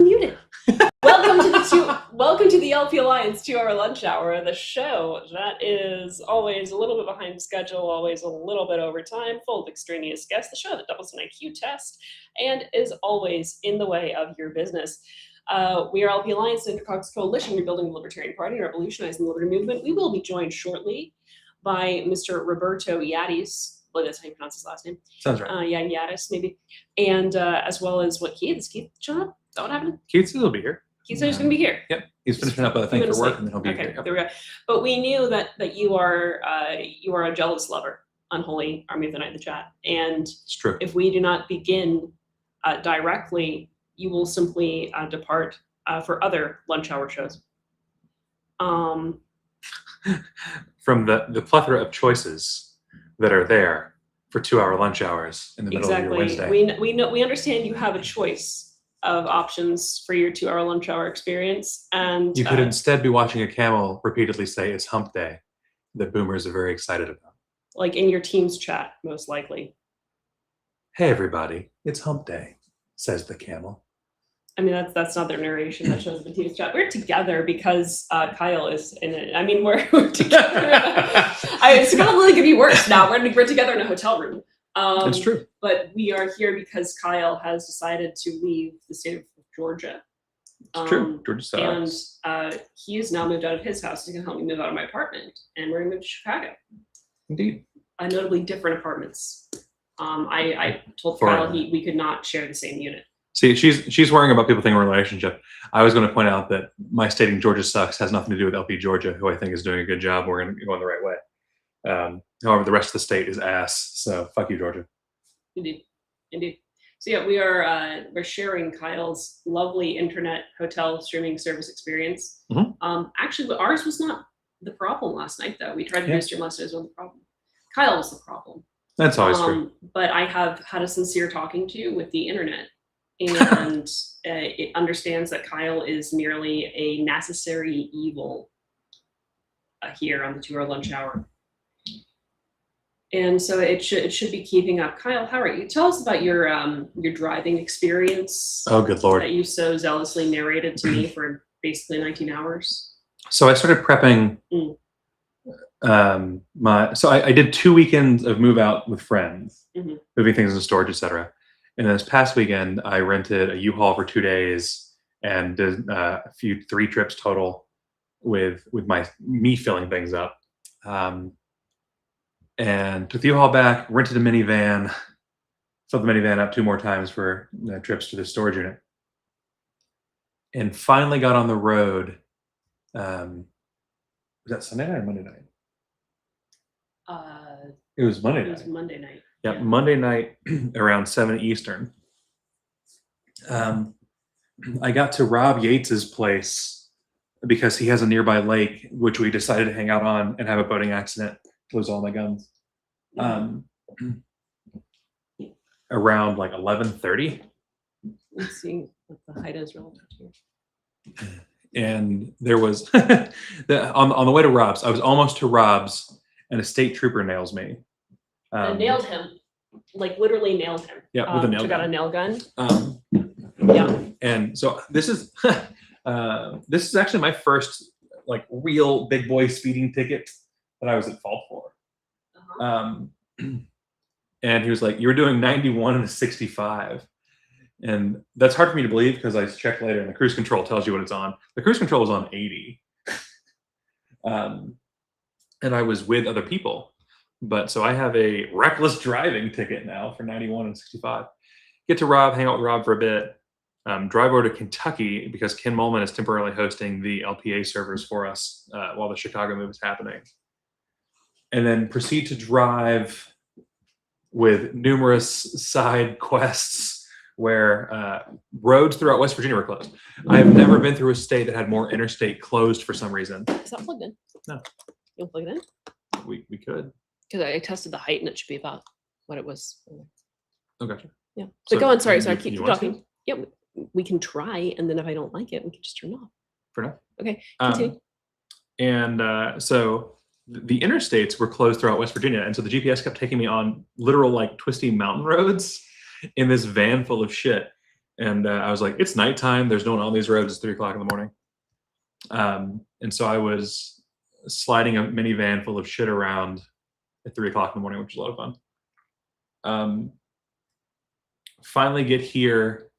Muted. Welcome to the LP Alliance 2-hour lunch hour, the show that is always a little bit behind schedule, always a little bit over time, full of extraneous guests, the show that doubles an IQ test, and is always in the way of your business. We are LP Alliance, the Intercox Coalition, rebuilding the Libertarian Party, revolutionizing the liberty movement. We will be joined shortly by Mr. Roberto Yaddis. Well, that's how you pronounce his last name. Sounds right. Yeah, Yaddis, maybe. And as well as Keith? Is Keith showing up? Is that what happened? Keith will be here. Keith said he's going to be here. Yep. He's finishing up a thing for work, and then he'll be here. Yep. There we go. But we knew that you are a jealous lover, unholy army of the night, the chat. And it's true. If we do not begin directly, you will simply depart for other lunch hour shows. From the plethora of choices that are there for 2-hour lunch hours in the middle of your Wednesday. We understand you have a choice of options for your 2-hour lunch hour experience, and you could instead be watching a camel repeatedly say it's hump day, that boomers are very excited about. Like in your team's chat, most likely. Hey everybody, it's hump day, says the camel. I mean, that's not their narration. That shows the team's chat. We're together because Kyle is in it. I mean, we're together. It's gonna really be worse now. We're together in a hotel room. That's true. But we are here because Kyle has decided to leave the state of Georgia. It's true. Georgia sucks. And he has now moved out of his house. He's gonna help me move out of my apartment, and we're gonna move to Chicago. Indeed. Notably different apartments. I told Kyle we could not share the same unit. See, she's worrying about people thinking we're in a relationship. I was going to point out that my stating Georgia sucks has nothing to do with LP Georgia, who I think is doing a good job. We're going the right way. However, the rest of the state is ass. So fuck you, Georgia. Indeed. So yeah, we're sharing Kyle's lovely internet hotel streaming service experience. Mm-hmm. Actually, ours was not the problem last night, though. We tried to do stream last night, it wasn't the problem. Kyle was the problem. That's always true. But I have had a sincere talking to with the internet. And it understands that Kyle is merely a necessary evil here on the 2-hour lunch hour. And so it should be keeping up. Kyle, how are you? Tell us about your driving experience. Oh, good Lord. That you so zealously narrated to me for basically 19 hours. So I started prepping. I did 2 weekends of move out with friends, moving things into storage, etc. And this past weekend, I rented a U-Haul for 2 days and did 3 trips total with me filling things up. And took the U-Haul back, rented a minivan, filled the minivan up 2 more times for trips to the storage unit. And finally got on the road. Was that Sunday night or Monday night? It was Monday night. It was Monday night. Yeah, Monday night around 7 Eastern. I got to Rob Yates's place because he has a nearby lake, which we decided to hang out on and have a boating accident, lose all my guns. Around like 11:30. Let's see what the height is relative to. And there was on the way to Rob's. I was almost to Rob's, and a state trooper nails me. Nailed him, like literally nailed him. Yeah, with a nail gun. Got a nail gun. Yeah. And so this is actually my first like real big boy speeding ticket that I was at fault for. And he was like, "You were doing 91 and a 65." And that's hard for me to believe because I checked later and the cruise control tells you what it's on. The cruise control was on 80. And I was with other people. But so I have a reckless driving ticket now for 91 and 65. Get to Rob, hang out with Rob for a bit, drive over to Kentucky because Ken Molman is temporarily hosting the LPA servers for us while the Chicago move is happening. And then proceed to drive with numerous side quests where roads throughout West Virginia were closed. I have never been through a state that had more interstate closed for some reason. Is that plugged in? No. You want to plug it in? We could. Because I tested the height and it should be about what it was. Okay. Yeah. So go on. Sorry. Keep talking. Yeah, we can try, and then if I don't like it, we can just turn it off. Fair enough. Okay. Continue. And so the interstates were closed throughout West Virginia, and so the GPS kept taking me on literal like twisty mountain roads in this van full of shit. And I was like, it's nighttime. There's no one on these roads. It's 3 o'clock in the morning. And so I was sliding a minivan full of shit around at 3 o'clock in the morning, which was a lot of fun. Finally get here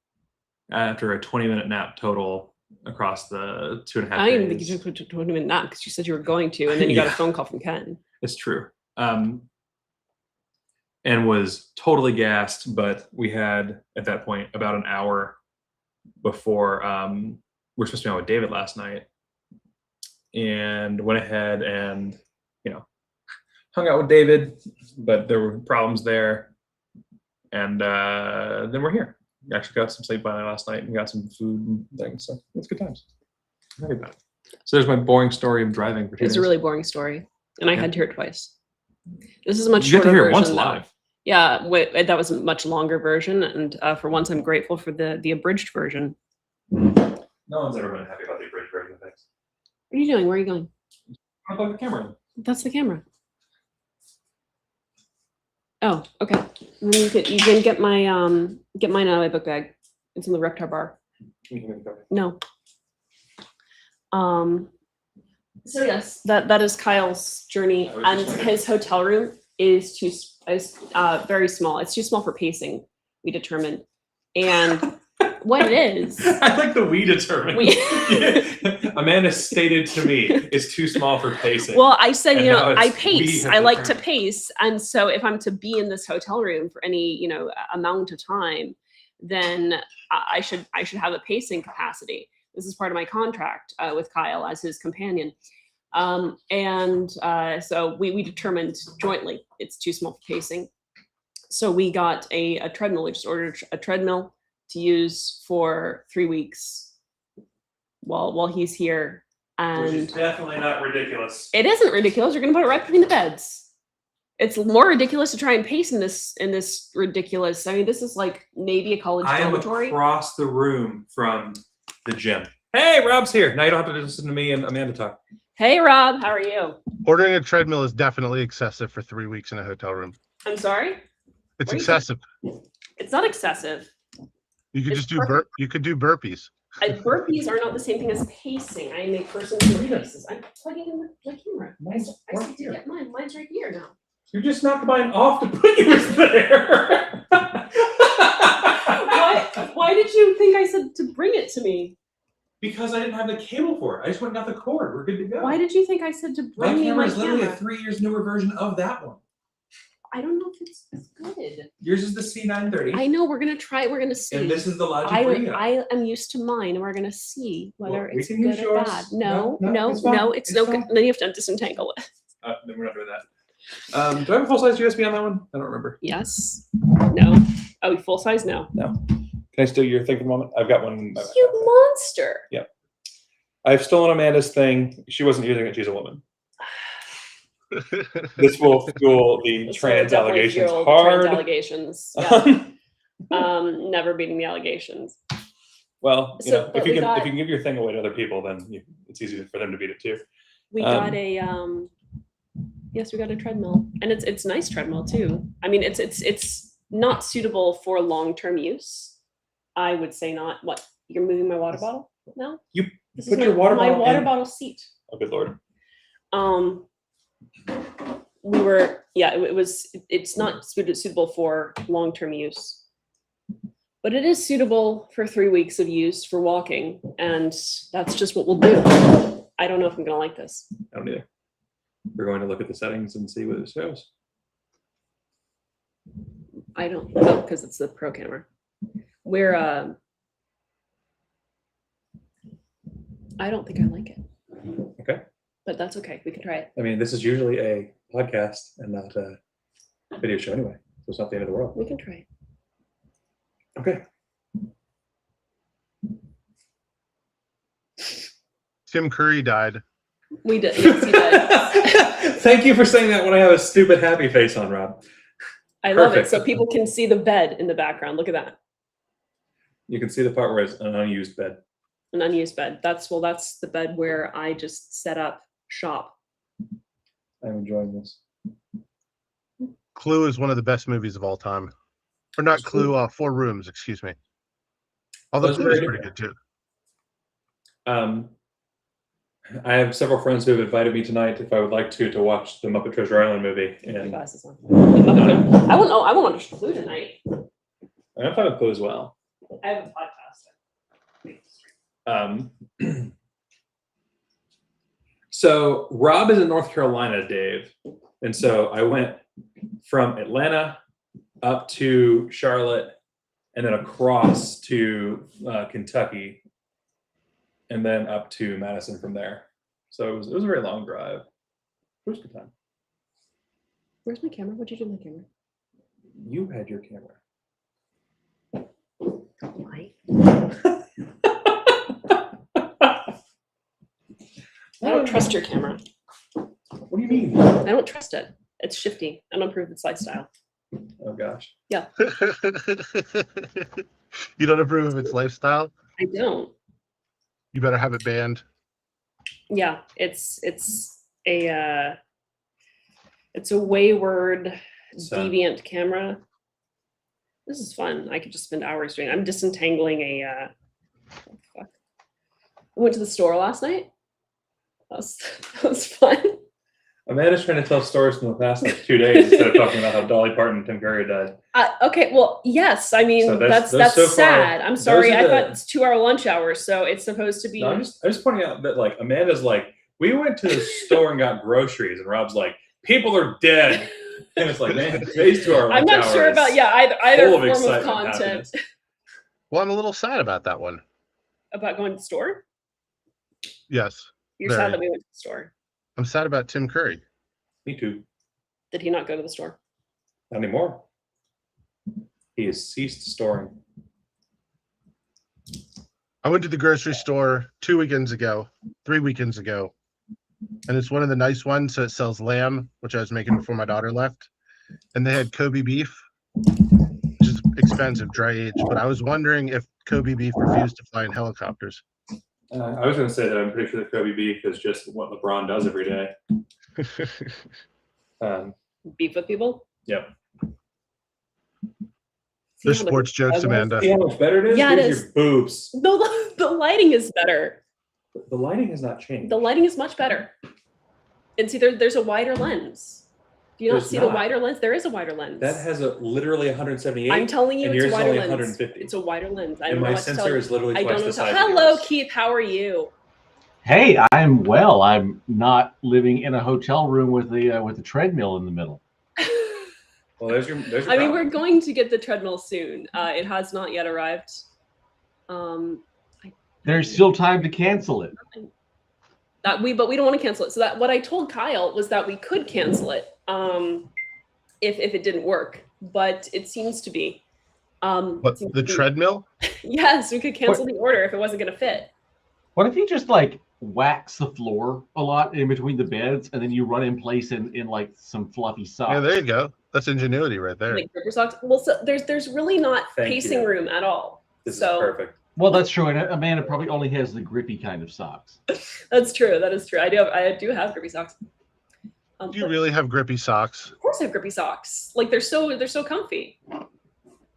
after a 20-minute nap total across the 2.5 days. I didn't think you took a 20-minute nap because you said you were going to, and then you got a phone call from Ken. It's true. And was totally gassed, but we had, at that point, about an hour before we were supposed to be out with David last night, and went ahead and, hung out with David, but there were problems there. And then we're here. We actually got some sleep finally last night and got some food and things, so it's good times. I'm happy about it. So there's my boring story of driving for 2 days. It's a really boring story, and I had to hear it twice. This is a much You get shorter to hear it version, once though. live. Yeah, that was a much longer version, and for once, I'm grateful for the abridged version. No one's ever been happy about the abridged version of things. What are you doing? Where are you going? I plug the camera in. That's the camera. Oh, okay. And then you can get mine out of my book bag. It's in the Reptar bar. No. So yes, that is Kyle's journey, and his hotel room is very small. It's too small for pacing, we determined. And what it is, I like the we determined. Amanda stated to me, it's too small for pacing. Well, I said, And I pace. I like to pace, and so if I'm to be in this hotel room for any amount of time, then I should have a pacing capacity. This is part of my contract with Kyle as his companion. So we determined jointly it's too small for pacing. So we got a treadmill. We just ordered a treadmill to use for 3 weeks while he's here. And which is definitely not ridiculous. It isn't ridiculous. You're going to put it right between the beds. It's more ridiculous to try and pace in this ridiculous. I mean, this is like maybe a college dormitory. I am across the room from the gym. Hey, Rob's here. Now you don't have to listen to me and Amanda talk. Hey, Rob. How are you? Ordering a treadmill is definitely excessive for 3 weeks in a hotel room. I'm sorry? It's excessive. It's not excessive. You could It's just do perfect. you could do burpees. Burpees are not the same thing as pacing. I am a person who paces. I'm plugging in the camera. I said to get mine. Mine's right here now. You just knocked mine off to put yours there. Why did you think I said to bring it to me? Because I didn't have the cable for it. I just went and got the cord. We're good to go. Why did you think I said to bring me my camera is literally camera? a 3 years newer version of that one. I don't know if it's good. Yours is the C930. I know. We're gonna try it. We're gonna see. And this is the Logic Rio. I am used to mine, and we're gonna see whether We it's can good use or yours. bad. No, It's fine. no It's good. fine. Then you have to disentangle it. Then we're not doing that. Do I have a full-size USB on that one? I don't remember. Yes. No. Oh, full size? No. No. Can I steal your thing for a moment? I've got one. You monster. Yep. I've stolen Amanda's thing. She wasn't using it. She's a woman. This will fuel the This will trans definitely allegations fuel the hard. Trans allegations. Yeah. Never beating the allegations. Well, So, if but you we can give your thing away to other people, then it's easy for them to beat it too. We got a yes, we got a treadmill, and it's a nice treadmill too. I mean, it's not suitable for long-term use. I would say not. What? You're moving my water bottle? No. You This put is your water my bottle water in- bottle seat. Oh, good Lord. It's not suitable for long-term use, but it is suitable for 3 weeks of use for walking, and that's just what we'll do. I don't know if I'm gonna like this. I don't either. We're going to look at the settings and see what it shows. I don't know because it's the pro camera. I don't think I like it. Okay. But that's okay. We can try it. I mean, this is usually a podcast and not a video show anyway, so it's not the end of the world. We can try it. Okay. Tim Curry died. We did. Yes, you did. Thank you for saying that when I have a stupid happy face on, Rob. I love it. Perfect. So people can see the bed in the background. Look at that. You can see the part where it's an unused bed. An unused bed. That's the bed where I just set up shop. I'm enjoying this. Clue is one of the best movies of all time. Or not Clue, Four Rooms, excuse me. Although Those are Pluto's very pretty good too. Mm-hmm. I have several friends who have invited me tonight if I would like to watch the Muppet Treasure Island movie. Put your And glasses on. I won't know. I won't watch Blue tonight. I'm fine with Blue as well. I have a podcast. So Rob is in North Carolina, Dave. And so I went from Atlanta up to Charlotte and then across to Kentucky and then up to Madison from there. So it was a very long drive. It was a good time. Where's my camera? What'd you do with my camera? You had your camera. Why? I don't trust your camera. What do you mean? I don't trust it. It's shifty. I don't approve its lifestyle. Oh gosh. Yeah. You don't approve of its lifestyle? I don't. You better have it banned. Yeah, it's a wayward, deviant camera. This is fun. I could just spend hours doing it. I'm disentangling a fuck. I went to the store last night. That was fun. Amanda's trying to tell stories from the past 2 days instead of talking about how Dolly Parton and Tim Curry died. Okay, well, yes. I mean, So that's so sad. far, I'm sorry. I those are thought it's 2 hour lunch hour, so it's supposed to be. No, I'm just pointing out that like Amanda's like, we went to the store and got groceries, and Rob's like, people are dead. And it's like, man, today's 2 hour lunch I'm not hour sure is about either full of form of excitement and content. happiness. Well, I'm a little sad about that one. About going to the store? Yes. You're very. sad that we went to the store. I'm sad about Tim Curry. Me too. Did he not go to the store? Not anymore. He has ceased storing. I went to the grocery store 3 weekends ago, and it's one of the nice ones. So it sells lamb, which I was making before my daughter left, and they had Kobe beef, which is expensive, dry aged. But I was wondering if Kobe beef refused to fly in helicopters. I was going to say that I'm pretty sure that Kobe beef is just what LeBron does every day. Beef with people? Yep. There's sports jokes, Amanda. See how much better it is? Yeah, it Here's is. your boobs. The lighting is better. The lighting has not changed. The lighting is much better. And see, there's a wider lens. Do you not There's see not. the wider lens? There is a wider lens. That has literally 178. I'm telling you, and it's a yours is wider only lens. 150. It's a wider lens. I And don't know my what to tell sensor you. is literally I twice don't know the what to size tell. of Hello, yours. Keith. How are you? Hey, I'm well. I'm not living in a hotel room with a treadmill in the middle. Well, there's your I mean, problem. we're going to get the treadmill soon. It has not yet arrived. There's still time to cancel it. But we don't want to cancel it. So that what I told Kyle was that we could cancel it if it didn't work, but it seems to be. What, the treadmill? Yes, we could cancel the order if it wasn't going to fit. What if you just like wax the floor a lot in between the beds, and then you run in place in like some fluffy socks? Yeah, there you go. That's ingenuity right there. Like gripper socks. Well, so there's really not Thank pacing you. room at all. This So is perfect. Well, that's true. And Amanda probably only has the grippy kind of socks. that's true. That is true. I do have grippy socks. Do you really have grippy socks? Of course, I have grippy socks. Like they're so comfy.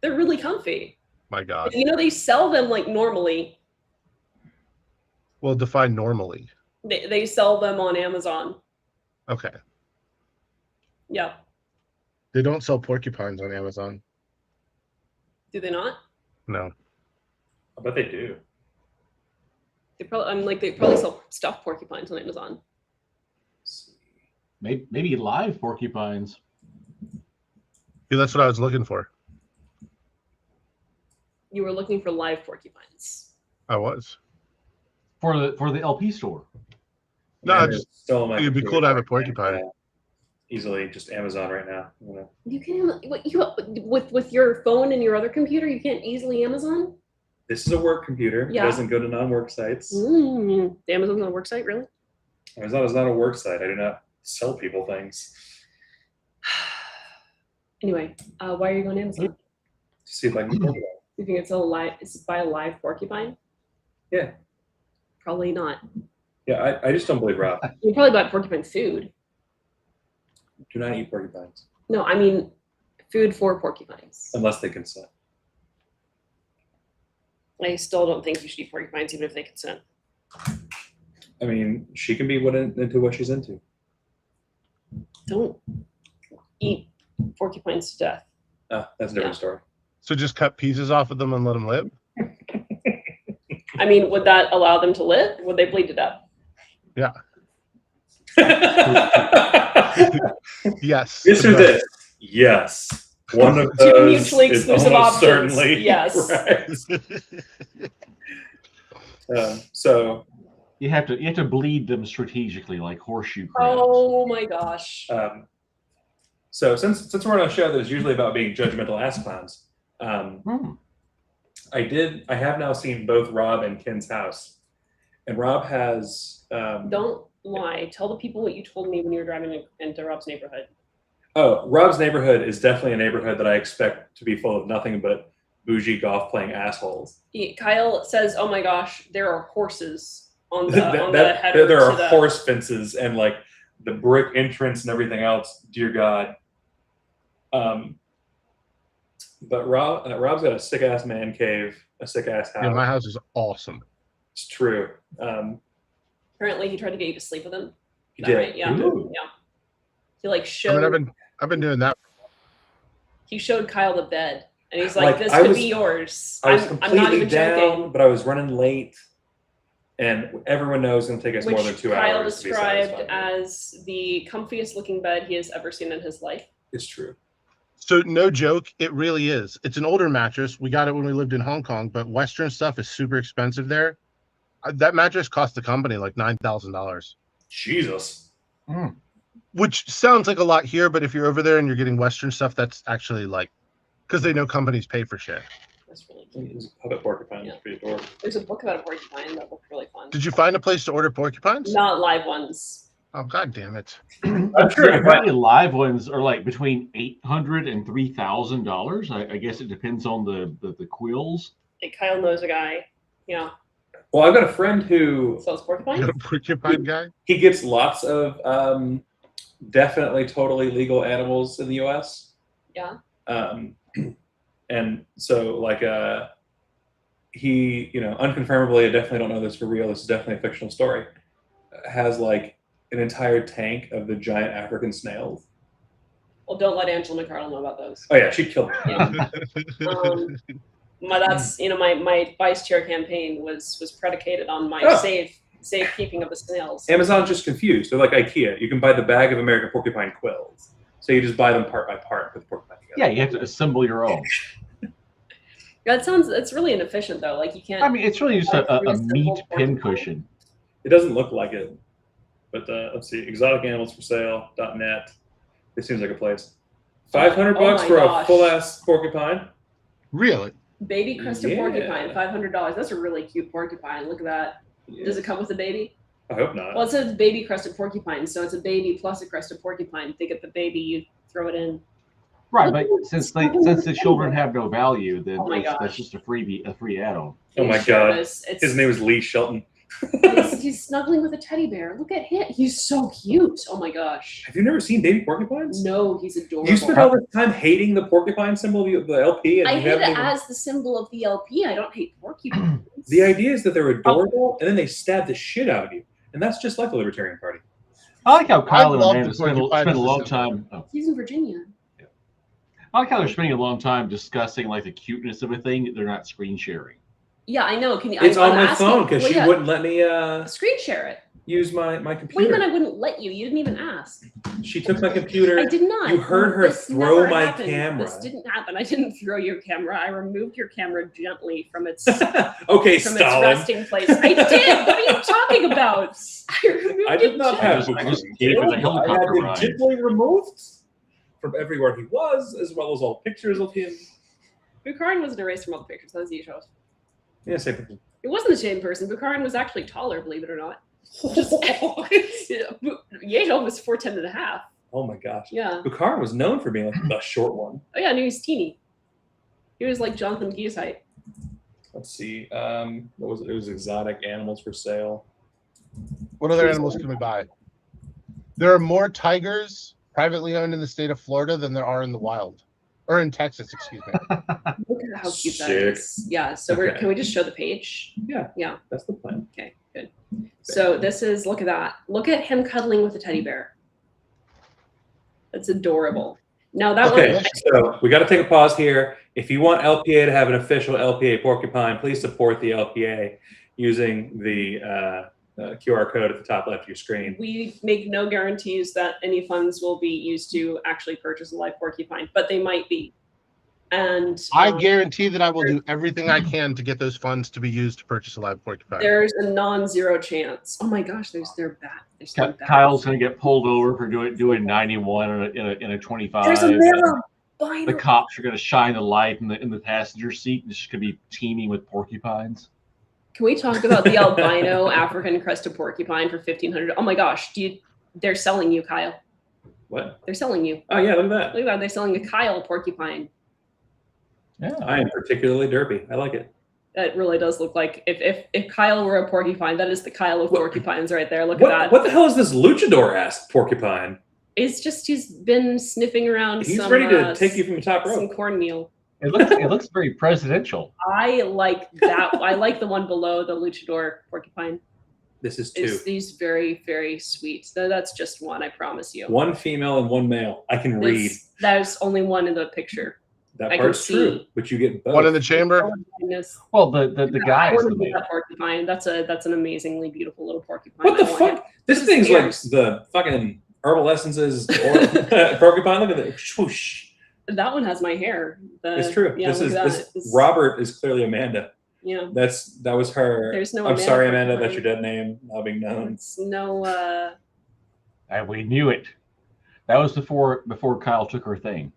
They're really comfy. My God. You know, they sell them like normally. Well, define normally. They sell them on Amazon. Okay. Yeah. They don't sell porcupines on Amazon. Do they not? No. I bet they do. They probably sell stuffed porcupines on Amazon. Maybe live porcupines. Yeah, that's what I was looking for. You were looking for live porcupines. I was. For the LP store. No, Man, just it's still on my it'd be computer cool to have a right porcupine. now. Easily just Amazon right now. You can with your phone and your other computer, you can't easily Amazon. This is a work computer. Yeah. It doesn't go to non-work sites. The Amazon's not a work site, really? Amazon is not a work site. I do not sell people things. Anyway, why are you going to Amazon? To see if I can afford it. You think it's buy a live porcupine? Yeah. Probably not. Yeah, I just don't believe Rob. You probably buy porcupine food. Do not eat porcupines No, I mean food for porcupines. unless they consent. I still don't think you should eat porcupines, even if they consent. I mean, she can be into what she's into. Don't eat porcupines to death. That's a different story. So just cut pieces off of them and let them live? I mean, would that allow them to live? Would they bleed to death? Yeah. Yes. This or this? Yes. One of Two those mutually is exclusive almost options. certainly Yes. Right. So You have to bleed them strategically, like horseshoe crabs. Oh my gosh. so since we're on a show that is usually about being judgmental ass clowns, I have now seen both Rob and Ken's house, and Rob has. Don't lie. Tell the people what you told me when you were driving into Rob's neighborhood. Oh, Rob's neighborhood is definitely a neighborhood that I expect to be full of nothing but bougie golf playing assholes. Kyle says, "Oh my gosh, there are horses on the header." There are horse fences and like the brick entrance and everything else. Dear God. But Rob's got a sick ass man cave, a sick ass house. Yeah, my house is awesome. It's true. Apparently, he tried to get you to sleep with him. He Is that did. right? Yeah. Ooh. Yeah. He like showed. I mean, I've been doing that. He showed Kyle the bed, and he's like, Like, "This I could was- be yours." I was I'm completely not even down, joking. but I was running late, and everyone knows it's going to take us more than Which 2 Kyle hours to be described satisfied. as the comfiest looking bed he has ever seen in his life. It's true. So no joke, it really is. It's an older mattress. We got it when we lived in Hong Kong, but Western stuff is super expensive there. That mattress cost the company like $9,000, Jesus. which sounds like a lot here, but if you're over there and you're getting Western stuff, that's actually like because they know companies pay for shit. That's really cute. It was a puppet porcupine. Yeah. It's pretty adorable. There's a book about a porcupine that looked really fun. Did you find a place to order porcupines? Not live ones. Oh, God damn it. I'm sure if I- Apparently live ones are like between $800 and $3,000. I guess it depends on the quills. Like Kyle knows a guy. Yeah. Well, I've got a friend who Sells porcupine. Got a porcupine guy? he gets lots of definitely totally legal animals in the U.S. Yeah. And so like he, unconfirmably, I definitely don't know this for real. This is definitely a fictional story. Has like an entire tank of the giant African snails. Well, don't let Angela McArdle know about those. Oh yeah, she killed me. Yeah. My vice chair campaign was predicated on my safe keeping of the snails. Amazon's just confused. They're like IKEA. You can buy the bag of American porcupine quills. So you just buy them part by part with porcupine together. Yeah, you have to assemble your own. It's really inefficient though. Like you can't. I mean, it's really just a meat pincushion. It doesn't look like it. But let's see, exoticanimals4sale.net. It seems like a place. $500 Oh my for gosh. a full ass porcupine. Really? Baby crested Yeah. porcupine, $500. That's a really cute porcupine. Look at that. Does it come with a baby? I hope not. Well, it says baby crested porcupine, so it's a baby plus a crested porcupine. They get the baby, you throw it in. Right, but since the children have no value, then Oh my that's gosh. just a free add-on. Oh my Sure God. is. His name is Lee Shelton. He's snuggling with a teddy bear. Look at him. He's so cute. Oh my gosh. Have you never seen baby porcupines? No, he's adorable. You spent all this time hating the porcupine symbol of the LP. And I you hate haven't it even- as the symbol of the LP. I don't hate porcupines. The idea is that they're adorable and then they stab the shit out of you. And that's just like the Libertarian Party. I like how Kyle and love Amanda the spend a porcupine long system. time. Oh. He's in Virginia. I like how they're spending a long time discussing like the cuteness of a thing that they're not screen sharing. Yeah, I know. Can you? It's I'm on my asking- phone because well, she yeah, wouldn't let me screen share it. use my Wait, computer. then I wouldn't let you. You didn't even ask. She took my computer. I did not. You heard her This throw never my happened. camera. This didn't happen. I didn't throw your camera. I removed your camera gently from its Okay, from its Stalin. resting place. I did. What are you talking about? I removed I did it not gently. have I just gave her the I helicopter had him ride. gently removed from everywhere he was, as well as all pictures of him. Bukharin wasn't erased from all the pictures. That was Yeshov. Yeah, same person. It wasn't the same person. Bukharin was actually taller, believe it or not. Yeshov was 4'10" and a half. Oh my gosh. Yeah. Bukharin was known for being like the short one. Oh yeah, and he was teeny. He was like Jonathan McGee's height. Let's see. What was it? It was exotic animals for sale. What other animals can we buy? There are more tigers privately owned in the state of Florida than there are in the wild. or in Texas, excuse me. Look at how cute that Sick. is. Yeah. So Okay. can we just show the page? Yeah. Yeah. That's the plan. Okay. Good. So this is, look at that. Look at him cuddling with a teddy bear. That's adorable. Now that Okay, one, so we got to take a pause here. If you want LPA to have an official LPA porcupine, please support the LPA using the QR code at the top left of your screen. we make no guarantees that any funds will be used to actually purchase a live porcupine, but they might be. And I guarantee that I will do everything I can to get those funds to be used to purchase a live porcupine. there's a non-zero chance. Oh my gosh, there's their bat. There's their bats. Kyle's going to get pulled over for doing 91 in a 25. There's a male albino. The cops are going to shine a light in the passenger seat, and it's just going to be teeming with porcupines. Can we talk about the albino African crested porcupine for $1,500? Oh my gosh, they're selling you, Kyle. What? They're selling you. Oh yeah, look at that. Look at that. They're selling a Kyle porcupine. Yeah. I am particularly derpy. I like it. That really does look like if Kyle were a porcupine, that is the Kyle of porcupines right there. Look What, at that. what the hell is this luchador-ass porcupine? It's just he's been sniffing around He's some ready to take you from the top some rope. cornmeal. It looks very presidential. I like that. I like the one below the luchador porcupine. This is two. These very, very sweet. That's just one, I promise you. One female and one male. I can read. There's only one in the picture. That I can part's true, see. but you get both. One in the chamber. Oh my goodness. Well, the guy I is want the to get male. that porcupine. That's an amazingly beautiful little porcupine. What the I want fuck? it. This Just thing's like ears. the fucking herbal essences or porcupine. Look at it. Swoosh. That one has my hair. It's true. Yeah, this look is at this. that. Robert is clearly Amanda. Yeah. That was her. There's no I'm Amanda sorry, Amanda. That's porcupine. your dead name. Now being known. It's no. And we knew it. That was before Kyle took her thing.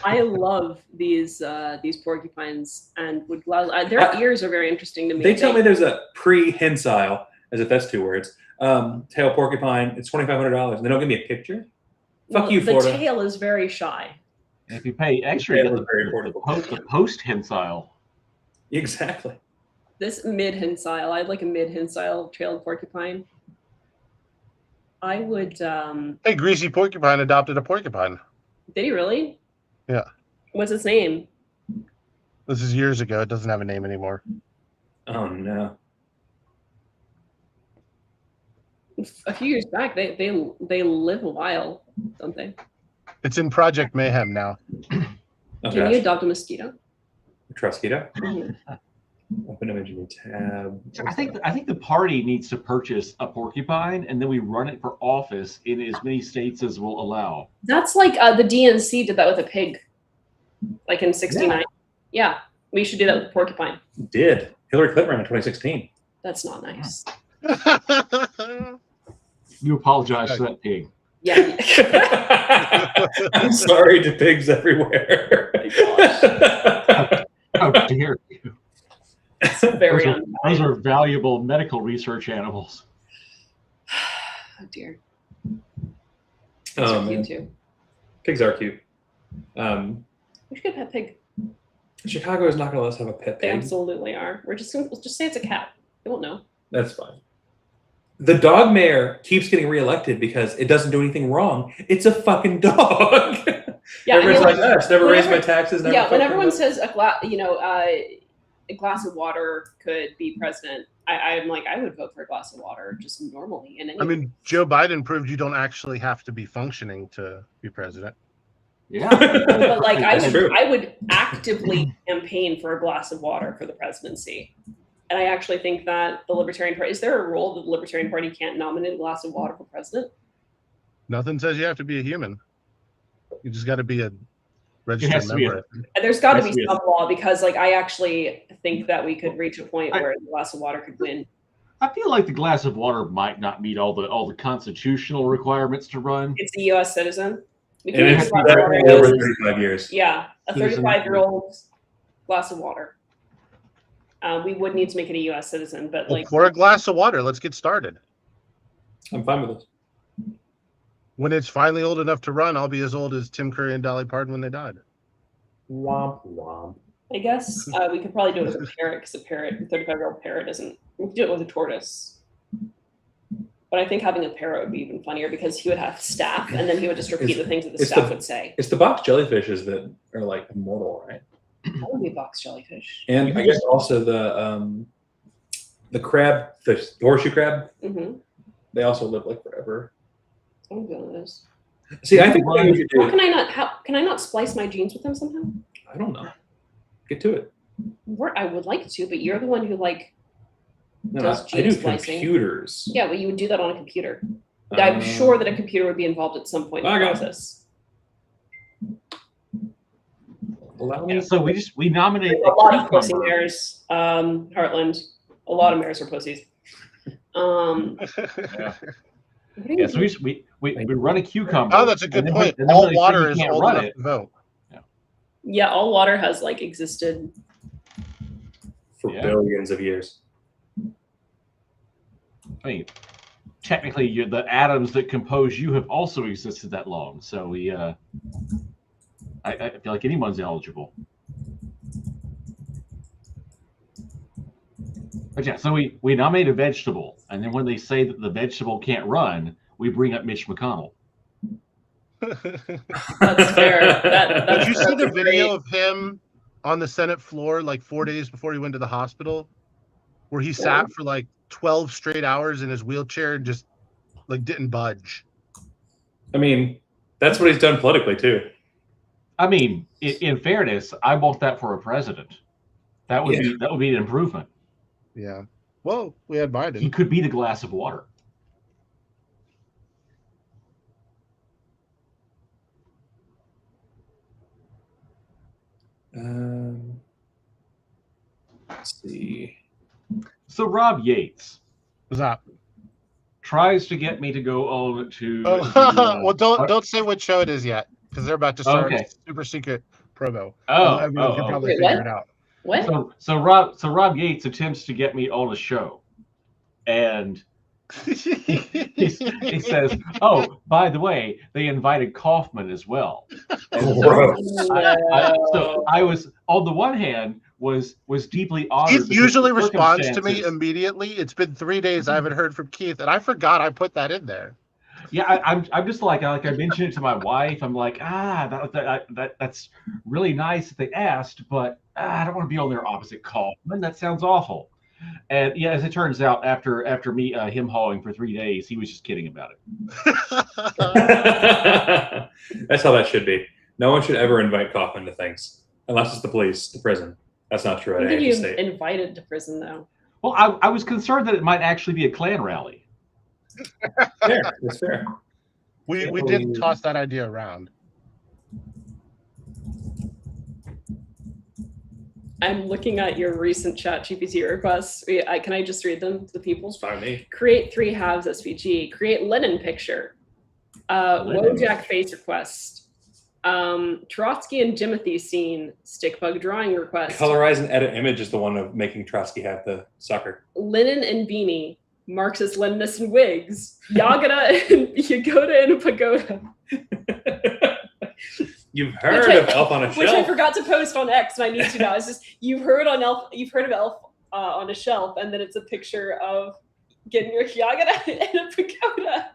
I love these porcupines and would gladly. Their ears are very interesting to me. They tell me there's a prehensile, as if that's two words. Tail porcupine. It's $2,500, and they don't give me a picture. Fuck you, the Florida. tail is very shy. And if you pay extra, you Tail get is very important. the post hensile. Exactly. This mid-hensile, I'd like a mid-hensile tailed porcupine. I would. Hey, Greasy Porcupine adopted a porcupine. Did he really? Yeah. What's its name? This is years ago. It doesn't have a name anymore. Oh no. A few years back, they live a while, don't they? It's in Project Mayhem now. Oh, Can gosh. you adopt a mosquito? Trusquito. Mhm. Open image new tab. I think the party needs to purchase a porcupine, and then we run it for office in as many states as will allow. That's like the DNC did that with a pig, like in '69. Yeah, we should do that with a porcupine. Did Hillary Clinton ran in 2016? That's not nice. You apologize to that pig. Yeah. I'm sorry to pigs everywhere. How dare you? Very Those unkind. are valuable medical research animals. Oh dear. Oh, Those are man. cute too. Pigs are cute. We should get a pet pig. Chicago is not going to let us have a pet They pig. absolutely are. We'll just say it's a cat. They won't know. That's fine. The dog mayor keeps getting reelected because it doesn't do anything wrong. It's a fucking dog. Yeah, Everybody's like, "Oh, it's never raised my whenever- taxes. Never yeah. When fucking everyone voted." says a glass of water could be president, I'm like, I would vote for a glass of water just normally. And I mean, Joe Biden proved you don't actually have to be functioning to be president. Yeah. but like That's true. I would actively campaign for a glass of water for the presidency. And I actually think that the Libertarian Party, is there a rule that the Libertarian Party can't nominate a glass of water for president? Nothing says you have to be a human. You just got to be a It registered has to be member. There's got to Yes, be yes. some law because like I actually think that we could reach a point where a glass of water could win. I feel like the glass of water might not meet all the constitutional requirements to run. It's a U.S. citizen. We And make it's a glass of water over as- 35 years. Yeah, a Citizen. 35-year-old glass of water. We would need to make it a U.S. citizen, but Well, like pour a glass of water. Let's get started. I'm fine with it. When it's finally old enough to run, I'll be as old as Tim Curry and Dolly Parton when they died. Womp womp. I guess we could probably do it with a parrot because a 35-year-old parrot isn't. We could do it with a tortoise. But But I think having a parrot would be even funnier because he would have staff, and then he would just repeat the things that the it's staff the- would say. It's the box jellyfishes that are like immortal, right? That would be a box jellyfish. And I guess also the crab, the horseshoe crab, Mm-hmm. they also live like forever. Oh goodness. See, I think what we should How do. can I not splice my genes with him somehow? I don't know. Get to it. I would like to, but you're the one who like No, does I gene do splicing. computers. Yeah, but you would do that on a computer. I'm sure that a computer would be involved at some point in the Okay. process. Allow Yeah, me. so we nominate A lot of pussy cucumber. mares, Heartland. A lot of mares are pussies. Yeah. What do you Yeah, so do? we run a cucumber. Oh, that's a good and then point. and then All when they say water you is can't old run enough it, to vote. Yeah, all water has like existed. For Yeah. billions of years. I mean, technically, the atoms that compose you have also existed that long. So I feel like anyone's eligible. But yeah, so we nominate a vegetable, and then when they say that the vegetable can't run, we bring up Mitch McConnell. That's fair. Did you see the That's video great. of him on the Senate floor like 4 days before he went to the hospital, where he sat for like 12 straight hours in his wheelchair and just like didn't budge? I mean, that's what he's done politically too. I mean, in fairness, I want that for a president. That would be an improvement. Yeah. Well, we had He Biden. could be the glass of water. Let's see. So Rob Yates What's that? tries to get me to go on to. Oh, well, don't say what show it is yet, because they're about to start Okay. a super secret promo. Oh, Everyone can probably Wait, figure what? it out. What? So Rob Yates attempts to get me on a show, and he says, "Oh, by the way, they invited Kaufman as well." And Gross. so I was, on the one hand, was deeply honored. Keith because usually the responds to me circumstances- immediately. It's been 3 days I haven't heard from Keith, and I forgot I put that in there. Yeah, I'm just like I mentioned it to my wife. I'm like, that's really nice that they asked, but I don't want to be on their opposite Kaufman. That sounds awful. And yeah, as it turns out, after him hawing for 3 days, he was just kidding about it. That's how that should be. No one should ever invite Kaufman to things, unless it's the police, the prison. That's not true. I At think any you state. invited to prison though. Well, I was concerned that it might actually be a Klan rally. Fair. That's fair. We did toss that idea around. I'm looking at your recent chat GPT requests. Can I just read them to the people? It's fine with me. Create 3 halves SVG. Create Lenin picture. Wojak face request. Trotsky and Jimothy scene. Stickbug drawing request. Colorize and edit image is the one of making Trotsky have the sucker. Lenin and beanie. Marxist Leninists and wigs. Yagata and Yagoda in a pagoda. You've heard of Elf on a Which I Shelf. forgot to post on X, and I need to now. It's just you've heard of Elf on a Shelf, and then it's a picture of getting your Yagata in a pagoda.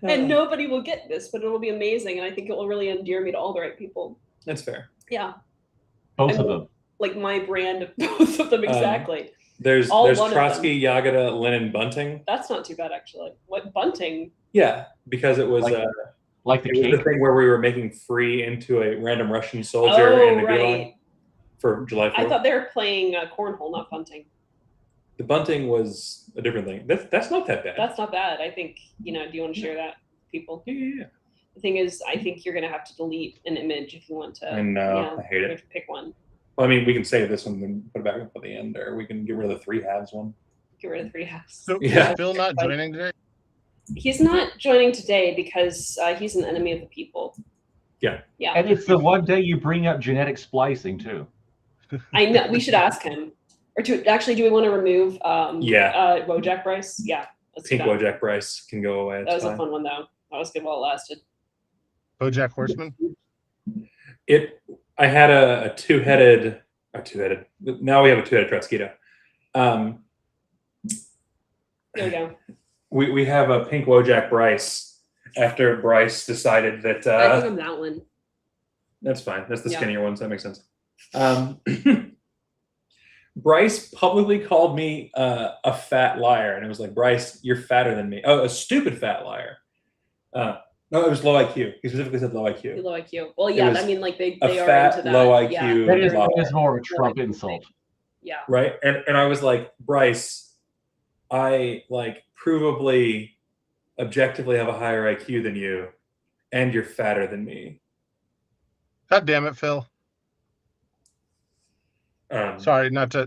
And nobody will get this, but it'll be amazing, and I think it will really endear me to all the right people. That's fair. Yeah, Both of them. like my brand of both of them exactly. There's All one of Trotsky, Yagata, Lenin, Bunting. That's not too bad actually. What bunting? Yeah, because it was Like the it was the cake. thing where we were making free into a random Russian soldier in Oh the right. Gulag for July 4th. I thought they were playing cornhole, not bunting. The bunting was a different thing. That's not that bad. That's not bad. I think do you want to share that with people? yeah. The thing is, I think you're gonna have to delete an image if you want to. I know. I hate you it. have to pick one. Well, I mean, we can save this one and put it back up at the end, or we can get rid of the 3 halves one. Get rid of 3 halves. So Yeah. is Phil not joining today? He's not joining today because he's an enemy of the people. Yeah. Yeah. And it's the one day you bring up genetic splicing too. I know. We should ask him. Or do we want to remove Wojak Bryce? Yeah. Let's do Pink that. Wojak Bryce can go away. That It's was a fine. fun one though. That was good while it lasted. BoJack Horseman? I had a two-headed. Now we have a two-headed Trotskyito. There we go. We have a pink Wojak Bryce after Bryce decided that I think I'm that one. that's fine. That's the Yeah. skinnier one, so that makes sense. Bryce publicly called me a fat liar, and it was like, Bryce, you're fatter than me. Oh, a stupid fat liar. No, it was low IQ. He specifically said low IQ. Low IQ. Well, yeah, was I mean, like they a are fat, into that. low IQ Yeah, That is, they're liar. that is more of a into Trump that. insult. Yeah. Right? And I was like, Bryce, I like provably, objectively have a higher IQ than you, and you're fatter than me. God damn it, Phil. Sorry, not to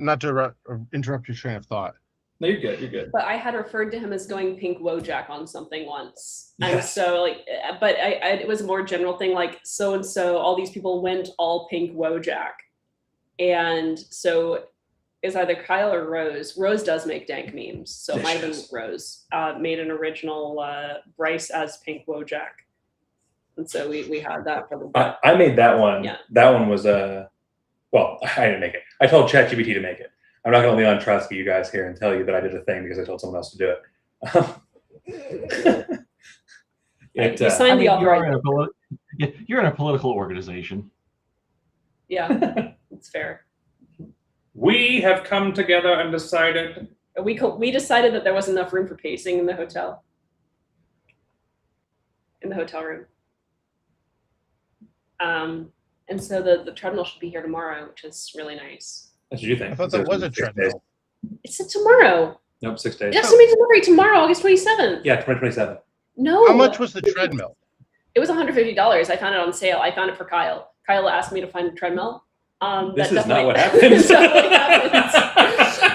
interrupt your train of thought. No, you're good. You're good. But I had referred to him as going pink Wojak on something once. And Yes. so like, but it was a more general thing, like so-and-so, all these people went all pink Wojak. And so it's either Kyle or Rose. Rose does make dank memes. So it might have been Rose made an original Bryce as pink Wojak. And so we had that for the I made that one. Yeah. That one was well, I didn't make it. I told ChatGPT to make it. I'm not going to Leon Trotsky you guys here and tell you that I did a thing because I told someone else to do it. You signed the offer. You're in a political organization. Yeah, it's fair. We have come together and decided. We decided that there wasn't enough room for pacing in the hotel. In the hotel room. And so the treadmill should be here tomorrow, which is really nice. That's what you think. I thought that was a treadmill. It's tomorrow. Nope, 6 days. It has to be delivery tomorrow, August 27th. Yeah, 2027. No. How much was the treadmill? It was $150. I found it on sale. I found it for Kyle. Kyle asked me to find a treadmill. This that is not what definitely- happens.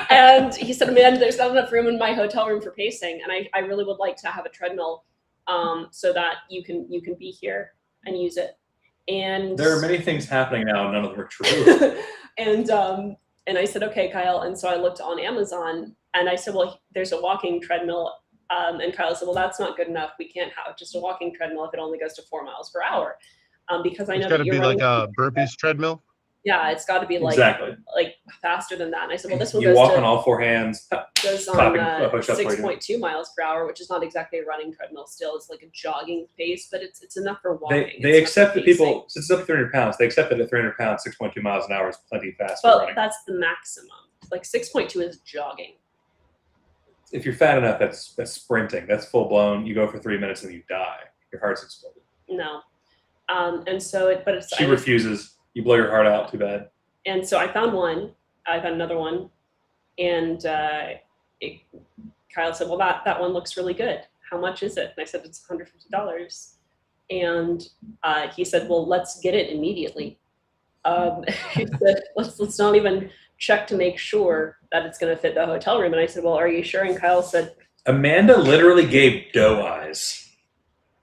And he said, man, there's not enough room in my hotel room for pacing. And I really would like to have a treadmill so that you can be here and use it. And There are many things happening now, and none of them are true. and I said, okay, Kyle. And so I looked on Amazon and I said, well, there's a walking treadmill. And Kyle said, well, that's not good enough. We can't have just a walking treadmill if it only goes to 4 miles per hour. Because I know It's got to that be you're like a burpees treadmill. Yeah, it's got to be like Exactly. like faster than that. And I said, well, this one You goes walk to on all four hands. goes clapping, on push-ups while you're doing 6.2 miles per hour, which is not exactly a running treadmill. Still, it's like a jogging pace, but it's enough for walking. They accept that people, since it's up to 300 pounds, they accept that at 300 pounds, 6.2 miles an hour is plenty fast for Well, running. that's the maximum. Like 6.2 is jogging. If you're fat enough, that's sprinting. That's full blown. You go for 3 minutes and you die. Your heart's exploded. No, and so but it's She refuses. You blow your heart out. Too bad. And so I found one. I found another one, and Kyle said, well, that one looks really good. How much is it? And I said, it's $150. And he said, well, let's get it immediately. He said, let's not even check to make sure that it's going to fit the hotel room. And I said, well, are you sure? And Kyle said, Amanda literally gave doe eyes.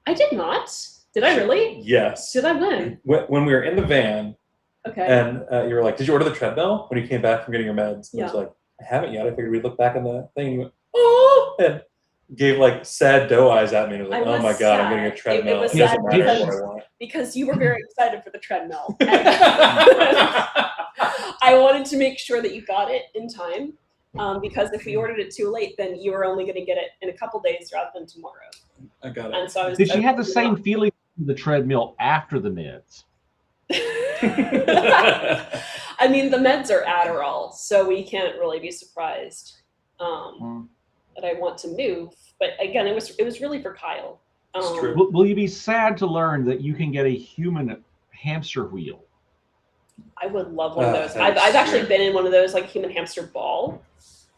I did not. Did I really? Yes. Did I win? When we were in the van, Okay. and you were like, did you order the treadmill when you came back from getting your meds? And I was Yeah. like, I haven't yet. I figured we'd look back on the thing. And you went, oh, and gave like sad doe eyes at me. And I was like, I oh was my God, I'm sad. getting a treadmill. It was It doesn't sad matter because- what I want. Because you were very excited for the treadmill. And I wanted to make sure that you got it in time. Because if we ordered it too late, then you were only going to get it in a couple days rather than tomorrow. I got it. And so I was. Did she have the same feeling with the treadmill after the meds? I mean, the meds are Adderall, so we can't really be surprised that I want to move. But again, it was really for Kyle. It's true. Will you be sad to learn that you can get a human hamster wheel? I would love one of those. that's I've actually weird. been in one of those, like human hamster ball.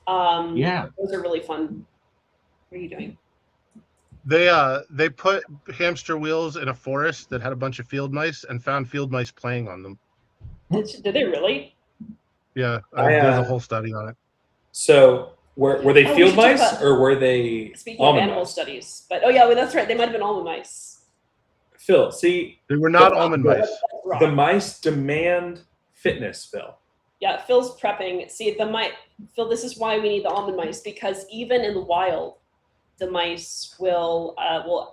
Yeah. Those are really fun. What are you doing? They put hamster wheels in a forest that had a bunch of field mice and found field mice playing on them. Did they really? Yeah, I there's a whole study on it. So were they Oh, we field should talk mice about- or were they Speaking of almond animal mice? studies, but oh yeah, well, that's right. They might have been almond mice. Phil, see, They were not The- almond mice. That's wrong. the mice demand fitness, Phil. Yeah, Phil's prepping. See, Phil, this is why we need the almond mice, because even in the wild, the mice will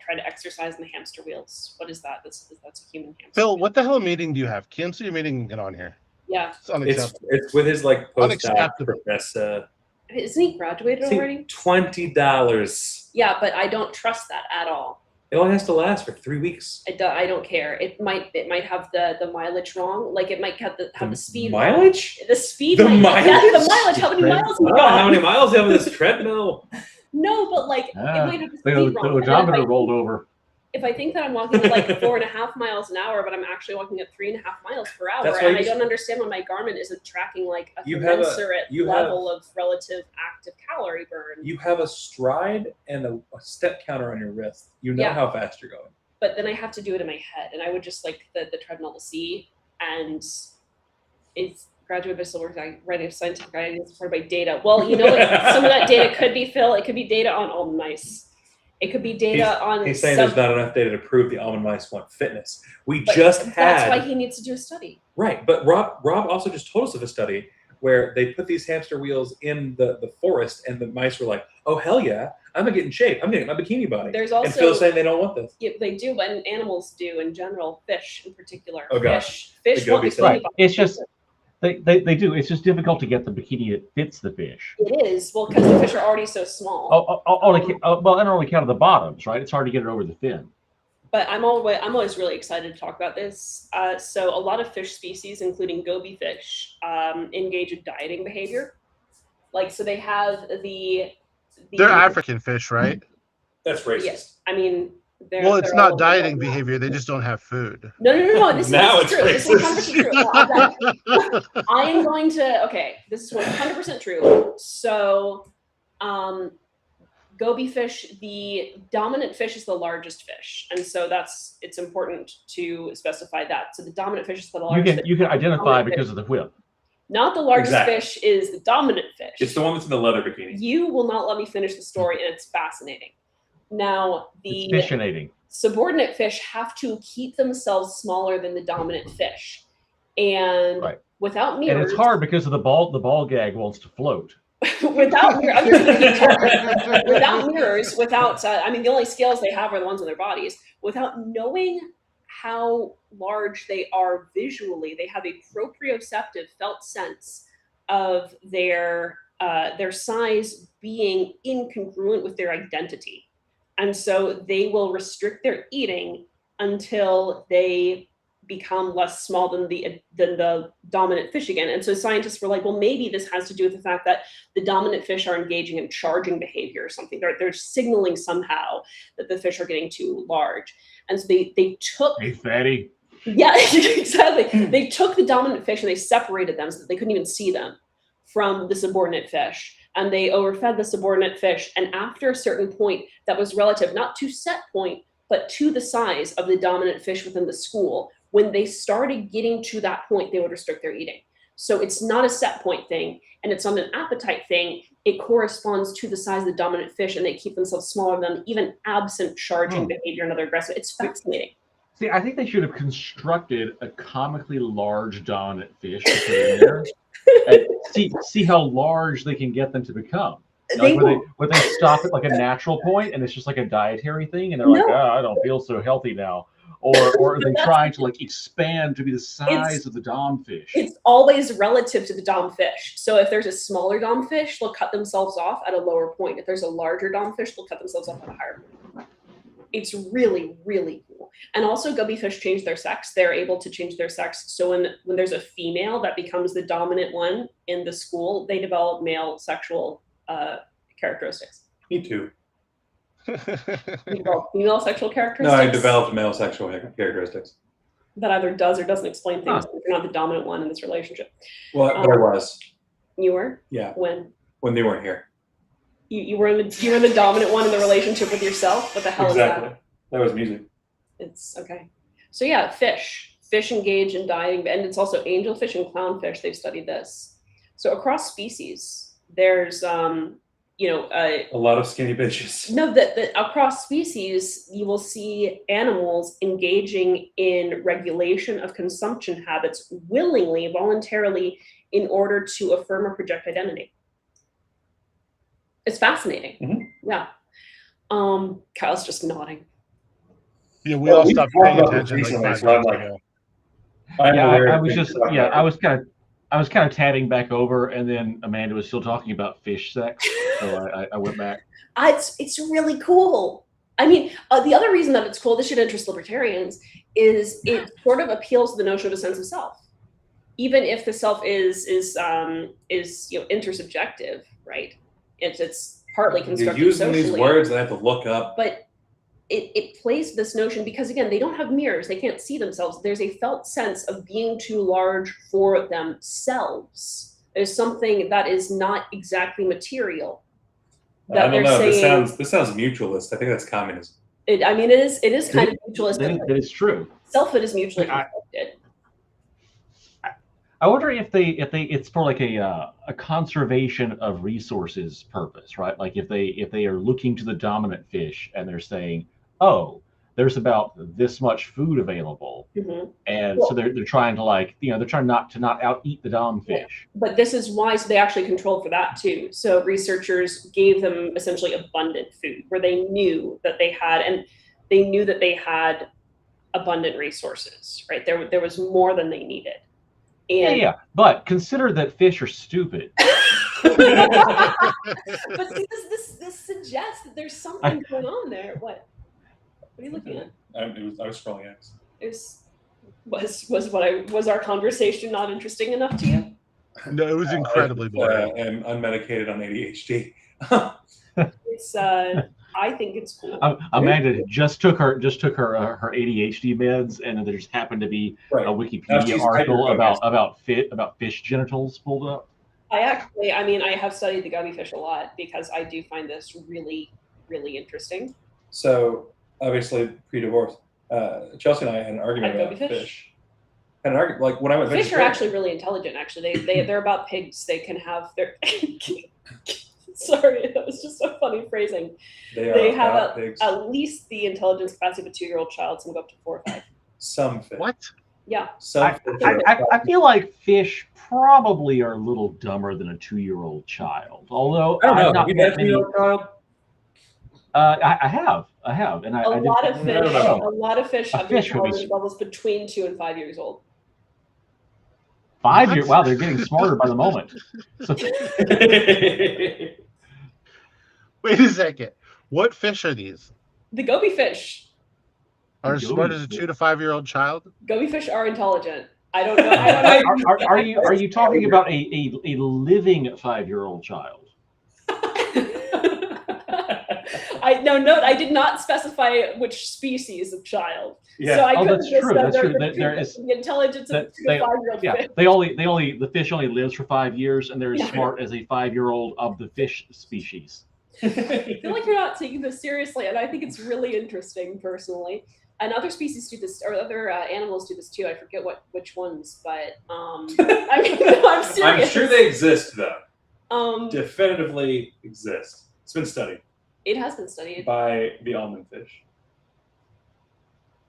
try to exercise in the hamster wheels. What is that? That's a human hamster. Phil, wheel. what the hell meeting do you have? Cancel your meeting and get on here. Yeah, It's unacceptable. It's with his like post Unacceptable. professor. Isn't he graduated already? $20. Yeah, but I don't trust that at all. It only has to last for 3 weeks. I don't care. It might have the mileage wrong. Like it might have the speed mileage. Wrong. The speed. The might, mileage. Yeah, the mileage. How many miles? How many miles do you have on this treadmill? No, but like it might have the speed The wrong. odometer rolled over. If I think that I'm walking at like 4.5 miles an hour, but I'm actually walking at 3.5 miles per hour, That's and I don't understand why my Garmin isn't tracking like a commensurate level of relative active calorie burn. You have a stride and a step counter on your wrist. You know how fast you're going. But then I have to do it in my head, and I would just like the treadmill to see, and it's graduate vessel work writing scientific guidance supported by data. Well, you know what? Some of that data could be Phil. It could be data on almond mice. It could be data on. He's saying there's not enough data to prove the almond mice want fitness. That's why he needs to do a study. Right, but Rob also just told us of a study where they put these hamster wheels in the forest, and the mice were like, "Oh hell yeah, I'm gonna get in shape. I'm getting my bikini body." There's also, and Phil's saying they don't want this. Yeah, they do, but animals do in general. Fish in particular. Oh gosh, fish want bikini body. It's just. They do. It's just difficult to get the bikini that fits the fish. It is. Well, because the fish are already so small. Well, and only count of the bottoms, right? It's hard to get it over the fin. But I'm always really excited to talk about this. So a lot of fish species, including goby fish, engage in dieting behavior. Like, so they have They're African fish, right? That's racist. Yes. I mean, it's not dieting behavior. They just don't have food. No. This is true. This is 100% true. Racist. I am going to. Okay, this is 100% true. So, goby fish, the dominant fish is the largest fish, and so it's important to specify that. So the dominant fish is the largest. You can identify because of the whip. Not the largest fish is the dominant fish. It's the one that's in the leather bikini. You will not let me finish the story, and it's fascinating. Now, the subordinate fish have to keep themselves smaller than the dominant fish, and without mirrors. And it's hard because of the ball gag wants to float. without mirrors, I mean, the only scales they have are the ones on their bodies. Without knowing how large they are visually, they have a proprioceptive felt sense of their size being incongruent with their identity. And so they will restrict their eating until they become less small than the dominant fish again. And so scientists were like, well, maybe this has to do with the fact that the dominant fish are engaging in charging behavior or something. They're signaling somehow that the fish are getting too large. And so they took... Hey, fatty. Yeah, exactly. They took the dominant fish and they separated them so that they couldn't even see them from the subordinate fish. And they overfed the subordinate fish. And after a certain point that was relative, not to set point, but to the size of the dominant fish within the school, when they started getting to that point, they would restrict their eating. So it's not a set point thing, and it's not an appetite thing. It corresponds to the size of the dominant fish, and they keep themselves smaller than them, even absent charging behavior and other aggressive. It's fascinating. See, I think they should have constructed a comically large dominant fish to put in there. And see how large they can get them to become. Would they stop at like a natural point and it's just like a dietary thing and they're like, I don't feel so healthy now, or are they trying to like expand to be the size of the dom fish? It's always relative to the dom fish. So if there's a smaller dom fish, they'll cut themselves off at a lower point. If there's a larger dom fish, they'll cut themselves off at a higher point. It's really, really cool. And also goby fish change their sex. They're able to change their sex. So when there's a female that becomes the dominant one in the school, they develop male sexual characteristics. Me too. You develop female sexual characteristics? No, I developed male sexual characteristics. That either does or doesn't explain things. If you're not the dominant one in this relationship. Well, but I was. You were? Yeah. When they weren't here. You were the dominant one in the relationship with yourself? What the hell is that? That was music. It's okay. So yeah, fish engage in dieting, and it's also angelfish and clownfish. They've studied this. So across species, there's a lot of skinny bitches. No, that across species, you will see animals engaging in regulation of consumption habits willingly, voluntarily, in order to affirm or project identity. It's fascinating. Mm-hmm. Yeah. Kyle's just nodding. Yeah, we all stopped paying attention like 5 minutes ago. I I was kind of tabbing back over, and then Amanda was still talking about fish sex, so I went back. It's really cool. I mean, the other reason that it's cool, this should interest libertarians, is it sort of appeals to the notion of a sense of self, even if the self is intersubjective, right? It's partly You're constructed using socially, these words that I have to look up. but it plays this notion because, again, they don't have mirrors, they can't see themselves. There's a felt sense of being too large for themselves. There's something that is not exactly material. I don't know. This sounds mutualist. I think that's communism. It is kind of mutualistic. That is true. Selfhood is mutually constructed. I wonder if it's for like a conservation of resources purpose, right? Like if they are looking to the dominant fish and they're saying, oh, there's about this much food available, and so they're trying to they're trying not to out eat the dom fish. But this is why, so they actually controlled for that too. So researchers gave them essentially abundant food where they knew that they had abundant resources, right? There was more than they needed. And yeah. But consider that fish are stupid. But see, this suggests that there's something going on there. What are you looking at? I was scrolling X. Was our conversation not interesting enough to you? No, it was incredibly boring. And unmedicated on ADHD. It's I think it's cool. Amanda just took her ADHD meds, and there just happened to be a Wikipedia article about fish genitals pulled up. I have studied the gummy fish a lot because I do find this really, really interesting. So obviously pre-divorce, Chelsea and I had an argument about fish. Had an argument like when I went. Fish are actually really intelligent. Actually, they're about pigs. They can have their. Sorry, that was just a funny phrasing. They have at least the intelligence capacity of a 2-year-old child. Some go up to 4 or 5. Some fish. What? Yeah. I feel like fish probably are a little dumber than a 2-year-old child. Although I don't know. not You met a 2-year-old child? I have, and a lot of fish have intelligence levels between 2 and 5 years old. 5 years? Wow, they're getting smarter by the moment. Wait a second. What fish are these? The goby fish. Are as smart as a 2 to 5 year old child? Goby fish are intelligent. I don't know. Are you talking about a living 5-year-old child? I did not specify which species of child. Yeah. So I couldn't that's true. That's true. There is the intelligence of a 2 to 5-year-old fish. The fish only lives for 5 years, and they're as smart as a 5-year-old of the fish species. I feel like you're not taking this seriously, and I think it's really interesting personally. And other species do this, or other animals do this too. I forget which ones, but I'm serious. I'm sure they exist though. Definitively exist. It's been studied. It has been studied by the almond fish.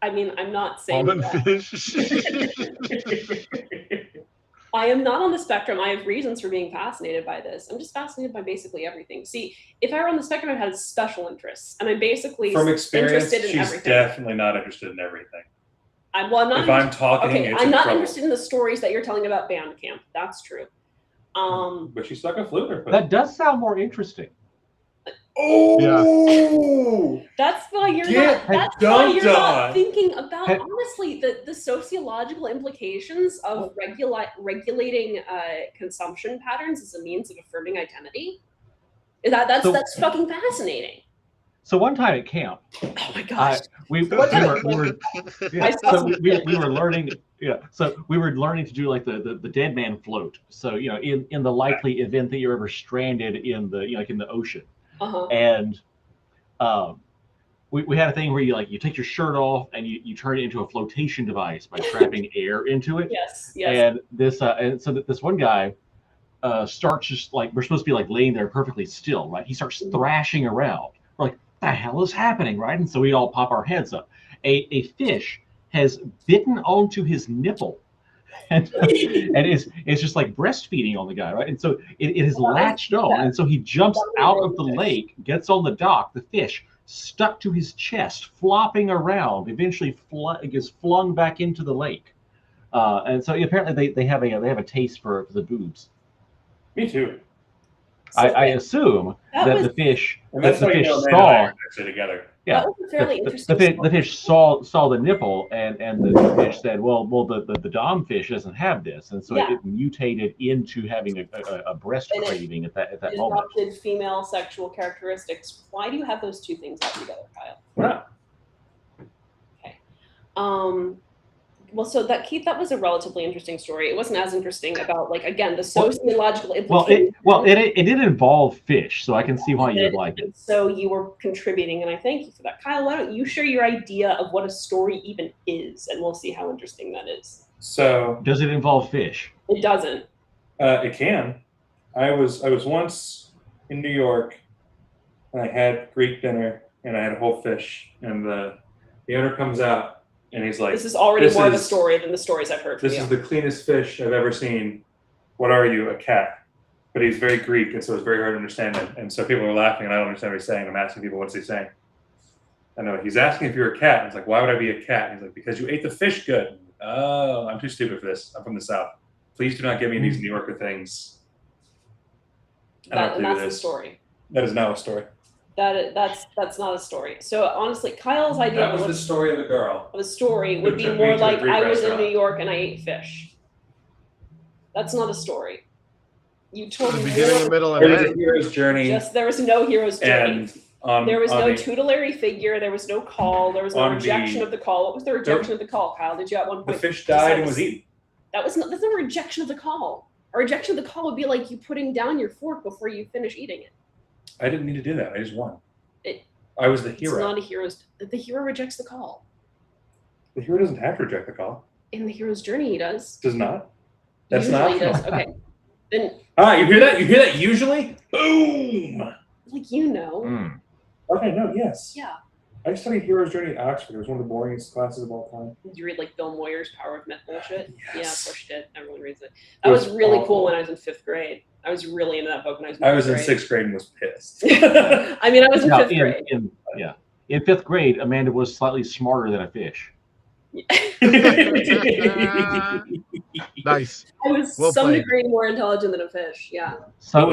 I mean, I'm not saying almond that. fish. I am not on the spectrum. I have reasons for being fascinated by this. I'm just fascinated by basically everything. See, if I were on the spectrum, I had special interests, and I'm basically from experience. interested in she's everything. Definitely not interested in everything. I'm not interested in the stories that you're telling about band camp. That's true. But she stuck a flute in her foot. That does sound more interesting. Oh, yeah. That's why you're not thinking about honestly the sociological implications of regulating consumption patterns as a means of affirming identity. That's fucking fascinating. So one time at camp, oh my gosh, we were learning. Yeah, so we were learning to do like the dead man float. So in the likely event that you're ever stranded in the like in the ocean. And we had a thing where you take your shirt off and you turn it into a flotation device by trapping air into it. Yes. And so this one guy starts just like, we're supposed to be like laying there perfectly still, right? He starts thrashing around. We're like, what the hell is happening, right? And so we all pop our heads up. A fish has bitten onto his nipple. And it's just like breastfeeding on the guy, right? And so it is latched on, and so he jumps out of the lake, gets on the dock. The fish stuck to his chest, flopping around, eventually gets flung back into the lake. And so apparently they have a taste for the boobs. Me too. I assume that the fish And the fish man and I saw. are actually together. Yeah, That was a fairly the interesting the fish saw the nipple, and the fish said, well, the dom fish doesn't have this, and so Yeah. it mutated into having a breast And craving at that It moment. adopted female sexual characteristics. Why do you have those two things out together, Kyle? Wow. Okay. Well, so that Keith, that was a relatively interesting story. It wasn't as interesting about, like, again, the sociological implications. It did involve fish, so I can see why you would like it. So you were contributing, and I thank you for that. Kyle, why don't you share your idea of what a story even is, and we'll see how interesting that is. So Does it involve fish? It doesn't. it can. I was once in New York, and I had Greek dinner, and I had a whole fish, and the owner comes out, and he's like, This is already more of a story than the stories I've heard from "This you. is the cleanest fish I've ever seen. What are you, a cat?" But he's very Greek, and so it's very hard to understand him. And so people are laughing, and I don't understand what he's saying. I'm asking people, what's he saying? I know he's asking if you're a cat. It's like, why would I be a cat? And he's like, because you ate the fish good. Oh, I'm too stupid for this. I'm from the South. Please do not give me these New Yorker things. That's the story. That is not a story. That's not a story. So honestly, Kyle's idea That was the story of the girl. of a story would Who be took me more to a like Greek I was in restaurant. New York and I ate fish. That's not a story. You told The me beginning, more. the middle, and There was a end. hero's journey, There was no hero's journey. and There was no the, tutelary figure. There was no call. There was no On rejection the- of the call. What was the rejection of the call, Kyle? Did you at one the point? fish died and was eaten. That's not a rejection of the call. A rejection of the call would be like you putting down your fork before you finish eating it. I didn't need to do that. I just won. It- I was the It's hero. not a hero's. The hero rejects the call. The hero doesn't have to reject the call. In the hero's journey, he does. Does not. That's Usually not. he does. Okay. Then, You hear that? You hear that? Usually, boom. like, you know. Mm. Okay, no, yes. Yeah. I studied Hero's Journey at Oxford. It was one of the boringest classes of all time. Did you read like Bill Moyer's Power of Myth bullshit? Yes. Yeah, of course you did. Everyone reads it. It That was was really awful. cool when I was in 5th grade. I was really into that book when I was in I was in grade. 6th grade and was pissed. I mean, I was in Now, 5th grade. in 5th grade, Amanda was slightly smarter than a fish. Nice. I was Well some played. degree more intelligent than a fish. Yeah. Some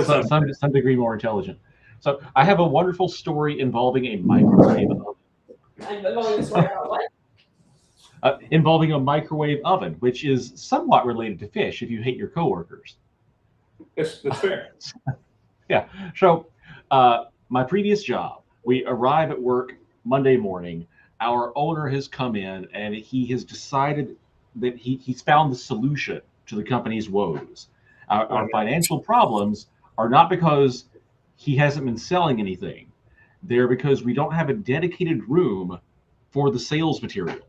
degree more intelligent. So I have a wonderful story involving a microwave oven. I'm going to swear about what? Involving a microwave oven, which is somewhat related to fish if you hate your coworkers. That's fair. Yeah. So my previous job, we arrive at work Monday morning. Our owner has come in and he has decided that he's found the solution to the company's woes. Our financial problems are not because he hasn't been selling anything. They're because we don't have a dedicated room for the sales material.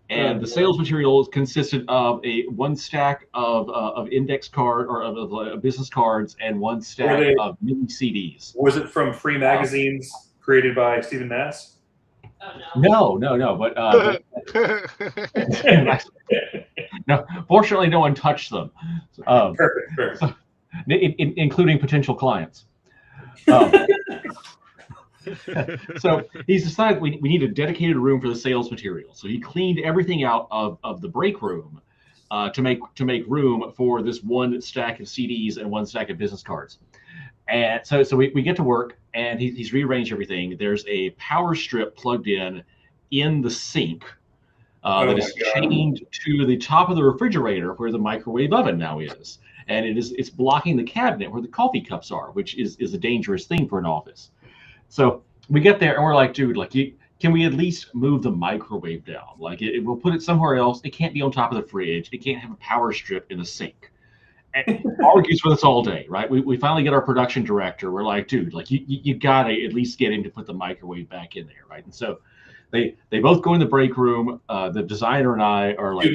And the sales material consisted of one stack of index card or of business cards and one stack of mini CDs. Was it from free magazines created by Stephen Nass? Oh, No. But no, fortunately, no one touched them. Perfect. Including potential clients. So he's decided we need a dedicated room for the sales material. So he cleaned everything out of the break room to make room for this one stack of CDs and one stack of business cards. And so we get to work and he's rearranged everything. There's a power strip plugged in the sink that is chained to the top of the refrigerator where the microwave oven now is. And it's blocking the cabinet where the coffee cups are, which is a dangerous thing for an office. So we get there and we're like, dude, can we at least move the microwave down? We'll put it somewhere else. It can't be on top of the fridge. It can't have a power strip in the sink. And argues with us all day, right? We finally get our production director. We're like, dude, you gotta at least get him to put the microwave back in there, right? And so they both go in the break room. The designer and I are like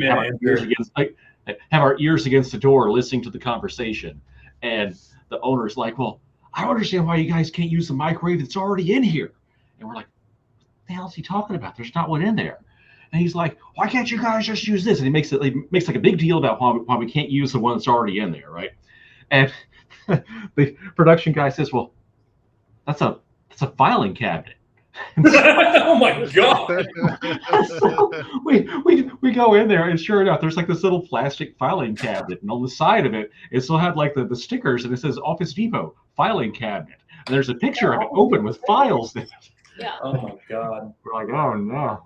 have our ears against the door, listening to the conversation. And the owner's like, well, I don't understand why you guys can't use the microwave that's already in here. And we're like, what the hell is he talking about? There's not one in there. And he's like, why can't you guys just use this? And he makes like a big deal about why we can't use the one that's already in there, right? And the production guy says, well, that's a filing cabinet. Oh my god! So we go in there, and sure enough, there's like this little plastic filing cabinet, and on the side of it, it still had like the stickers, and it says Office Depot filing cabinet, and there's a picture of it open with files. Yeah. Oh my god! We're like, oh no.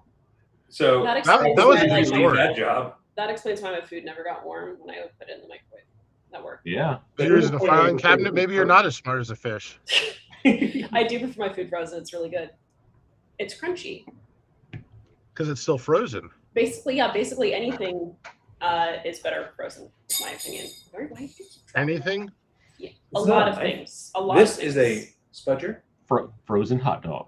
So That that explains was why, a good like, story. that job. that explains why my food never got warm when I would put it in the microwave. That worked. Yeah. But yours in a filing cabinet. Maybe you're not as smart as a fish. I do prefer my food frozen. It's really good. It's crunchy. Because it's still frozen. Basically, yeah. Basically, anything is better frozen, in my opinion. Anything? Yeah. A It's lot not. of things. A lot. This of is things. a spudger. Frozen hot dog.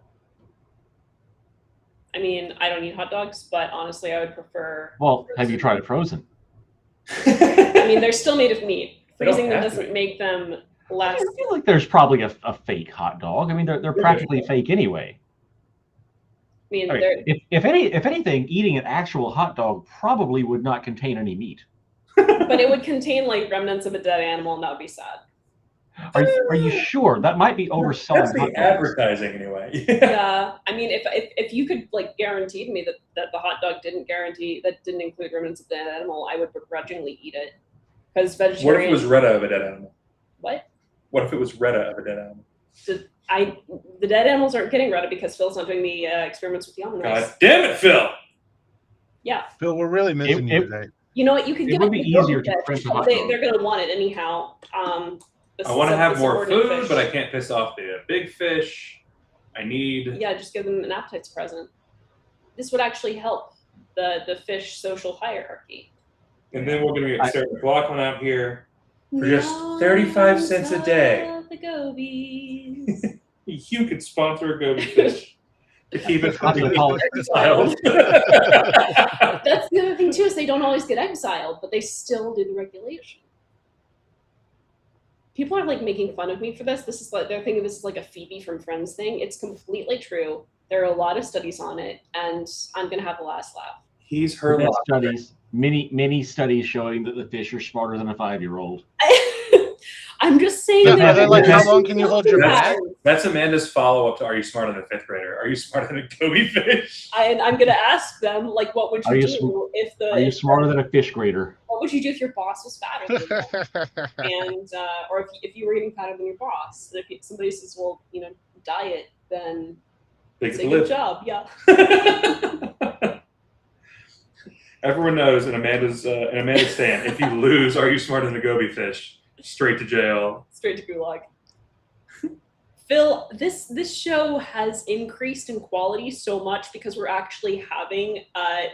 I mean, I don't eat hot dogs, but honestly, I would prefer. Well, have you tried it frozen? I mean, they're still made of meat. They don't Freezing them have to doesn't be. make them I less. feel like there's probably a fake hot dog. I mean, they're practically fake anyway. I mean, I mean, they're. if anything, eating an actual hot dog probably would not contain any meat. But it would contain like remnants of a dead animal, and that would be sad. Are you sure? That might be overselling That's the hot dogs. advertising anyway. Yeah, I mean, if you could like guarantee to me that the hot dog didn't include remnants of the dead animal, I would begrudgingly eat it. Because vegetarian. What if it was Retta of a dead animal? What? What if it was Retta of a dead animal? The dead animals aren't getting Retta because Phil's not doing the experiments with the almond rice. God damn it, Phil! Yeah. Phil, we're really missing you today. You know what? You could It give would be to goat easier to fish. print a hot They, dog. they're going to want it anyhow. I want to have more subordinate food, fish. but I can't piss off the big fish. I need. Yeah, just give them an appetites present. This would actually help the fish social hierarchy. And then we're going to get Sarah McLaughlin out here for just 35 cents a day. The gobies. You could sponsor a goby fish to keep it from That's what being college- exiled. That's the other thing too, is they don't always get exiled, but they still do the regulation. People are like making fun of me for this. This is like they're thinking this is like a Phoebe from Friends thing. It's completely true. There are a lot of studies on it, and I'm gonna have the last laugh. He's her There's lot. studies, many studies showing that the fish are smarter than a 5-year-old. I'm just saying. Yeah, that they're like, how long can you hold your That's- bag? That's Amanda's follow-up to Are You Smarter Than a Fifth Grader? Are you smarter than a goby fish? And I'm gonna ask them like, what would Are you you do if the Are you smarter than a fish grader? what would you do if your boss was fatter than you? And or if you were getting fatter than your boss, and if somebody says, well, diet, then They get say to good live. job, yeah. Everyone knows in Amanda's stand, if you lose, Are You Smarter Than a Goby Fish? Straight to jail. Straight to gulag. Phil, this show has increased in quality so much because we're actually having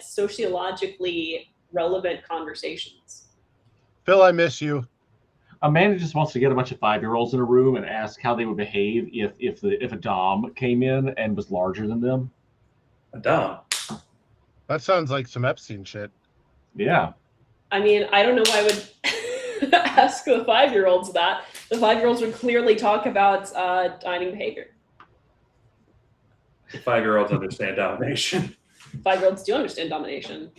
sociologically relevant conversations. Phil, I miss you. Amanda just wants to get a bunch of 5-year-olds in a room and ask how they would behave if a dom came in and was larger than them. Dumb. That sounds like some Epstein shit. Yeah. I mean, I don't know why I would ask the 5-year-olds that. The 5-year-olds would clearly talk about dining behavior. The 5-year-olds understand domination. 5-year-olds do understand domination.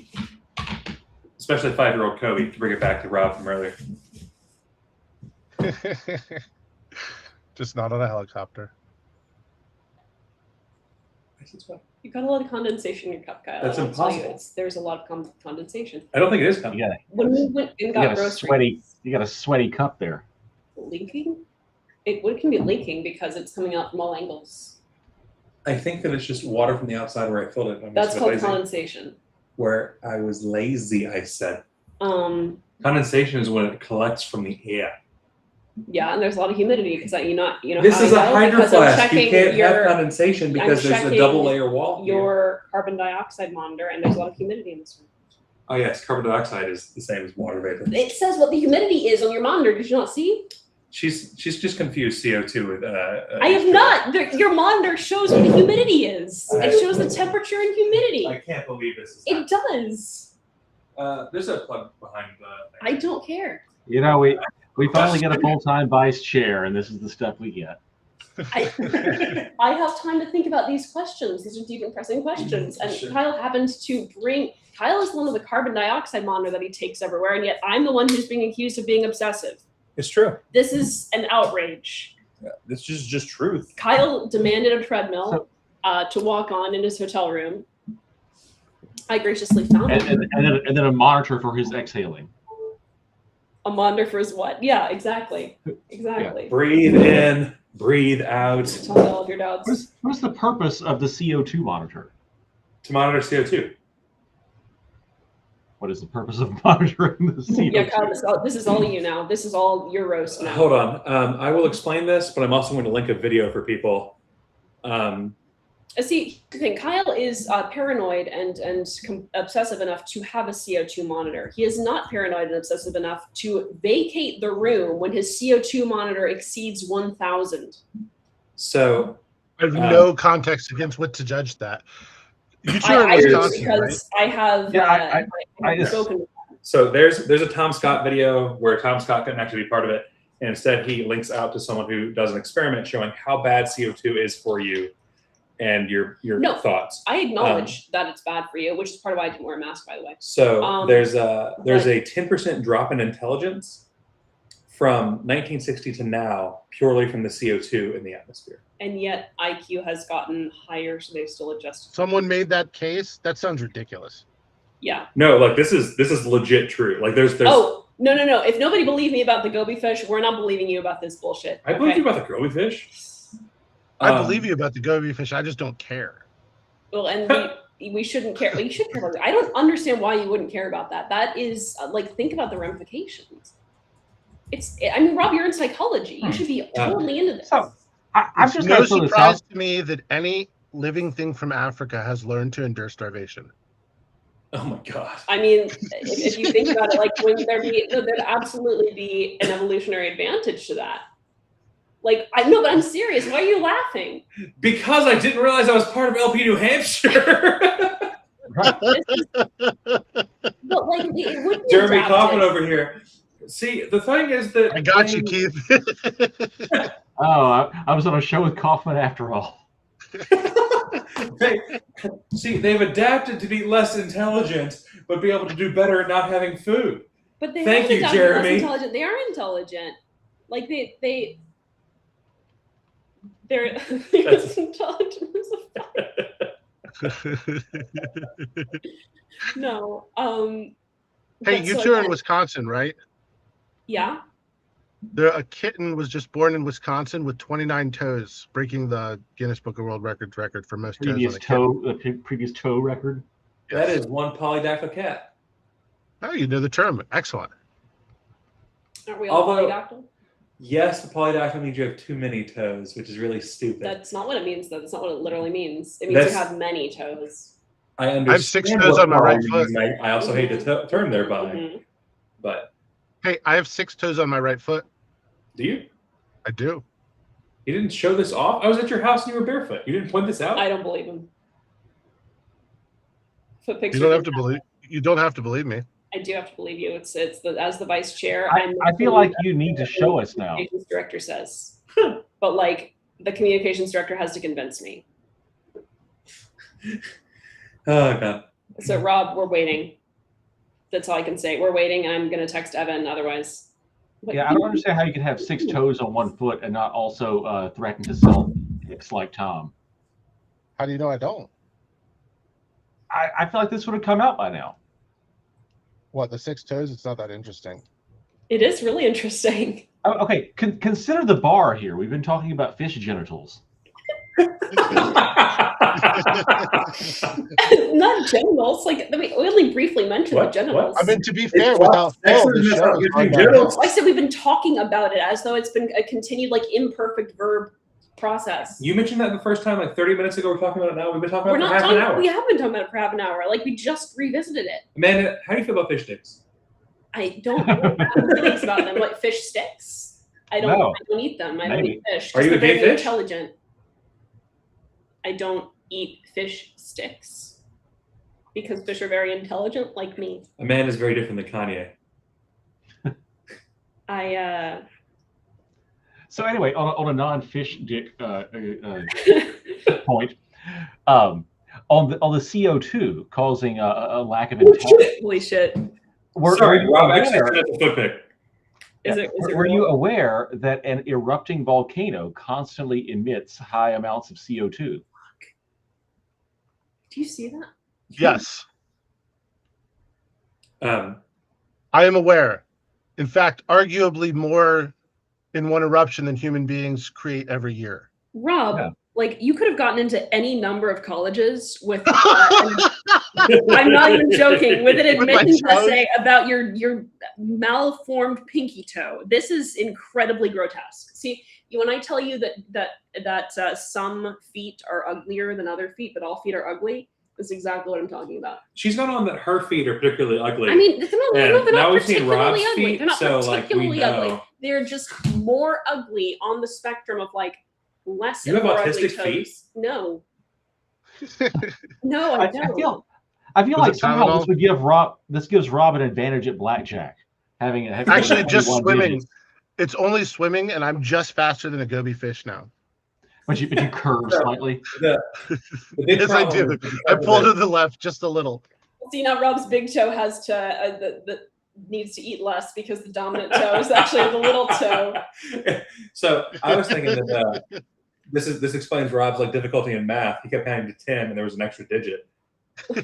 Especially 5-year-old Kobe, to bring it back to Rob from earlier. Just not on a helicopter. You got a lot of condensation in your cup, Kyle. That's I'll tell you, impossible. there's a lot of condensation. I don't think it is coming. You got When we went and you got got a groceries, sweaty cup there. leaking? It can be leaking because it's coming out from all angles. I think that it's just water from the outside where I filled it. I'm That's just called lazy. condensation. Where I was lazy, I said. Um, Condensation is when it collects from the air. yeah, and there's a lot of humidity because This how is a I know? hydro Because I'm flask. You checking can't have your condensation because there's a checking double layer wall here. your carbon dioxide monitor, and there's a lot of humidity in this room. Oh yes, carbon dioxide is the same as water vapor. It says what the humidity is on your monitor. Did you not see? She's just confused CO2 with. I have not. Your monitor shows what the humidity is. It shows the temperature and humidity. I can't believe this is. It does. There's a plug behind the. I don't care. You know, we finally get a full-time vice chair, and this is the stuff we get. I have time to think about these questions. These are deep and pressing questions. And Sure. Kyle happened to bring. Kyle is the one with the carbon dioxide monitor that he takes everywhere, and yet I'm the one who's being accused of being obsessive. It's true. This is an outrage. This is just truth. Kyle demanded a treadmill. to walk on in his hotel room. I graciously found him. And then a monitor for his exhaling. A monitor for his what? Yeah, exactly. Exactly. Breathe in, breathe out. Tell me all of your doubts. What's the purpose of the CO2 monitor? To monitor CO2. What is the purpose of monitoring the CO2? Yeah, Kyle, this is all you now. This is all your roast now. Hold on. I will explain this, but I'm also going to link a video for people. See, the thing, Kyle is paranoid and obsessive enough to have a CO2 monitor. He is not paranoid and obsessive enough to vacate the room when his CO2 monitor exceeds 1,000. So I have no context against what to judge that. You two are in Wisconsin, because right? I have I spoken with them. So there's a Tom Scott video where Tom Scott couldn't actually be part of it, and instead he links out to someone who does an experiment showing how bad CO2 is for you and your thoughts. I acknowledge that it's bad for you, which is part of why I didn't wear a mask, by the way. So there's a 10% drop in intelligence from 1960 to now, purely from the CO2 in the atmosphere. And yet IQ has gotten higher, so they've still adjusted. Someone made that case? That sounds ridiculous. Yeah. No, like this is legit true. Like there's Oh, no. If nobody believed me about the goby fish, we're not believing you about this bullshit. I believe you about the goby fish. I believe you about the goby fish. I just don't care. Well, and we shouldn't care. You should care about it. I don't understand why you wouldn't care about that. That is like, think about the ramifications. I mean, Rob, you're in psychology. You should be totally into this. So I'm just no surprise to me that any living thing from Africa has learned to endure starvation. Oh my God. I mean, if you think about it, like, wouldn't there'd absolutely be an evolutionary advantage to that. Like, I know, but I'm serious. Why are you laughing? Because I didn't realize I was part of LP New Hampshire. But like, it would be Jeremy adapted. Kaufman over here. See, the thing is that I got you, Keith. Oh, I was on a show with Kaufman after all. they've adapted to be less intelligent, but be able to do better at not having food. But they Thank are you, Jeremy. intelligent. They are intelligent. Like they're as intelligent as a No. Hey, you two are in Wisconsin, right? Yeah. A kitten was just born in Wisconsin with 29 toes, breaking the Guinness Book of World Records record for most previous toes on a kitten. The previous toe record. That is one polydactyl cat. Oh, you know the term. Excellent. Aren't we all polydactyl? Yes, the polydactyl means you have too many toes, which is really stupid. That's not what it means, though. That's not what it literally means. It means you have many toes. I understand. I have 6 toes on my right foot. I also hate the term thereby. But hey, I have 6 toes on my right foot. Do you? I do. You didn't show this off? I was at your house and you were barefoot. You didn't point this out? I don't believe him. Foot picture. You don't have to believe. You don't have to believe me. I do have to believe you. It's as the vice chair. I feel like you need to show us now. The communications director says, but like the communications director has to convince me. Oh God. So Rob, we're waiting. That's all I can say. We're waiting, and I'm gonna text Evan. Otherwise, yeah, I don't understand how you can have 6 toes on one foot and not also threaten to sell dicks like Tom. How do you know I don't? I feel like this would have come out by now. What, the 6 toes? It's not that interesting. it is really interesting. Oh, okay, consider the bar here. We've been talking about fish genitals. Not genitals. Like we only briefly mentioned the genitals. I mean, to be fair, without Phil, the show is on that. I said we've been talking about it as though it's been a continued, like, imperfect verb process. You mentioned that the first time, like 30 minutes ago. We're talking about it now. We've been talking We're about it not for half an hour. We have been talking about it for half an hour. Like, we just revisited it. Amanda, how do you feel about fish sticks? I don't know things about them. Like fish sticks. I don't eat them. I don't eat fish. Are you a very fish? Intelligent. I don't eat fish sticks because fish are very intelligent, like me. Amanda's very different than Kanye. So anyway, on a non-fish dick point, on the CO2 causing a lack of intelligence. Holy shit! Sorry, Rob. Actually, that's a foot pick. Were you aware that an erupting volcano constantly emits high amounts of CO2? Do you see that? Yes, Um, I am aware. In fact, arguably more in one eruption than human beings create every year. Rob, Yeah. like you could have gotten into any number of colleges with I'm not even joking, with an With my admittance toes? essay about your malformed pinky toe. This is incredibly grotesque. See, when I tell you that some feet are uglier than other feet, but all feet are ugly, that's exactly what I'm talking about. she's not on that her feet are particularly ugly. I mean, they're And not now we've seen particularly Rob's ugly. feet, They're not so like we particularly ugly. know. They're just more ugly on the spectrum of like less You and have more ugly autistic toes. feet? No. No, I don't. I feel Was like it somehow Tylenol? this would give Rob an advantage at blackjack. Having Actually, just 21 swimming. digits. It's only swimming, and I'm just faster than a goby fish now. But you curve slightly. The big Yes, I problem do. is I because pull of to the left just a little. See, now Rob's big toe has to needs to eat less because the dominant toe is actually the little toe. So I was thinking that this explains Rob's like difficulty in math. He kept counting to 10, and there was an extra digit.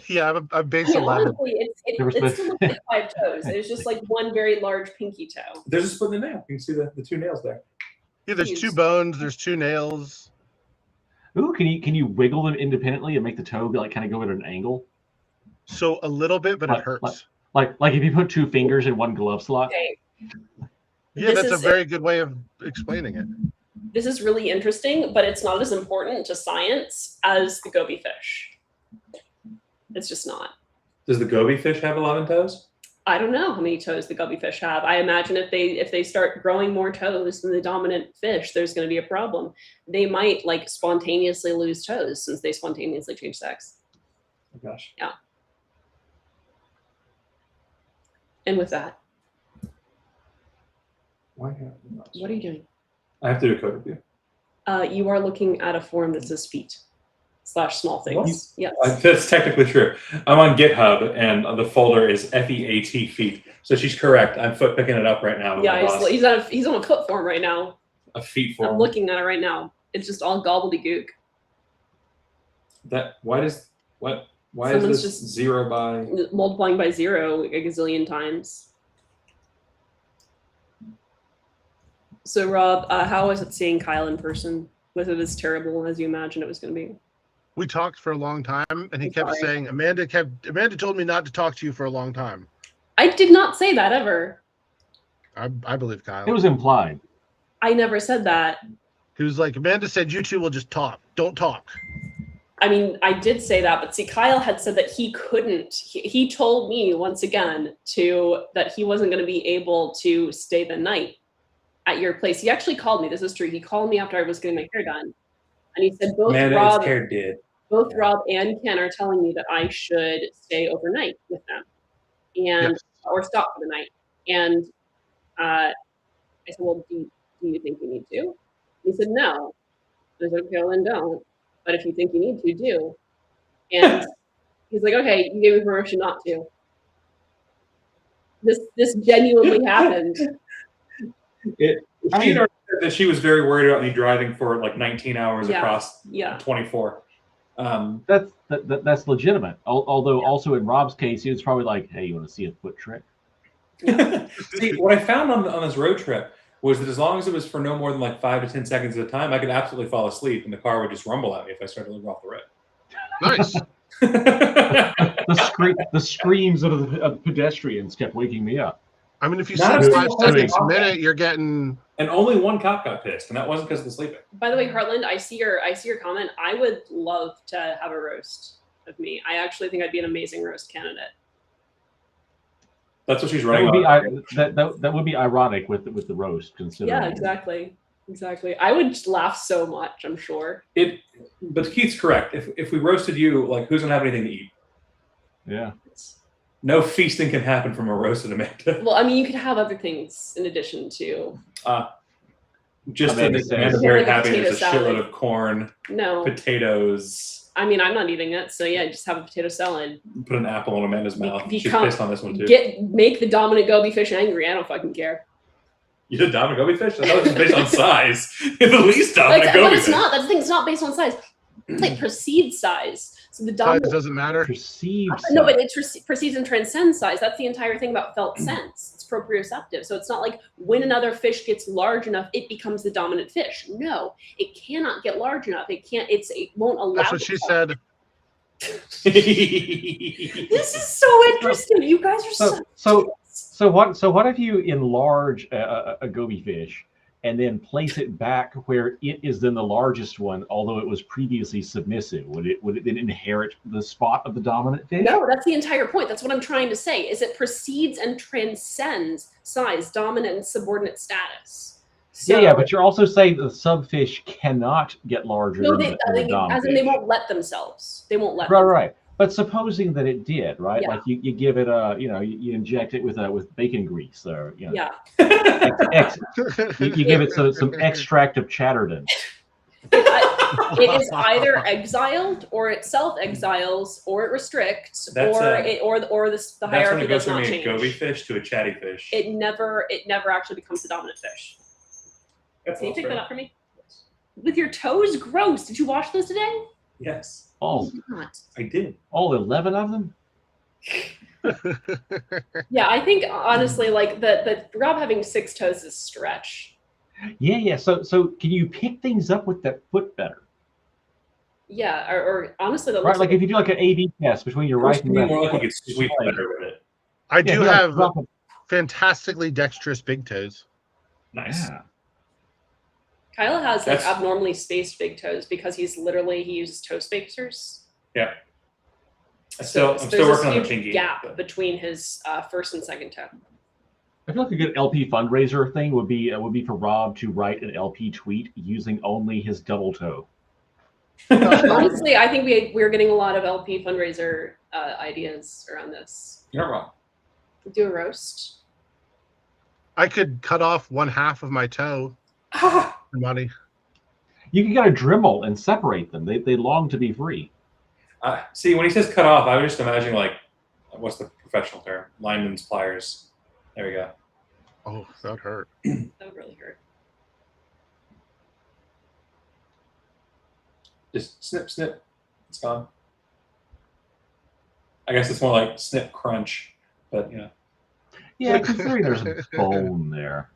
Yeah, I'm I base mean, 11. honestly, it's still like 5 toes. It's just like one very large pinky toe. There's a split in the nail. You can see the 2 nails there. Yeah, there's 2 bones. There's 2 nails. Ooh, can you wiggle them independently and make the toe like kind of go at an angle? So a little bit, but it hurts. Like if you put 2 fingers in one glove slot. Okay. Yeah, This that's a is- very good way of explaining it. This is really interesting, but it's not as important to science as the goby fish. It's just not. Does the goby fish have 11 toes? I don't know how many toes the goby fish have. I imagine if they start growing more toes than the dominant fish, there's going to be a problem. They might like spontaneously lose toes since they spontaneously change sex. Oh gosh. Yeah. And with that, Why have you not? what are you doing? I have to do a code review. You are looking at a form that says feet / small things. Yes. That's technically true. I'm on GitHub, and the folder is FEAT feet. So she's correct. I'm foot picking it up right now. with my Yeah, boss. he's on a foot form right now. A feet I'm form. looking at it right now. It's just all gobbledygook. Why is Someone's this just- 0 by? Multiplying by 0 a gazillion times. So Rob, how was it seeing Kyle in person? Was it as terrible as you imagined it was going to be? We talked for a long time, and he I'm kept sorry. saying, Amanda told me not to talk to you for a long time. I did not say that ever. I believe Kyle. It was implied. I never said that. He was like, Amanda said you 2 will just talk. Don't talk. I mean, I did say that, but see, Kyle had said that he couldn't. He told me once again that he wasn't going to be able to stay the night at your place. He actually called me. This is true. He called me after I was getting my hair done, and he said both Amanda's hair did. Rob and Ken are telling me that I should stay overnight with them, and Yes. or stop for the night. And I said, well, do you think you need to? He said, no. I said, okay, well, then don't. But if you think you need to, do. And he's like, okay, you gave me permission not to. This genuinely happened. She had already said that she was very worried about me driving for like 19 hours Yeah. across Yeah. 24. That's legitimate. Although also in Rob's case, he was probably like, "Hey, you want to see a foot trick?" See, what I found on this road trip was that as long as it was for no more than like 5 to 10 seconds at a time, I could absolutely fall asleep, and the car would just rumble at me if I started to move off the road. Nice. The screams of the pedestrians kept waking me up. I mean, if you Not sleep a 5 single seconds a person. minute, you're getting. And only one cop got pissed, and that wasn't because of the sleeping. By the way, Heartland, I see your comment. I would love to have a roast of me. I actually think I'd be an amazing roast candidate. That's what she's That running would be on. that would be ironic with the roast, considering. Yeah, exactly. I would just laugh so much, I'm sure. But Keith's correct. If we roasted you, like, who's gonna have anything to eat? Yeah. No feasting can happen from a roasted Amanda. Well, I mean, you could have other things in addition to Just to Amanda make says- Amanda very Like a happy. There's a potato salad. shitload of corn, no. potatoes. I mean, I'm not eating it, so yeah, just have a potato salad. Put an apple in Amanda's mouth. She's become- pissed on this one too. Make the dominant goby fish angry. I don't fucking care. You did dominant goby fish? I thought it was based on size. You're the least dominant But goby it's fish. not. That's the thing. It's not based on size. It's like precedes size. So the Size dominant doesn't matter. Perceived no, but size. it precedes and transcends size. That's the entire thing about felt sense. It's proprioceptive. So it's not like when another fish gets large enough, it becomes the dominant fish. No, it cannot get large enough. It can't. It won't allow. That's what she itself. said. This is so interesting. You guys are So what if you enlarge a goby fish and then place it back where it is then the largest one, although it was previously submissive? Would it then inherit the spot of the dominant fish? No, that's the entire point. That's what I'm trying to say. Is it precedes and transcends size, dominant and subordinate status. So, Yeah, but you're also saying the subfish cannot get larger no, than the dom as in fish. they won't let themselves. They won't let. Right, themselves. right. But supposing that it did, right? Yeah. Like you give it a, you inject it with bacon grease, or Yeah. you give it some extract of chatterdon. It is either exiled, or it self-exiles, or it restricts, That's, or the That's when hierarchy it goes does from not being a change. goby fish to a chatty fish. It never actually becomes the dominant fish. That's Can you also pick that up for me? With your toes, gross. Did you wash those today? Yes, All Not. I did. 11 of them. Yeah, I think honestly, like the Rob having 6 toes is a stretch. Yeah. So can you pick things up with that foot better? Yeah, or honestly, that Right, looks like if you do like an A/B test between your right and left. More like you could it's sweep like- better with it. I do yeah, you like have drop it- fantastically dexterous big toes. Nice. Yeah. Kyle has like That's- abnormally spaced big toes because he uses toe spacers. Yeah. I'm So still there's working a on the huge pinky. gap but- between his first and second toe. I feel like a good LP fundraiser thing would be for Rob to write an LP tweet using only his double toe. Honestly, I think we're getting a lot of LP fundraiser ideas around this. You're not wrong. Do a roast. I could cut off one half of my toe Ah, for money. You can get a Dremel and separate them. They long to be free. See, when he says cut off, I was just imagining like, what's the professional term? Lineman's pliers. There we go. Oh, that would hurt. that would really hurt. Just snip, snip. It's gone. I guess it's more like snip crunch, but you know. Yeah, considering there's a bone there.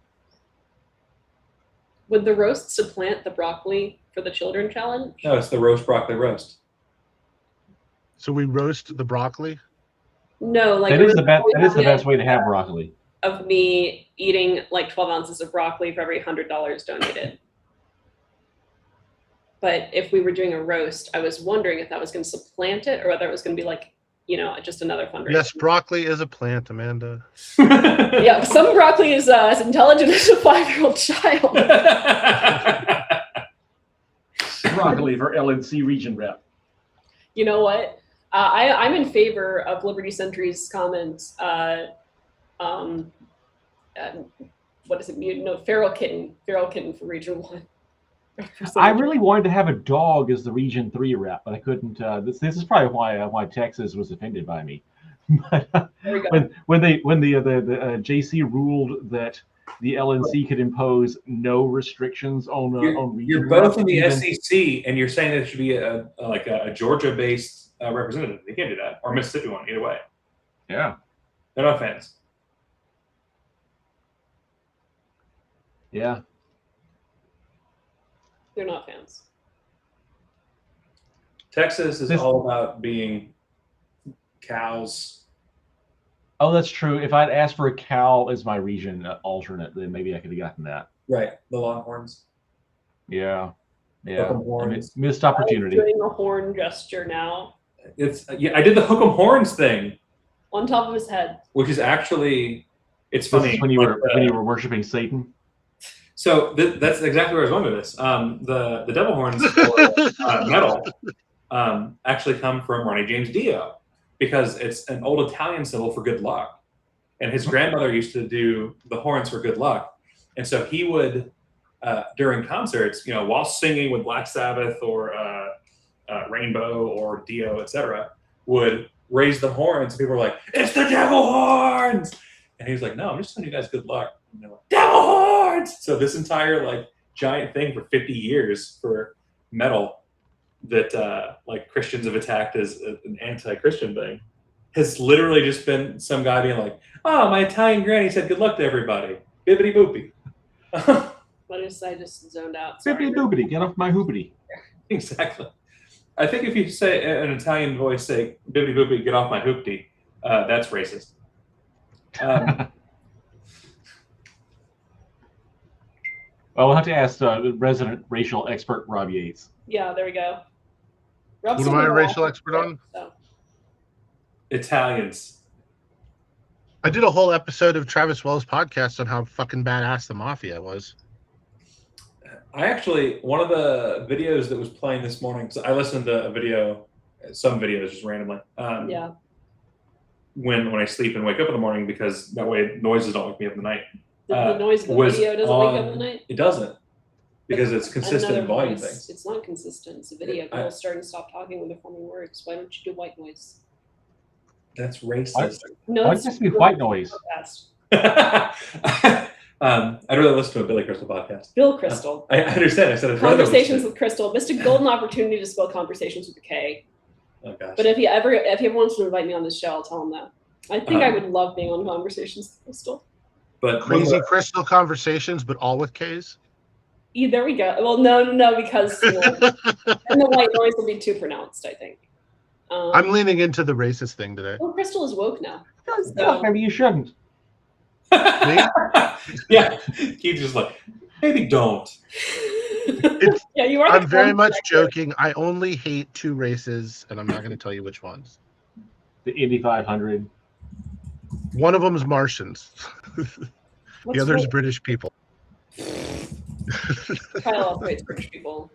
Would the roast supplant the broccoli for the children challenge? No, it's the roast broccoli roast. So we roast the broccoli. No, like That is the best. we That is have the best way to have broccoli. of me eating like 12 ounces of broccoli for every $100 donated. But if we were doing a roast, I was wondering if that was going to supplant it or whether it was going to be like, just another fundraiser. Yes, broccoli is a plant, Amanda. Yeah, some broccoli is as intelligent as a 5-year-old child. Broccoli for LNC region rep. You know what? I'm in favor of Liberty Sentry's comment. What is it? No, feral kitten for Region 1. I really wanted to have a dog as the Region 3 rep, but I couldn't. This is probably why Texas was offended by me. But There we go. when the JC ruled that the LNC could impose no restrictions on region You're both reps, in the even- SEC, and you're saying that it should be a Georgia-based representative. They can't do that, or Mississippi one. Either way, Yeah. they're not fans. Yeah. They're not fans. Texas is This- all about being cows. Oh, that's true. If I'd asked for a cow as my region alternate, then maybe I could have gotten that. Right, the Longhorns. Yeah. Hook 'em horns. Missed I'm opportunity. doing a horn gesture now It's I did the hook 'em horns thing, on top of his head. which is actually it's This funny. is when you were but, when you were worshiping Satan. So that's exactly where I was going with this. The devil horns for metal actually come from Ronnie James Dio because it's an old Italian symbol for good luck, and his grandmother used to do the horns for good luck, and so he would during concerts, while singing with Black Sabbath or Rainbow or Dio, etc., would raise the horns. And people were like, "It's the devil horns!" And he was like, "No, I'm just telling you guys good luck." And they're like, "Devil horns!" So this entire giant thing for 50 years for metal that like Christians have attacked as an anti-Christian thing has literally just been some guy being like, "Oh, my Italian granny said good luck to everybody, bibbity boopy." I just zoned out. Sorry. Bibbidi boobity, get off my hoopity. Exactly. I think if you say an Italian voice, say "bibbity boopy, get off my hoopty," that's racist. Well, we'll have to ask the resident racial expert Rob Yates. Yeah, there we go. What am I a racial expert on? So. Italians. I did a whole episode of Travis Wells' podcast on how fucking badass the mafia was. I actually, one of the videos that was playing this morning, so I listened to a video, some videos just randomly. Yeah. When I sleep and wake up in the morning, because that way noises don't wake me up in the night. The noise of the was video doesn't wake up in the night? It doesn't. Because it's consistent Another volume voice. things. It's not consistent. It's a video. People start and stop talking when they're forming words. Why don't you do white noise? That's racist. No, Why it's does it be white noise? fast. I'd rather listen to a Billy Crystal podcast. Bill Crystal. I understand. I said I'd rather Conversations listen. with Crystal. Missed a golden opportunity to spell conversations with a K. Oh gosh. But if he ever wants to invite me on this show, I'll tell him that. I think I would love being on Conversations with Crystal. But Crazy Crystal conversations, but all with K's. Yeah, there we go. Well, no, because then the white noise will be too pronounced, I think. I'm leaning into the racist thing today. Well, Crystal is woke now. No, maybe you shouldn't. yeah, he's just like, maybe don't. Yeah, you are. I'm very much joking. I only hate two races, and I'm not going to tell you which ones. The Indy 500. One of them is Martians. The other is British people. Kyle hates British people.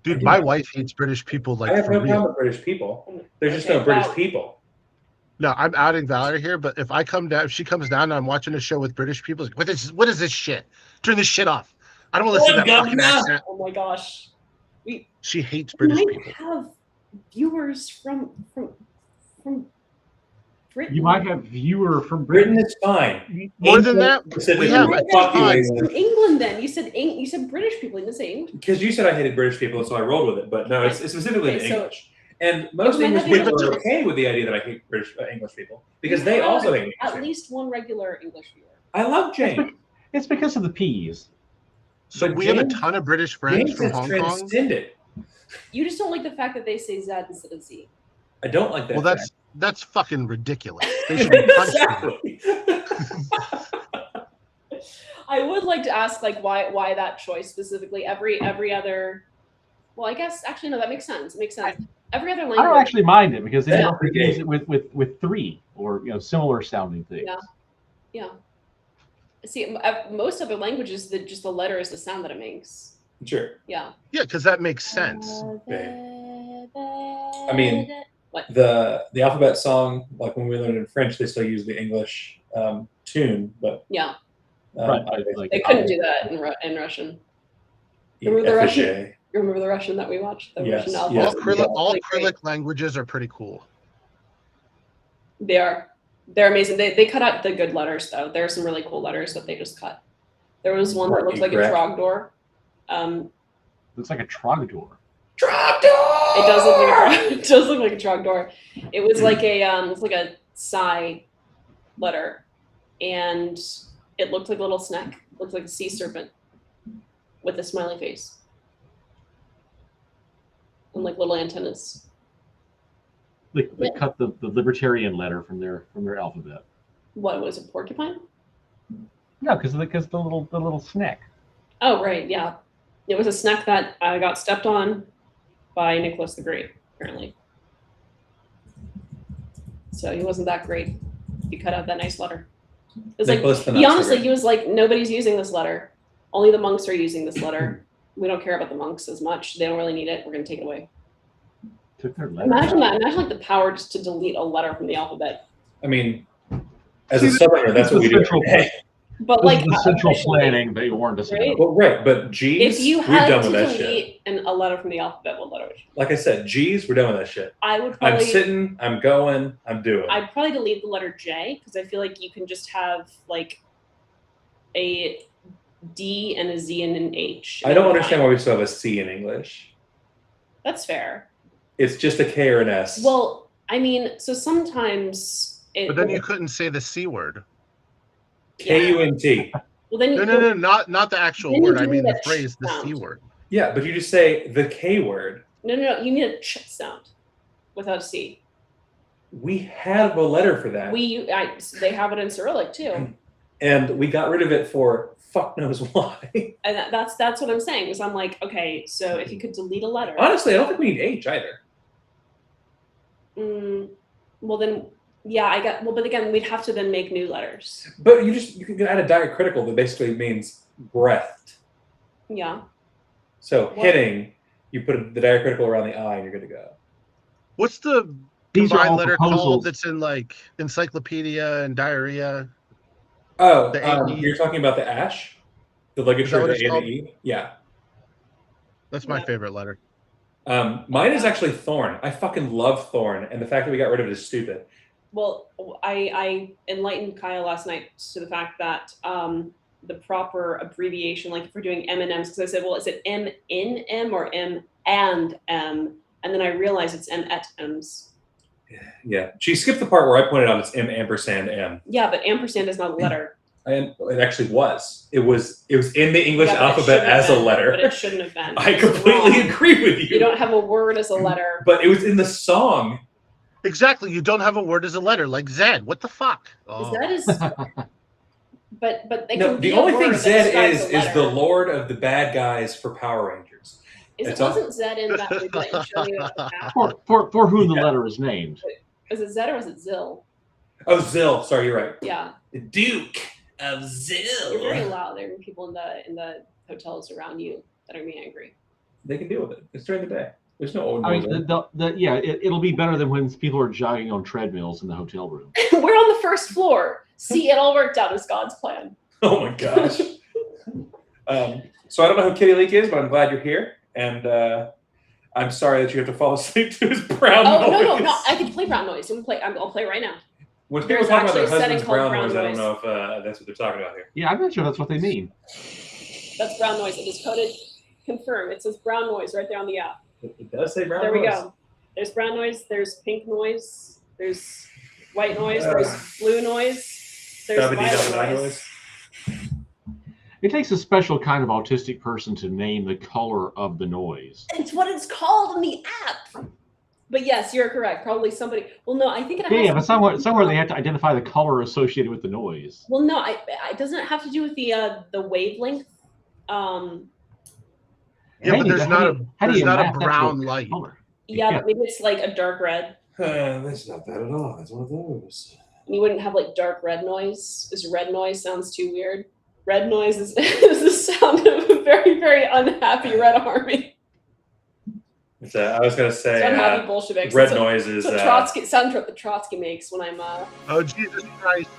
Dude, my wife hates British people like I have for no real. problem with British people. There's just Okay, no British wow. people. No, I'm outing Valerie here, but if she comes down and I'm watching a show with British people, like, what is this shit? Turn this shit off. I don't want to listen to that fucking accent. Oh my gosh. She hates We British might people. have viewers from Britain. You might have viewer from Britain Britain. is fine. More than that, Specifically, we have might a fuck you, ton. England. From England then. You said British people, you didn't say English. Because you said I hated British people, so I rolled with it. But no, it's specifically Okay, the so- English. And most Yeah, English but I people think- are okay with the idea that I hate British English people because We they have also hate English at people. least one regular English viewer. I love James. It's because of the peas. So But we have a James- ton of British friends James from has Hong Kong. transcended. You just don't like the fact that they say Z instead of Z. I don't like that. Well, fact. that's fucking ridiculous. They should be punched. Exactly. I would like to ask why that choice specifically. Every other. Well, I guess actually no, that makes sense. It makes sense. Every other language. I don't actually mind it because they Yeah. don't use it with three or similar sounding things. Yeah. See, most other languages, just the letter is the sound that it makes. Sure. Yeah. Yeah, because that makes sense. I mean, the alphabet song, like when we learned in French, they still use the English tune, but Yeah, Right, like- they couldn't do that in Russian. Remember the Russian? You remember the Russian that we watched? The Yes, Russian yes. alphabet? All Really great. Cyrillic languages are pretty cool. They are. They're amazing. They cut out the good letters though. There are some really cool letters that they just cut. There was one that looked like a Correct. trogdor. Looks like a trogdor. It does look like it does look like a trogdor. It was like it's like a psi letter, and it looked like a little snack. It looked like a sea serpent with a smiley face and like little antennas. They cut the libertarian letter from their alphabet. What was it? Porcupine? No, because the little snack. Oh right, yeah. It was a snack that got stepped on by Nicholas the Great, apparently. So he wasn't that great. He cut out that nice letter. It was Nicholas the like he Not so honestly Great. he was like, nobody's using this letter. Only the monks are using this letter. We don't care about the monks as much. They don't really need it. We're gonna take it away. Took their letter. Imagine that. Imagine like the power just to delete a letter from the alphabet. I mean, as a southerner, that's what we do. Central every day. But This like is the central officially, planning they warned us Right? about. Well, right, but G's, if you we're had done to with that shit. delete a letter from the alphabet, what letter would you? Like I said, G's, we're done with that shit. I would I'm probably sitting, I'm going, I'm doing. I'd probably delete the letter J because I feel like you can just have like a D and a Z and an H. I don't understand why we still have a C in English. That's fair. It's just a K or an S. Well, I mean, so sometimes it. But then you couldn't say the C word. K-U-N-T. Well, then you. No, not the actual Then you word. I do mean the that phrase, the sound. C word. Yeah, but you just say the K word. No. You need a ch sound without a C. We have a letter for that. They have it in Cyrillic too. And we got rid of it for fuck knows why. And that's what I'm saying. Is I'm like, okay, so if you could delete a letter. Honestly, I don't think we need H either. Well then, yeah, but again, we'd have to then make new letters. But you can add a diacritical that basically means breathed. Yeah. So hitting, you put the diacritical around the I and you're good to go. What's the These are combined all letter proposals. called that's in like encyclopedia and diarrhea? Oh, The AE. you're talking about the ash? The ligature of what the it's A and called? the E? Yeah. That's my favorite letter. Mine is actually thorn. I fucking love thorn, and the fact that we got rid of it is stupid. Well, I enlightened Kyle last night to the fact that the proper abbreviation, like if we're doing M&Ms, because I said, well, is it M in M or M and M? And then I realized it's M et M's. Yeah, she skipped the part where I pointed out it's M ampersand M. Yeah, but ampersand is not a letter. And it actually was. It was in the English Yeah, but it alphabet shouldn't have as a been, letter. But it shouldn't have been. I It's completely wrong. agree with you. You don't have a word as a letter. But it was in the song. Exactly. You don't have a word as a letter, like Zed. What the fuck? Oh. That is. But they No, can be the a only thing word that Zed describes a is the letter. lord of the bad guys for Power Rangers. It wasn't Zed in that movie that you showed me about the cat? For whom the letter is named. Is it Zed or is it Zill? Oh, Zill. Sorry, you're right. Yeah. The Duke of You're very Zill. loud. There are people in the hotels around you that are being angry. They can deal with it. It's during the day. There's no old I noise. mean, it'll be better than when people are jogging on treadmills in the hotel room. We're on the first floor. See, it all worked out as God's plan. Oh my gosh. So I don't know who Kitty Leak is, but I'm glad you're here. And I'm sorry that you have to fall asleep to his brown noise. No. I can play brown noise. I'll play right now. When people There's talk about their actually a setting husband's called brown brown noise, I don't noise. know if that's what they're talking about here. Yeah, I'm not sure that's what they mean. That's brown noise. It is coded. Confirm. It says brown noise right there on the app. It does say brown There noise. we go. There's brown noise. There's pink noise. There's white noise. There's blue noise. There's violet noise. It takes a special kind of autistic person to name the color of the noise. It's what it's called in the app. But yes, you're correct. Probably somebody. Well, no, I think it has. Yeah, but somewhere they have to identify the color associated with the noise. Well, no, it doesn't have to do with the wavelength. Yeah, but there's not a brown light. Yeah, but maybe it's like a dark red. That's not that at all. It's one of those. You wouldn't have like dark red noise. Because red noise sounds too weird. Red noise is the sound of a very, very unhappy Red Army. I was gonna say unhappy Bolsheviks. Red noise is the Trotsky soundtrack that Trotsky makes when I'm Oh Jesus Christ!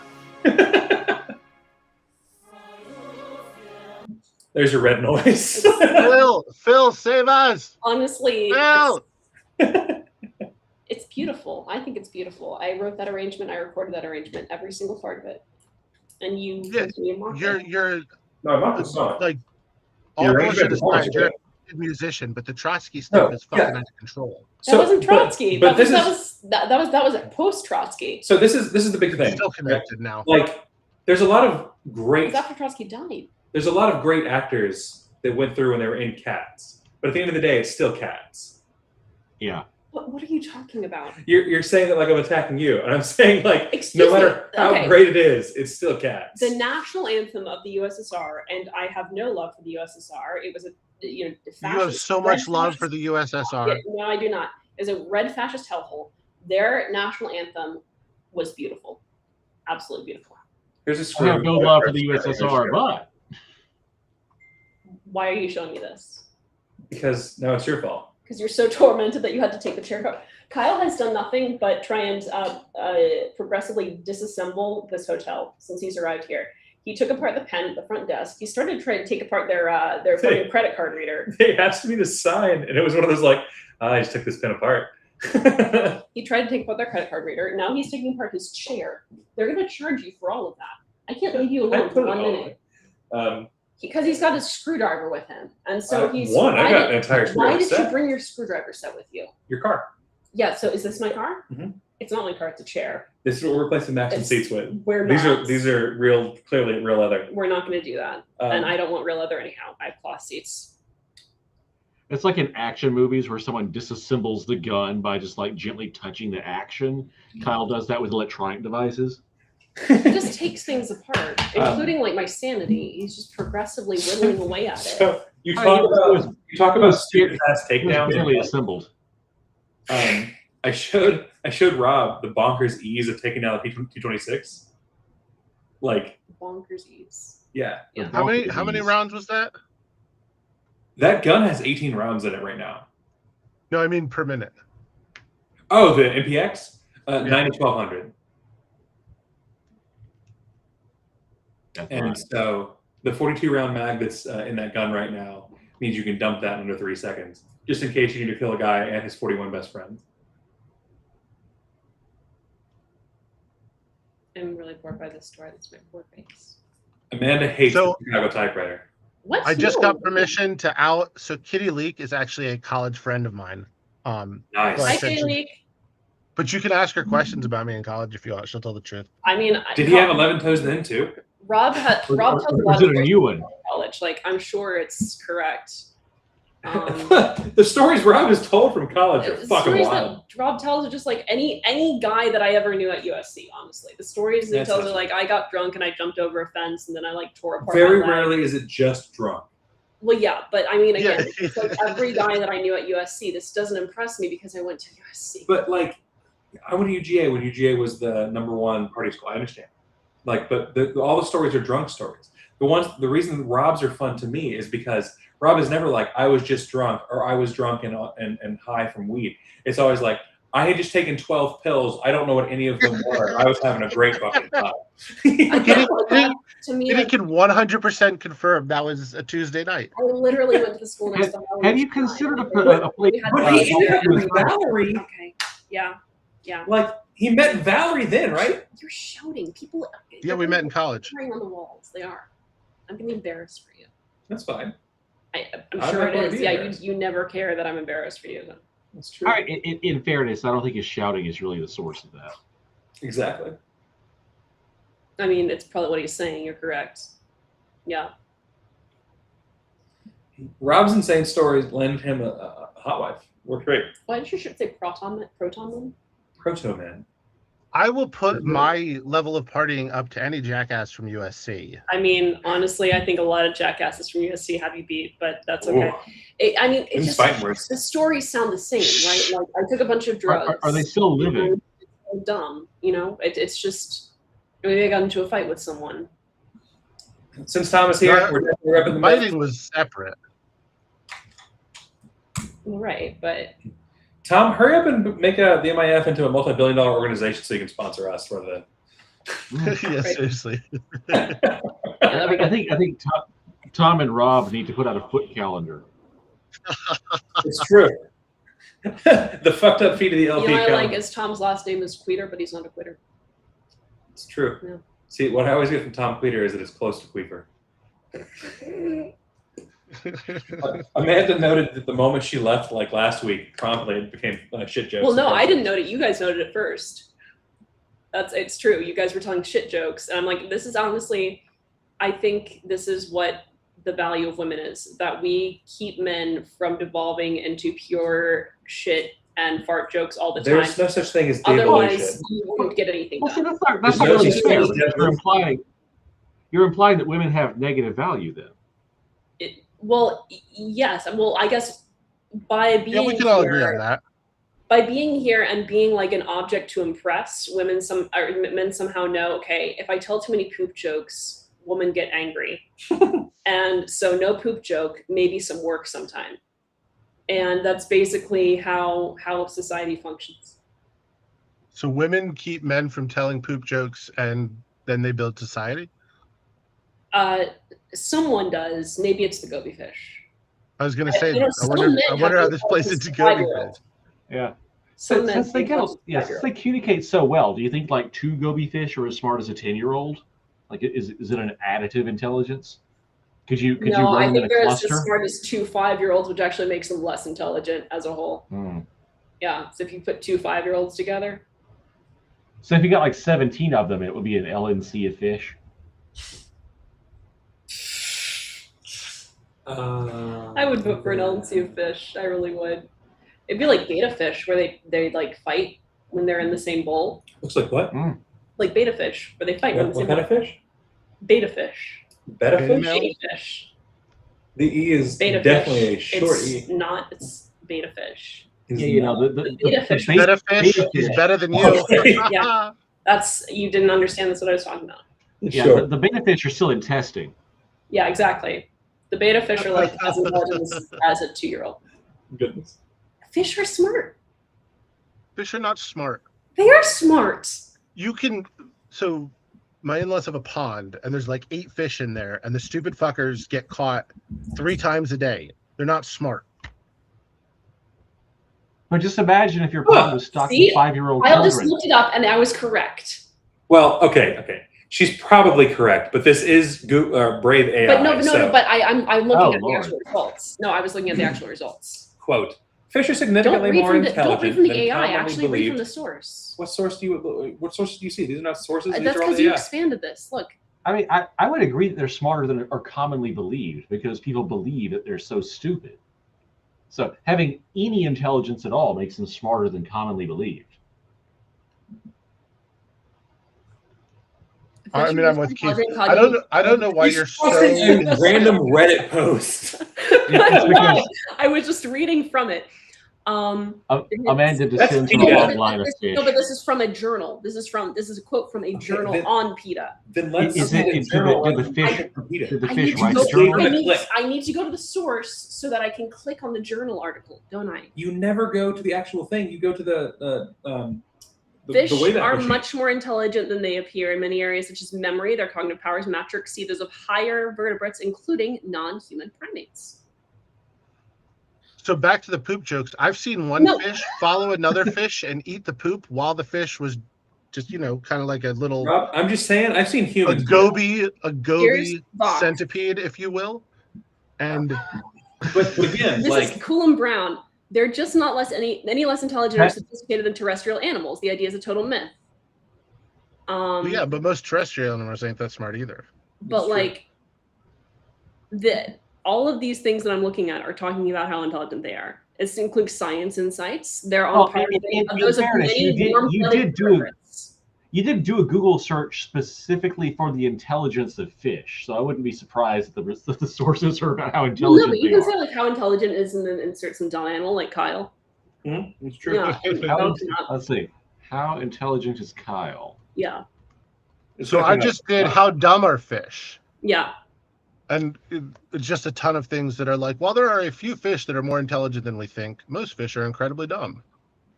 There's your red noise. Phil, save us! Honestly, Phil! It's beautiful. I think it's beautiful. I wrote that arrangement. I recorded that arrangement. Every single part of it. And you, you're no, I'm not the song. Like all bullshit aside, you're a good musician, but the Trotsky stuff is fucking out of control. That wasn't Trotsky. But that was post Trotsky. So this is the big thing. It's still connected now. Like there's a lot of great. It's after Trotsky died. There's a lot of great actors that went through when they were in Cats, but at the end of the day, it's still Cats. Yeah. What are you talking about? You're saying that like I'm attacking you, and I'm saying like Excuse no matter how great it is, it's still Cats. The national anthem of the USSR, and I have no love for the USSR. It was a you have so much love for the USSR. Yeah, no, I do not. As a red fascist hellhole, their national anthem was beautiful, absolutely beautiful. There's a I screw. have no love for the USSR, but why are you showing me this? Because now it's your fault. Because you're so tormented that you had to take the chair out. Kyle has done nothing but try and progressively disassemble this hotel since he's arrived here. He took apart the pen at the front desk. He started trying to take apart their fucking credit card reader. They asked me to sign, and it was one of those like, I just took this pen apart. He tried to take apart their credit card reader. Now he's taking apart his chair. They're going to charge you for all of that. I can't leave you alone for 1 minute. because he's got his screwdriver with him, and so he's. One. I got an entire Why screwdriver did you set. bring your screwdriver set with you? Your car. Yeah. So is this my car? Mhm. It's not my car. It's a chair. This is what we're replacing Maxim It's- seats with. We're These not. are real, clearly real leather. We're not going to do that, and I don't want real leather anyhow. I have cloth seats. It's like in action movies where someone disassembles the gun by just like gently touching the action. Kyle does that with electronic devices. He just takes things apart, including like my sanity. He's just progressively whittling away at it. So you I talk mean, about stupid fast It was takedowns. barely assembled. I showed Rob the bonkers ease of taking down the P-226. Like, Bonkers ease. yeah, Yeah. How many rounds was that? that gun has 18 rounds in it right now. No, I mean per minute. Oh, the MPX, 9,1200. That's And right. so the 42 round mag that's in that gun right now means you can dump that in under 3 seconds, just in case you need to kill a guy and his 41 best friends. I'm really bored by this story. That's my poor face. Amanda hates So- the Chicago typewriter. What? I just No. got permission to out. So Kitty Leak is actually a college friend of mine. Nice. Well, I Hi, said Kitty she- Leak. But you can ask her questions about me in college if you want. She'll tell the truth. I mean, Did he have 11 toes then too? Rob tells a lot Was of it a stories new one? about college. Like, I'm sure it's correct. The stories Rob has told from college are The fucking stories wild. that Rob tells are just like any guy that I ever knew at USC. Honestly, the stories that he That's tells not are like I got drunk and I jumped over a fence and then I like tore apart. Very my leg. rarely is it just drunk. Well, yeah, but I mean, again, Yeah. it's like every guy that I knew at USC. This doesn't impress me because I went to USC. But like, I went to UGA when UGA was the #1 party school. I understand. Like, but all the stories are drunk stories. The reason Rob's are fun to me is because Rob is never like, I was just drunk or I was drunk and high from weed. It's always like, I had just taken 12 pills. I don't know what any of them were. I was having a great fucking time. Kitty, To me, Kitty like, can 100% confirm that was a Tuesday night. I literally went to the school next to Helen. Have you considered a place? We had But like- he met Valerie. Okay, yeah. Like, he met Valerie then, right? You're shouting. People. Yeah, we met in college. Covering on the walls. They are. I'm gonna be embarrassed for you. That's fine. I'm I'm sure not it gonna is. be Yeah, embarrassed. you never care that I'm embarrassed for you. Then. That's true. All right. In fairness, I don't think his shouting is really the source of that. Exactly. I mean, it's probably what he's saying. You're correct. Yeah. Rob's insane stories landed him a hot wife. Worked great. Why did your shirt say proton man? Proto man. I will put my level of partying up to any jackass from USC. I mean, honestly, I think a lot of jackasses from USC have you beat, but that's okay. Ooh. I mean, Them's it's just fighting words. the stories sound the same, right? Like I took a bunch of drugs. Are they still living? It's so dumb, you know. It's just maybe I got into a fight with someone. Since Tom is here, Yeah. we're up in the middle. Fighting was separate. Right, but Tom, hurry up and make the MIF into a multi-billion-dollar organization so you can sponsor us for the. Yeah, seriously. I think Tom and Rob need to put out a foot calendar. It's true. The fucked up feet of the you LP know, I like calendar. is Tom's last name is Queeter, but he's not a quitter. It's true. Yeah. See, what I always get from Tom Queeter is that it's close to Queefer. Amanda noted that the moment she left, like last week, promptly it became shit jokes. Well, no, I didn't note it. You guys noted it first. It's true. You guys were telling shit jokes, and I'm like, this is honestly, I think this is what the value of women is, that we keep men from devolving into pure shit and fart jokes all the time. There's no such thing as de-evolution. Otherwise, you won't get anything Well, see, done. that's not There's no really such fair. thing as Because you're implying that women have negative value then. Well, yes. Well, I guess by being Yeah, we can all agree here- on that. by being here and being like an object to impress, men somehow know, okay, if I tell too many poop jokes, women get angry. And so no poop joke, maybe some work sometime. And that's basically how society functions. So women keep men from telling poop jokes and then they build society? Someone does. Maybe it's the goby fish. I was going to I- say, you know, I some wonder, men I wonder have how this to plays focus into goby five-year-olds. fish. Yeah. Some men Since they think get, that's since they communicate so well, do you think like 2 goby fish are as smart as a 10-year-old? Like, is it an additive intelligence? Could you No, I run them in think a they're as cluster? smart as 2 5-year-olds, which actually makes them less intelligent as a whole. Hmm. Yeah, so if you put 2 5-year-olds together, So if you got like 17 of them, it would be an LNC of fish. I would vote for an LNC of fish. I really would. It'd be like beta fish, where they like fight when they're in the same bowl. Looks like what? Like beta fish, where they fight when What they're in kind the of same fish? beta fish. Betta fish? Female? Beta fish. The E is Beta definitely fish. a short It's E. not. It's beta fish. Is Yeah, you know, not. the beta fish. Better fish beta is fish. better than you. Okay. Yeah. You didn't understand. That's what I was talking about. Yeah, Sure. the beta fish are still in testing. Yeah, exactly. The beta fish are like as intelligent as a 2-year-old. Goodness. Fish are smart. Fish are not smart. They are smart. You can. So, my in-laws have a pond, and there's like 8 fish in there, and the stupid fuckers get caught 3 times a day. They're not smart. But just imagine if your pond was stocked See? with 5-year-old I just children. looked it up, and I was correct. Well, okay. She's probably correct, but this is Brave AI. But no. But I'm looking Oh, at the Lord. actual results. No, I was looking at the actual results. Quote: Fish are Don't significantly read more from the intelligent AI. than commonly Actually, read believed. from the source. What sources do you see? These are not sources. These That's are all because you AI. expanded this. Look. I mean, I would agree that they're smarter than are commonly believed because people believe that they're so stupid. So having any intelligence at all makes them smarter than commonly believed. I mean, I'm with Keith. Intelligent I don't know why He's you're so. posting a random Reddit post. I'm not. I was just reading from it. Amanda That's descends from a PETA. long line of fish. No, but this is from a journal. This is a quote from a journal then- on PETA. Then let's Is see it- the did the- journal did the and fish- read from PETA. Did the I fish need, to write go, the journal? I need to go to the source so that I can click on the journal article, don't I? You never go to the actual thing. You go to the Fish way that are machine- much more intelligent than they appear in many areas, such as memory. Their cognitive powers match or exceed those of higher vertebrates, including non-human primates. So back to the poop jokes. I've seen one No. fish follow another fish and eat the poop while the fish was just, kind of like a little Rob, I'm just saying. I've seen a humans. do goby Here's Vox. centipede, if you will. And that. But again, This like is Cool and Brown. They're just not any less intelligent or sophisticated than terrestrial animals. The idea is a total myth. yeah, but most terrestrial animals ain't that smart either. But true. like all of these things that I'm looking at are talking about how intelligent they are. This includes science insights. They're on Well, par with in those of fairness, many you warm-blooded did do vertebrates. You did do a Google search specifically for the intelligence of fish, so I wouldn't be surprised that the sources are about how Well, no, intelligent but you they can are. say like how intelligent is and then insert some dumb animal like Kyle. it's true. Yeah. Let's see. How intelligent is Kyle? Yeah. It's So I definitely just did how dumb are fish? Yeah. And it's just a ton of things that are like, while there are a few fish that are more intelligent than we think, most fish are incredibly dumb.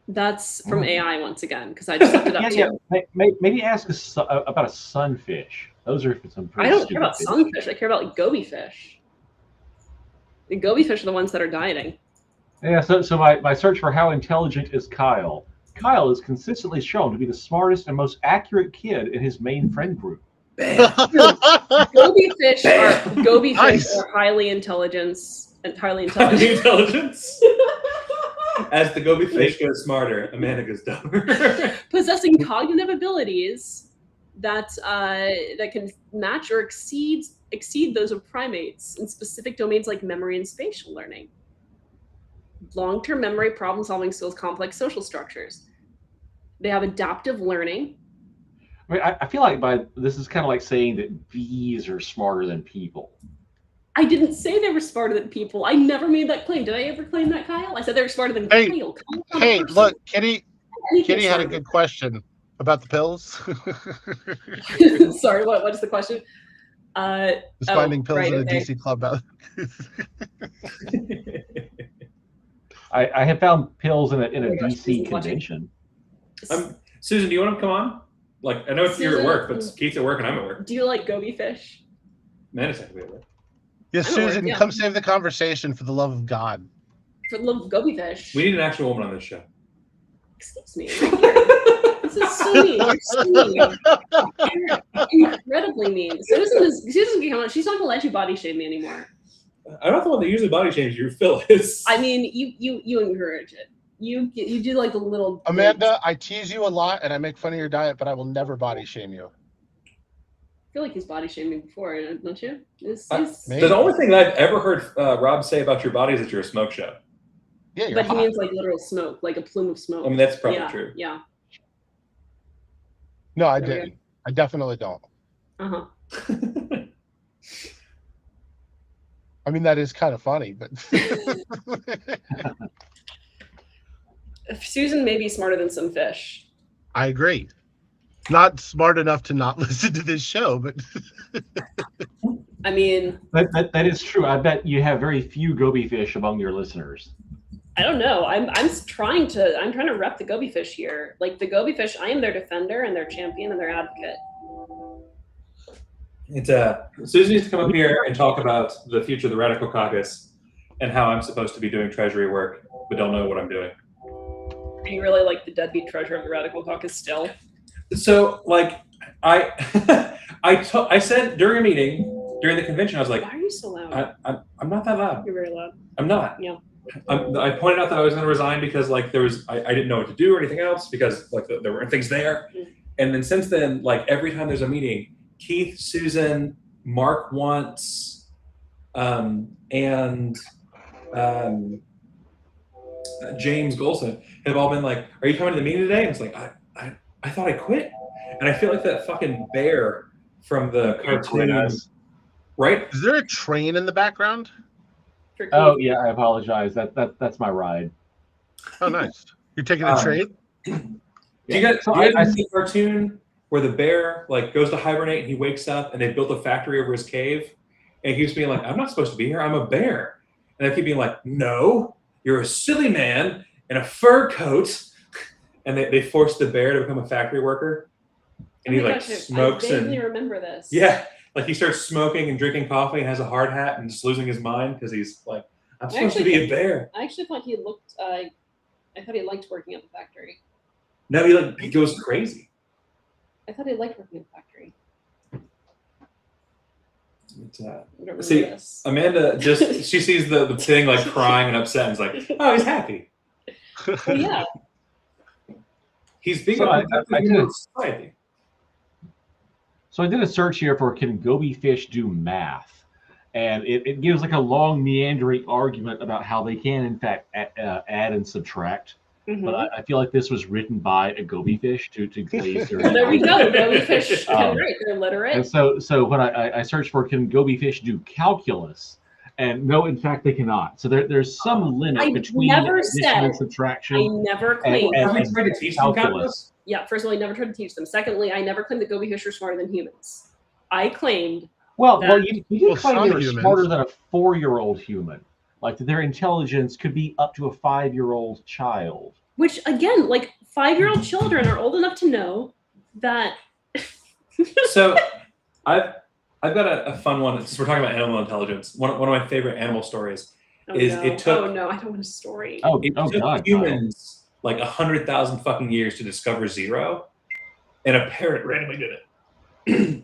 That's from AI once again, because I just looked it up too. Maybe ask us about a sunfish. Those are some pretty I don't care stupid about fish. sunfish. I care about like goby fish. The goby fish are the ones that are dieting. Yeah, so my search for how intelligent is Kyle. Kyle is consistently shown to be the smartest and most accurate kid in his main friend group. Goby fish Nice. are highly intelligent. intelligence. As the goby fish goes smarter, Amanda goes dumber. Possessing cognitive abilities that can match or exceed those of primates in specific domains like memory and spatial learning. Long-term memory, problem-solving skills, complex social structures. They have adaptive learning. I mean, I feel like this is kind of like saying that bees are smarter than people. I didn't say they were smarter than people. I never made that claim. Did I ever claim that, Kyle? I said they were smarter than Hey, Kyle. Kyle's Hey, not a person. look, Kitty Anything's had a smarter good question about the pills. than- Sorry, what is the question? Just finding pills right, in a okay. DC club out. I have found pills in a Oh my gosh, DC Susan's watching. convention. Susan, do you want to come on? Like, I know you're at Susan- work, but Keith's at work and I'm at work. Do you like goby fish? Amanda's technically at work. Yes, I don't work, Susan, yeah. come save the conversation for the love of God. For the love of goby fish. We need an actual woman on this show. Excuse me. Right here. This is so mean. You're so mean. You're incredibly definitely mean. Susan can come on. She's not gonna let you body shame me anymore. I'm not the one that usually body shames you, Phyllis. I mean, you encourage it. You do like the little Amanda, I tease you a lot and I make fun of your diet, but I will never body shame you. I feel like he's body shaming before, don't you? The only thing that I've ever heard Rob say about your body is that you're a smoke show. Yeah, you're but hot. he means like literal smoke, like a plume of smoke. I mean, that's probably true. Yeah. No, I didn't. I definitely don't. Uh-huh. I mean, that is kind of funny, but Susan may be smarter than some fish. I agree. Not smart enough to not listen to this show, but I mean, that is true. I bet you have very few goby fish among your listeners. I don't know. I'm trying to rep the goby fish here. Like the goby fish, I am their defender and their champion and their advocate. Susan needs to come up here and talk about the future of the Radical Caucus and how I'm supposed to be doing treasury work, but don't know what I'm doing. Are you really like the deadbeat treasurer of the Radical Caucus still? So, like, I said during a meeting, during the convention, I was like, why are you so loud? I'm not that loud. You're very loud. I'm not. Yeah. I pointed out that I was going to resign because, like, I didn't know what to do or anything else because, like, there weren't things there. Mm-hmm. And then since then, like, every time there's a meeting, Keith, Susan, Mark once, and James Golson have all been like, "Are you coming to the meeting today?" And it's like, I thought I quit, and I feel like that fucking bear from the cartoon, right? Is there a train in the background? Oh yeah, I apologize. That's my ride. Oh, nice. You're taking a train? Do you guys see the cartoon where the bear like goes to hibernate and he wakes up and they built a factory over his cave, and he keeps being like, "I'm not supposed to be here. I'm a bear," and they keep being like, "No, you're a silly man in a fur coat." And they forced the bear to become a factory worker, and he like smokes. I vaguely remember this. Yeah, like he starts smoking and drinking coffee and has a hard hat and just losing his mind because he's like, "I'm supposed to be a bear." I actually thought he looked. I thought he liked working at the factory. No, he goes crazy. I thought he liked working at the factory. See, this. Amanda she sees the thing like crying and upset and is like, "Oh, he's happy." Well, yeah. He's being society. So I did a search here for can goby fish do math, and it gives like a long meandering argument about how they can in fact add and subtract. Mm-hmm. But I feel like this was written by a goby fish to glaze their. There we go. Goby fish can write. They're literate. And so when I searched for can goby fish do calculus, and no, in fact they cannot. So there's some limit between addition and subtraction. I never claimed. Have we tried to teach them calculus? Yeah. First of all, I never tried to teach them. Secondly, I never claimed that goby fish are smarter than humans. I claimed. Well, you did claim they were smarter than a 4-year-old human. Like that their intelligence could be up to a 5-year-old child. Which again, like 5-year-old children are old enough to know that. So, I've got a fun one. Since we're talking about animal intelligence, one of my favorite animal stories is it took. Oh no, I don't want a story. It took humans like 100,000 fucking years to discover zero, and a parrot randomly did it.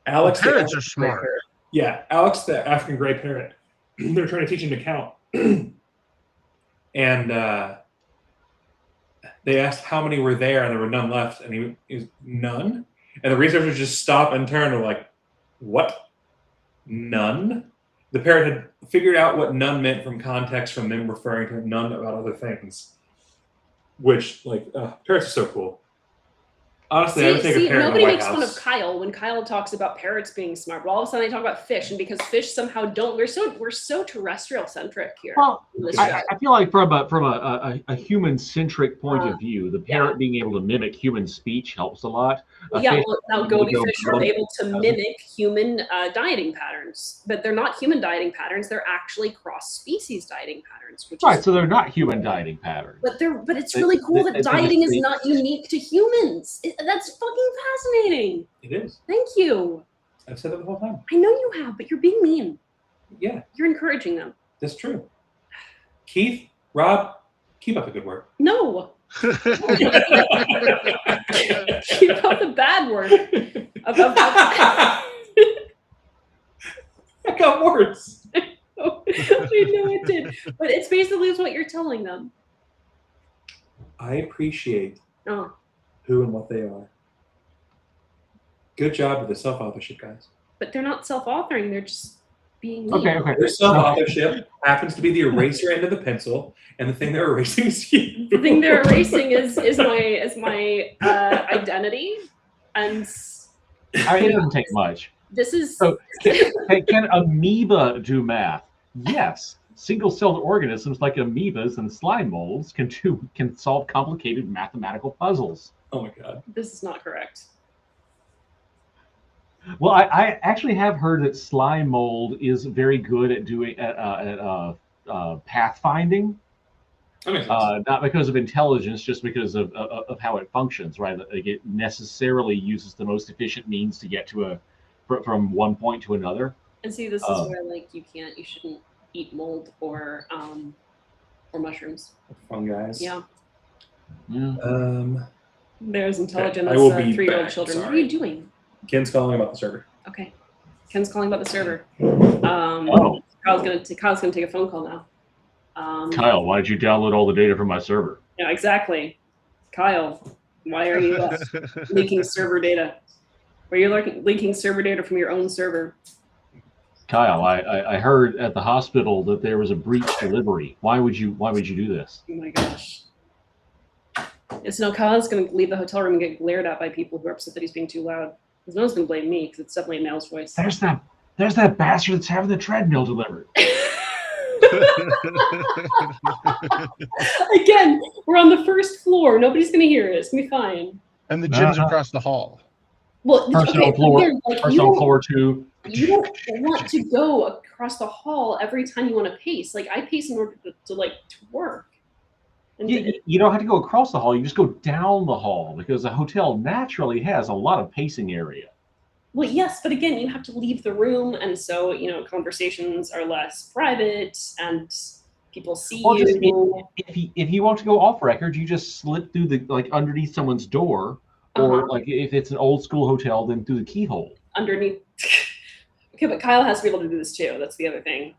Alex, parrots are smart. Yeah, Alex, the African gray parrot. They're trying to teach him to count, and they asked how many were there, and there were none left, and he was none. And the researchers just stop and turn and were like, "What? None?" The parrot had figured out what none meant from context from them referring to none about other things. Which, like, parrots are so cool. Honestly, I would take a parrot nobody in the White makes House. fun of Kyle when Kyle talks about parrots being smart. But all of a sudden, they talk about fish, and because fish somehow don't, we're so terrestrial centric here. Well, I feel like from a human centric point of view, the parrot being able to mimic human speech helps a lot. Now goby fish are able to mimic human dieting patterns, but they're not human dieting patterns. They're actually cross-species dieting patterns. So they're not human dieting patterns. But it's really cool that dieting is not unique to humans. That's fucking fascinating. It is. Thank you. I've said that the whole time. I know you have, but you're being mean. Yeah. You're encouraging them. That's true. Keith, Rob, keep up the good work. No. Keep up the bad work. Of That got worse. I know it did, but it's basically what you're telling them. I appreciate Oh, who and what they are. Good job with the self-authorship, guys. but they're not self-authoring. They're just being mean. Okay, okay. Their self-authorship happens to be the eraser end of the pencil, and the thing they're erasing is you. The thing they're erasing is my identity, and I mean, it doesn't take much. this is So, can amoeba do math? Yes. Single-celled organisms like amoebas and slime molds can solve complicated mathematical puzzles. Oh my god. this is not correct. Well, I actually have heard that slime mold is very good at doing pathfinding. That makes sense. Not because of intelligence, just because of how it functions, right? Like it necessarily uses the most efficient means to get to from one point to another. And see, this is where like you shouldn't eat mold or mushrooms. Fun guys. Yeah, Yeah. there's intelligent I will be 3-year-old back, children. What are sorry. you doing? Ken's calling about the server. Okay, Ken's calling about the server. Oh. Kyle's gonna take a phone call now. Kyle, why did you download all the data from my server? Yeah, exactly. Kyle, why are you leaking server data? Why are you leaking server data from your own server? Kyle, I heard at the hospital that there was a breach delivery. Why would you do this? Oh my gosh. Yes, no, Kyle's going to leave the hotel room and get glared at by people who are upset that he's being too loud. Because no one's going to blame me, because it's definitely a male's voice. There's that bastard that's having the treadmill delivered. Again, we're on the first floor. Nobody's going to hear it. It's going to be fine. And the gym's across the hall. Well, Personal okay, floor, again, like, personal floor 2. You don't want to go across the hall every time you want to pace. Like, I pace in order to work. And You don't have to go across the hall. You just go down the hall because a hotel naturally has a lot of pacing area. well, yes, but again, you have to leave the room, and so conversations are less private, and people see Well, just you. if you want to go off record, you just slip through the underneath someone's door, or like if it's an old school hotel, then through the keyhole. Underneath. Okay, but Kyle has to be able to do this too. That's the other thing.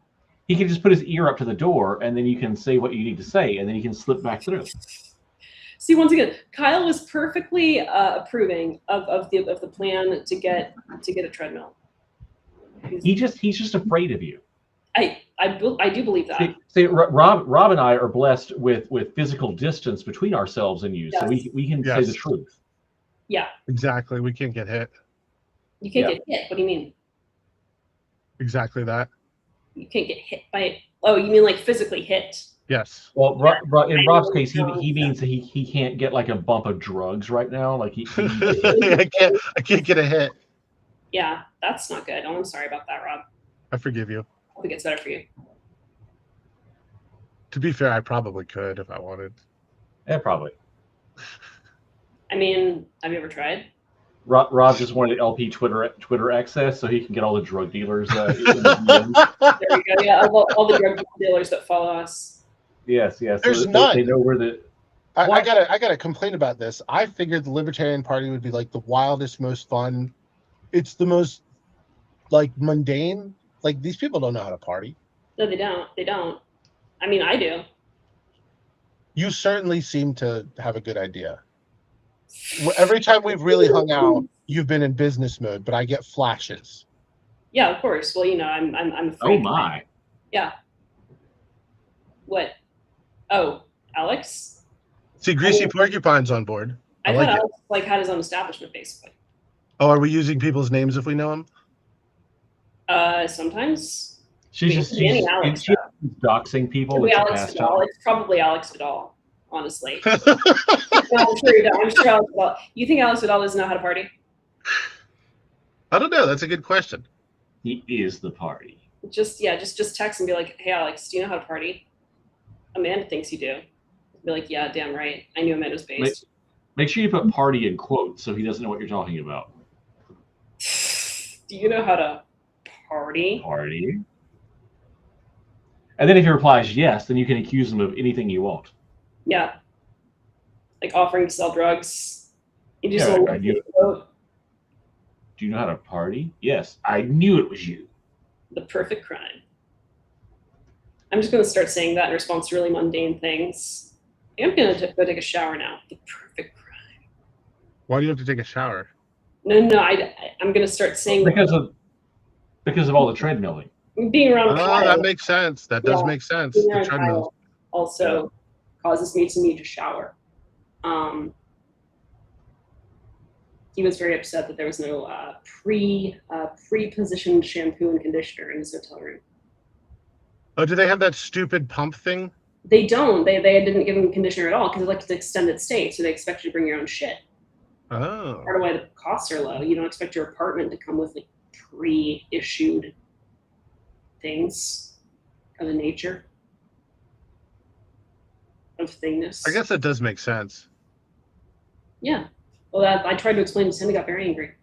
He can just put his ear up to the door, and then you can say what you need to say, and then you can slip back through. See, once again, Kyle was perfectly approving of the plan to get a treadmill. He's just afraid of you. I do believe that. See, Rob and I are blessed with physical distance between ourselves and you, so we can say the truth. Yeah. Exactly. We can't get hit. You can't get hit. What do you mean? Exactly that. You can't get hit by it. Oh, you mean like physically hit? Yes. Well, in Rob's case, he means that he can't get like a bump of drugs right now. Like he I can't get a hit. Yeah, that's not good. Oh, I'm sorry about that, Rob. I forgive you. I hope it gets better for you. To be fair, I probably could if I wanted. Yeah, probably. I mean, have you ever tried? Rob just wanted LP Twitter access so he can get all the drug dealers. There we go. Yeah, all the drug dealers that follow us. Yes. There's so none. They know where the. I gotta complain about this. I figured the Libertarian Party would be like the wildest, most fun. It's the most like mundane. Like these people don't know how to party. No, they don't. They don't. I mean, I do. You certainly seem to have a good idea. Every time we've really hung out, you've been in business mode, but I get flashes. Yeah, of course. Well, I'm afraid. Oh my. Yeah. What? Oh, Alex? See, Greasy Porcupine's on board. I like thought it. Alex had his own establishment, basically. Oh, are we using people's names if we know them? Sometimes. She's Alex, doxing people. It's Alex Vidal. It's probably Alex Vidal, honestly. I'm sure Alex Vidal. You think Alex Vidal doesn't know how to party? I don't know. That's a good question. He is the party. Just text and be like, "Hey, Alex, do you know how to party?" Amanda thinks you do. Be like, "Yeah, damn right. I knew Amanda's based." Make sure you put "party" in quotes so he doesn't know what you're talking about. Do you know how to party? Party. And then if he replies yes, then you can accuse him of anything you want. Yeah. Like offering to sell drugs. You just Yeah, Do you know how to party? Yes, I knew it was you. The perfect crime. I'm just going to start saying that in response to really mundane things. I think I'm going to go take a shower now. The perfect crime. Why do you have to take a shower? No, I'm going to start saying Because of all the treadmilling. being around Oh, Kyle. that makes sense. That does Yeah, make sense. being The around treadmills. Kyle also causes me to need to shower. He was very upset that there was no pre-positioned shampoo and conditioner in his hotel room. Oh, do they have that stupid pump thing? They don't. They didn't give him conditioner at all because it's extended stay, so they expect you to bring your own shit. Oh. Part of why the costs are low. You don't expect your apartment to come with like pre-issued things of the nature of thingness. I guess that does make sense. Yeah. Well, I tried to explain to him. He got very angry.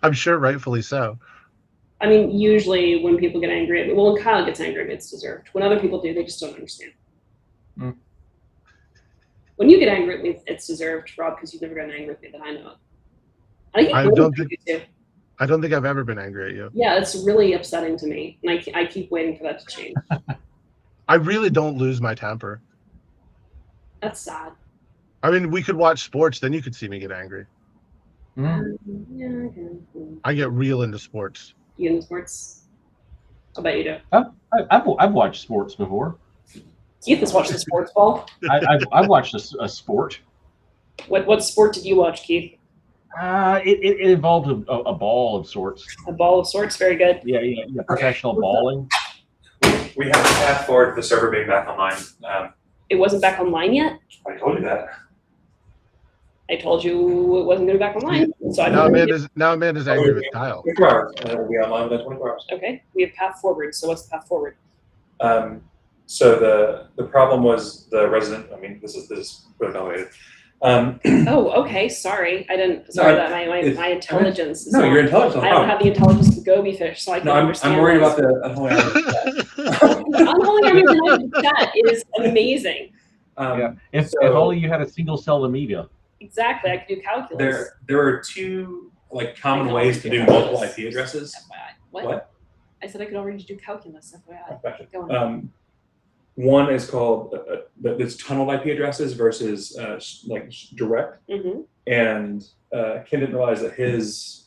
I'm sure rightfully so. I mean, usually when people get angry at me, well, when Kyle gets angry at me, it's deserved. When other people do, they just don't understand. Mm. When you get angry at me, it's deserved, Rob, because you've never gotten angry at me that I know of. I don't think I've ever been angry at you. Yeah, it's really upsetting to me, and I keep waiting for that to change. I really don't lose my temper. That's sad. I mean, we could watch sports, then you could see me get angry. Mm. Yeah, okay. I get real into sports. You into sports? I bet you do. I've watched sports before. Keith has watched the sports ball. I've watched a sport. What sport did you watch, Keith? It involved a ball of sorts. A ball of sorts, very good. Yeah, professional balling. We have to path forward to the server being back online. It wasn't back online yet. I told you that. I told you it wasn't going to be back online. So Now Amanda's angry with Kyle. 24 hours. And it'll be online within 24 hours. Okay, we have path forward. So what's the path forward? So the problem was the resident. I mean, this is really complicated. Oh, okay. Sorry, I didn't. Sorry, that my intelligence. Is no, not, your intelligence. I don't have the intelligence to go be fish, so I can understand. I'm worried about the unholy hour. Unholy Army chat is amazing. If only you had a single cell amoeba. Exactly, I could do calculus. There are two common ways to do multiple IP addresses. FYI. What? I said I could already do calculus. FYI. Gotcha. Go on. One is called it's tunneled IP addresses versus direct. Mm-hmm. And Ken didn't realize that his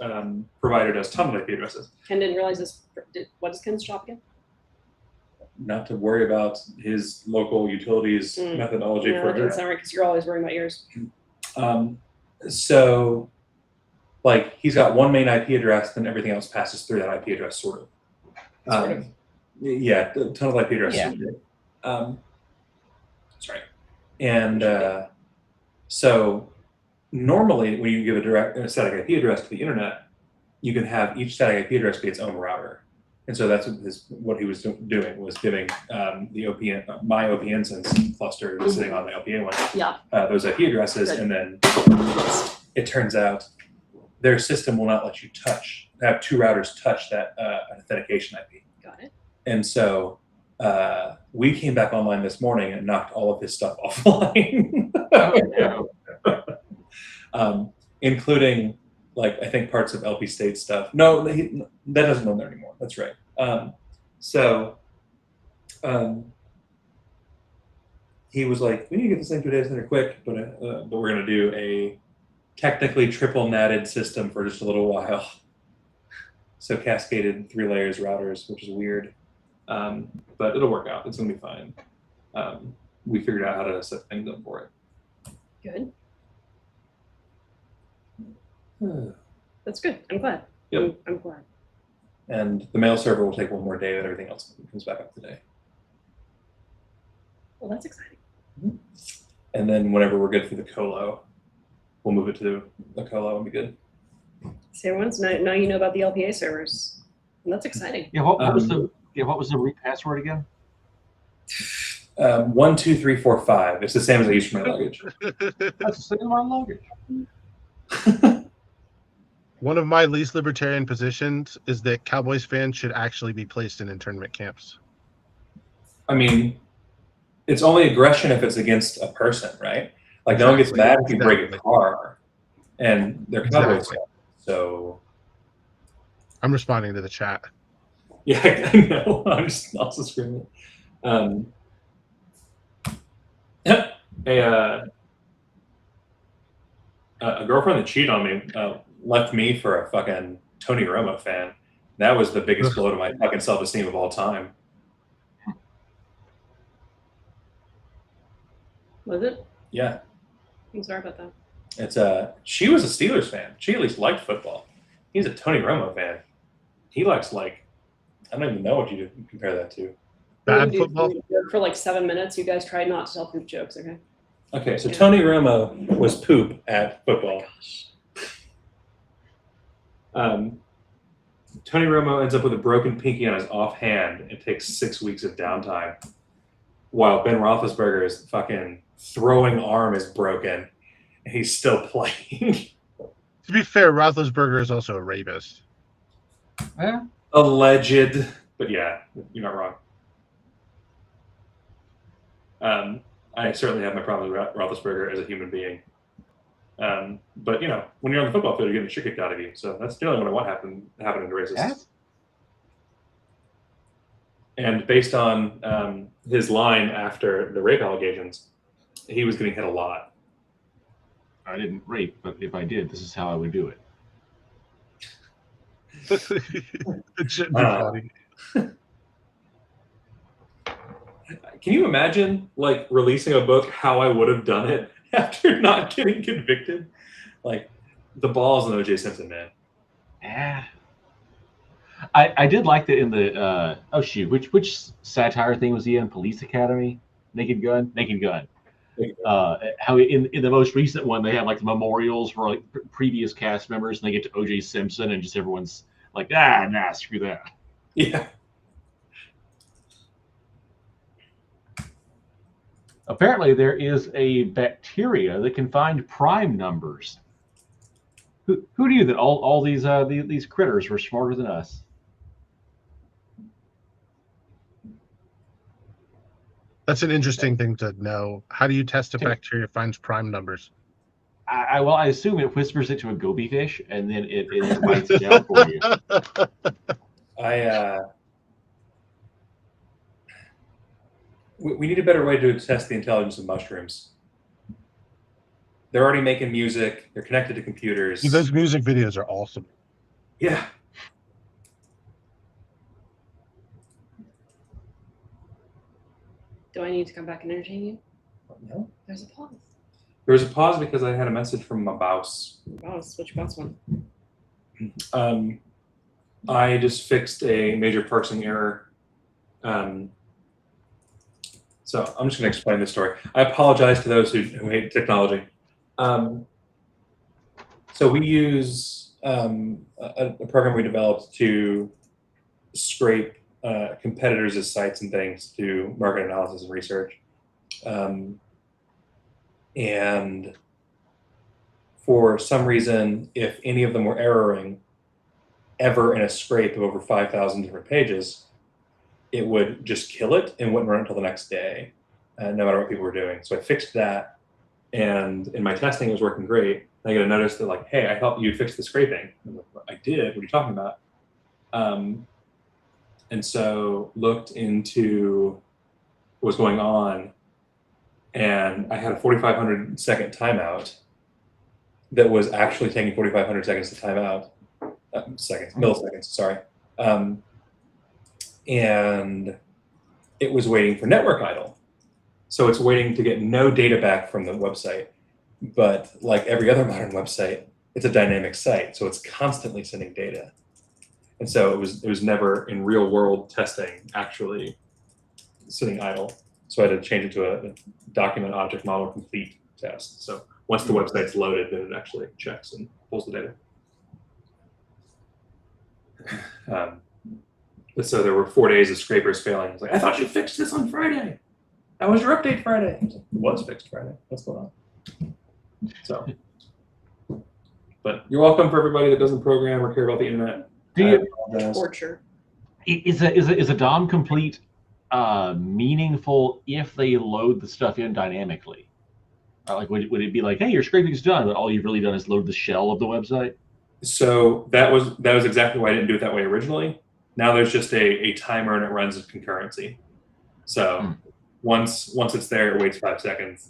provider does tunneled IP addresses. Ken didn't realize this. What is Ken's job again? Not to worry about his local utilities methodology no, for that doesn't sound right because you're always worrying about yours. So he's got one main IP address, then everything else passes through that IP address, sort of. Yeah, the tunneled IP address. Yeah. Sorry. And so normally when you give a static IP address to the internet, you can have each static IP address be its own router. And so that's what he was doing was giving the OPN, my OP instance cluster was sitting on the LPA one. Yeah. Those IP addresses, and then it turns out their system will not let you have two routers touch that authentication IP. Got it. And so we came back online this morning and knocked all of his stuff offline, including I think parts of LP State stuff. No, that doesn't run there anymore. That's right. He was like, we need to get this thing to a data center quick, but we're going to do a technically triple natted system for just a little while. So cascaded 3 layers routers, which is weird. But it'll work out. It's going to be fine. We figured out how to set things up for Good. it. That's good. I'm glad. Yep. I'm glad. And the mail server will take one more day, but everything else comes back up today. Well, that's exciting. And then whenever we're good for the colo, we'll move it to the colo and be good. So everyone's now you know about the LPA servers, and that's exciting. Yeah. What was the root password again? 1, 2, 3, 4, 5. It's the same as I use for my luggage. That's the same as my luggage. One of my least libertarian positions is that Cowboys fans should actually be placed in internment camps. I mean, it's only aggression if it's against a person, right? No one gets mad if you break a car. and they're Cowboys Exactly. fans. So I'm responding to the chat. yeah, I know. I'm just also screaming. A girlfriend that cheated on me left me for a fucking Tony Romo fan. That was the biggest Ugh. blow to my fucking self-esteem of all time. Was it? Yeah. I'm sorry about that. It's she was a Steelers fan. She at least liked football. He's a Tony Romo fan. He likes I don't even know what you compare that to. Bad football. For like 7 minutes, you guys tried not to tell poop jokes, okay? Okay, so Yeah. Tony Romo was poop at football. Tony Romo ends up with a broken pinky on his off hand and takes 6 weeks of downtime, while Ben Roethlisberger's fucking throwing arm is broken and he's still playing. To be fair, Roethlisberger is also a rapist. Yeah. Alleged, but yeah, you're not wrong. I certainly have my problems with Roethlisberger as a human being. But you know, when you're on the football field, you're getting the shit kicked out of you. So that's generally what happened to racists. Yes. And based on his line after the rape allegations, he was getting hit a lot. I didn't rape, but if I did, this is how I would do it. It shouldn't be funny. Can you imagine like releasing a book how I would have done it after not getting convicted? Like the balls in O.J. Simpson, man. Yeah. I did like that in the oh shoot, which satire thing was he in? Police Academy? Naked Gun? How in the most recent one they have like the memorials for like previous cast members, and they get to O.J. Simpson, and just everyone's like, nah, screw that. Yeah. Apparently, there is a bacteria that can find prime numbers. Who knew that all these critters were smarter than us? That's an interesting thing to know. How do you test if bacteria finds prime numbers? I assume it whispers it to a goby fish, and then it writes it down for you. We need a better way to test the intelligence of mushrooms. They're already making music. They're connected to computers. Those music videos are awesome. Yeah. Do I need to come back and entertain you? No. There's a pause. There was a pause because I had a message from my boss. Boss, which boss one? I just fixed a major parsing error. So I'm just going to explain this story. I apologize to those who hate technology. So we use a program we developed to scrape competitors' sites and things to do market analysis and research. And for some reason, if any of them were erroring ever in a scrape of over 5,000 different pages, it would just kill it and wouldn't run until the next day, no matter what people were doing. So I fixed that, and in my testing, it was working great. I get a notice that like, hey, I helped you fix the scraping. I'm like, I did. What are you talking about? And so looked into what was going on, and I had a 4,500 second timeout that was actually taking 4,500 seconds to time out. Milliseconds, sorry. And it was waiting for network idle. So it's waiting to get no data back from the website. But like every other modern website, it's a dynamic site. So it's constantly sending data. And so it was never in real world testing actually sitting idle. So I had to change it to a document object model complete test. So once the website's loaded, then it actually checks and pulls the data. But so there were 4 days of scrapers failing. I was like, I thought you fixed this on Friday. That was your update Friday. I was like, it was fixed Friday. What's going on? So, but you're welcome for everybody that doesn't program or care about the internet. Do you Torture. is a DOM complete meaningful if they load the stuff in dynamically? Like, would it be like, hey, your scraping's done, but all you've really done is load the shell of the website? So that was exactly why I didn't do it that way originally. Now there's just a timer and it runs in concurrency. So once it's there, it waits 5 seconds.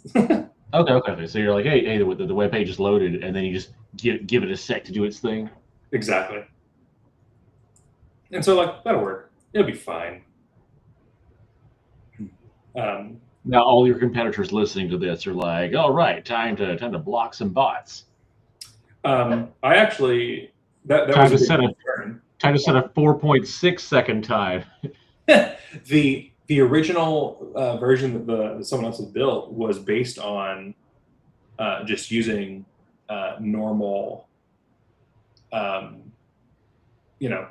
Okay. So you're like, hey, the web page is loaded, and then you just give it a sec to do its thing. Exactly. And so like that'll work. It'll be fine. Now all your competitors listening to this are like, all right, time to block some bots. I actually that Time was to set a 4.6 second time. the original version that someone else had built was based on just using normal